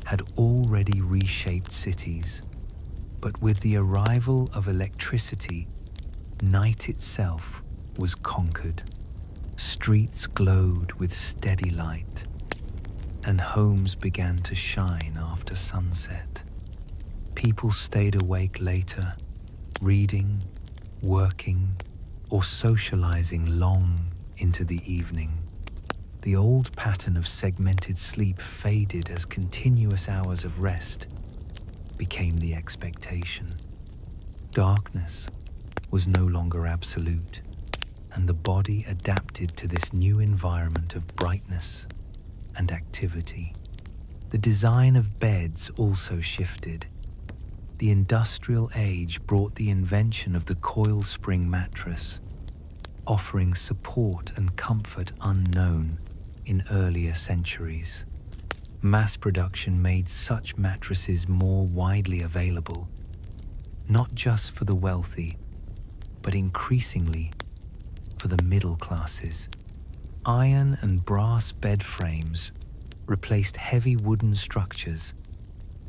had already reshaped cities, but with the arrival of electricity, night itself was conquered. Streets glowed with steady light, and homes began to shine after sunset. People stayed awake later, reading, working, or socializing long into the evening. The old pattern of segmented sleep faded as continuous hours of rest became the expectation. Darkness was no longer absolute, and the body adapted to this new environment of brightness and activity. The design of beds also shifted. The industrial age brought the invention of the coil spring mattress, offering support and comfort unknown in earlier centuries. Mass production made such mattresses more widely available, not just for the wealthy, but increasingly for the middle classes. Iron and brass bed frames replaced heavy wooden structures,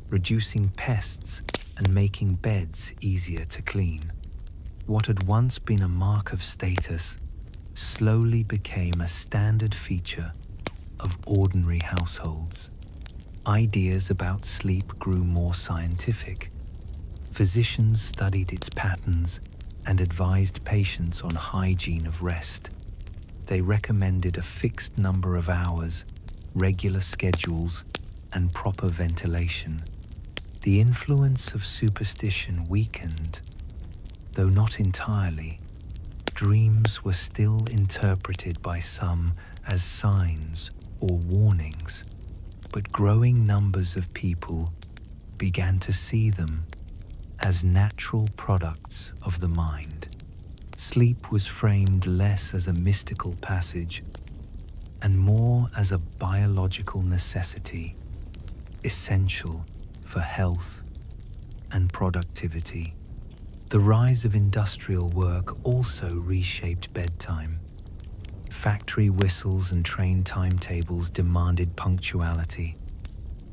reducing pests and making beds easier to clean. What had once been a mark of status slowly became a standard feature of ordinary households. Ideas about sleep grew more scientific. Physicians studied its patterns and advised patients on hygiene of rest. They recommended a fixed number of hours, regular schedules, and proper ventilation. The influence of superstition weakened, though not entirely. Dreams were still interpreted by some as signs or warnings, but growing numbers of people began to see them as natural products of the mind. Sleep was framed less as a mystical passage and more as a biological necessity, essential for health and productivity. The rise of industrial work also reshaped bedtime. Factory whistles and train timetables demanded punctuality.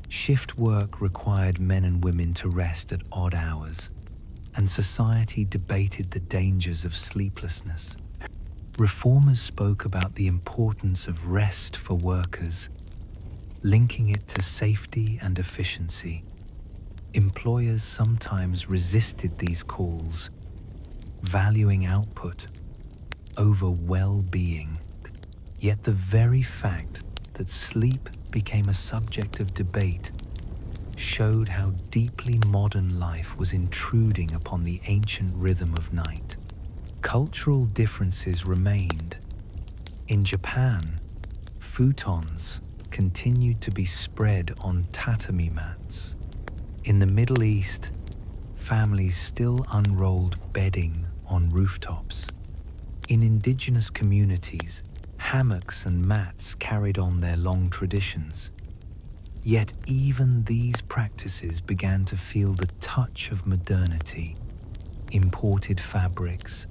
Shift work required men and women to rest at odd hours, and society debated the dangers of sleeplessness. Reformers spoke about the importance of rest for workers, linking it to safety and efficiency. Employers sometimes resisted these calls, valuing output over well-being. Yet the very fact that sleep became a subject of debate showed how deeply modern life was intruding upon the ancient rhythm of night. Cultural differences remained. In Japan, futons continued to be spread on tatami mats. In the Middle East, families still unrolled bedding on rooftops. In indigenous communities, hammocks and mats carried on their long traditions. Yet even these practices began to feel the touch of modernity. Imported fabrics,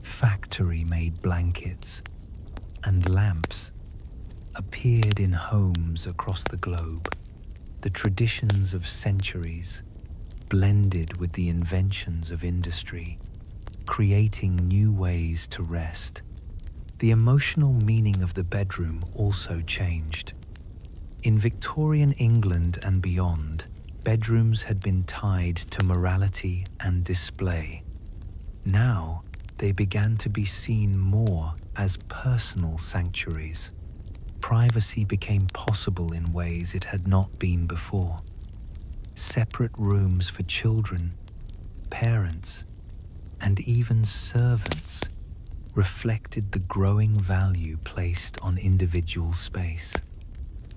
factory-made blankets, and lamps appeared in homes across the globe. The traditions of centuries blended with the inventions of industry, creating new ways to rest. The emotional meaning of the bedroom also changed. In Victorian England and beyond, bedrooms had been tied to morality and display. Now, they began to be seen more as personal sanctuaries. Privacy became possible in ways it had not been before. Separate rooms for children, parents, and even servants reflected the growing value placed on individual space.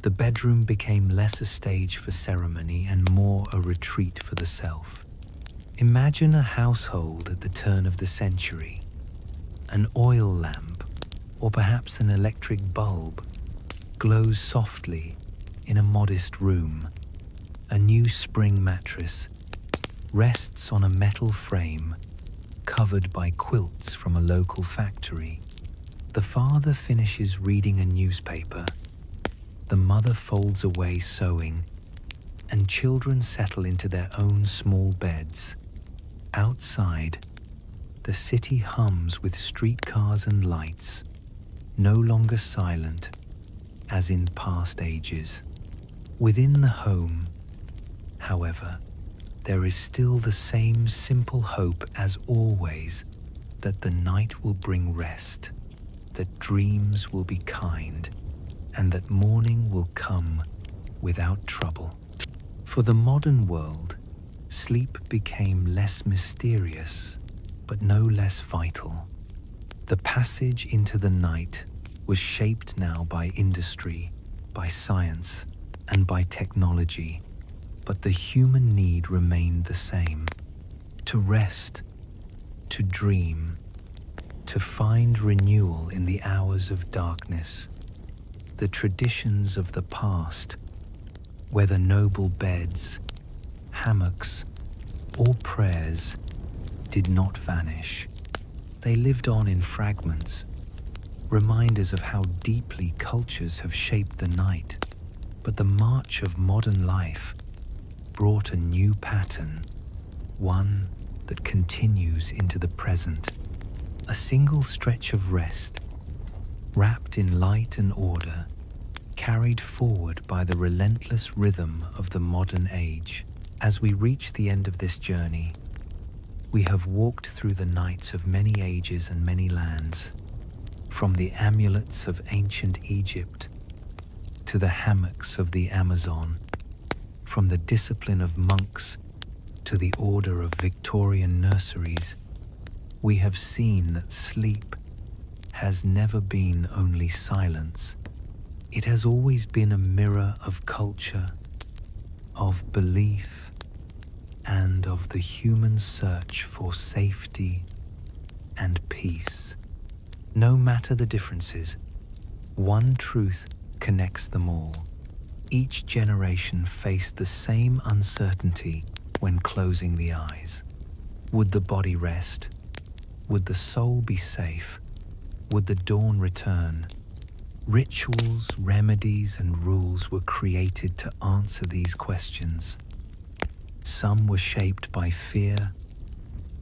The bedroom became less a stage for ceremony and more a retreat for the self. Imagine a household at the turn of the century. An oil lamp, or perhaps an electric bulb, glows softly in a modest room. A new spring mattress rests on a metal frame covered by quilts from a local factory. The father finishes reading a newspaper. The mother folds away sewing, and children settle into their own small beds. Outside, the city hums with streetcars and lights, no longer silent as in past ages. Within the home, however, there is still the same simple hope as always that the night will bring rest, that dreams will be kind, and that morning will come without trouble. For the modern world, sleep became less mysterious, but no less vital. The passage into the night was shaped now by industry, by science, and by technology, but the human need remained the same: to rest, to dream, to find renewal in the hours of darkness. The traditions of the past whether noble beds, hammocks, or prayers, did not vanish. They lived on in fragments, reminders of how deeply cultures have shaped the night. But the march of modern life brought a new pattern, one that continues into the present. A single stretch of rest, wrapped in light and order, carried forward by the relentless rhythm of the modern age. As we reach the end of this journey, we have walked through the nights of many ages and many lands, from the amulets of ancient Egypt to the hammocks of the Amazon, from the discipline of monks to the order of Victorian nurseries. We have seen that sleep has never been only silence. It has always been a mirror of culture, of belief, and of the human search for safety and peace. No matter the differences, one truth connects them all. Each generation faced the same uncertainty when closing the eyes. Would the body rest? Would the soul be safe? Would the dawn return? Rituals, remedies, and rules were created to answer these questions. Some were shaped by fear,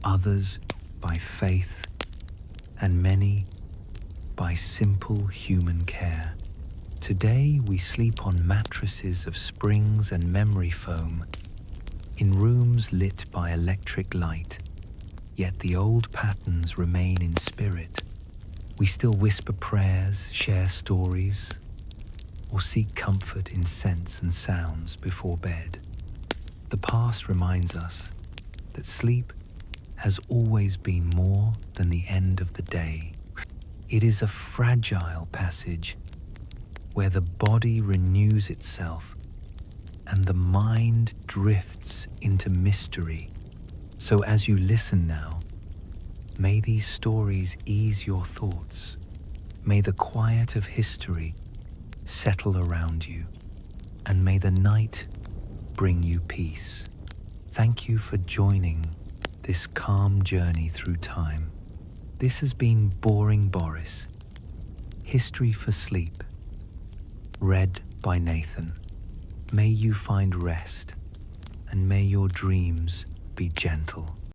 others by faith, and many by simple human care. Today we sleep on mattresses of springs and memory foam, in rooms lit by electric light, yet the old patterns remain in spirit. We still whisper prayers, share stories, or seek comfort in scents and sounds before bed. The past reminds us that sleep has always been more than the end of the day. It is a fragile passage where the body renews itself and the mind drifts into mystery. So as you listen now, may these stories ease your thoughts. May the quiet of history settle around you, and may the night bring you peace. Thank you for joining this calm journey through time. This has been Boring Boris, History for Sleep, read by Nathan. May you find rest, and may your dreams be gentle.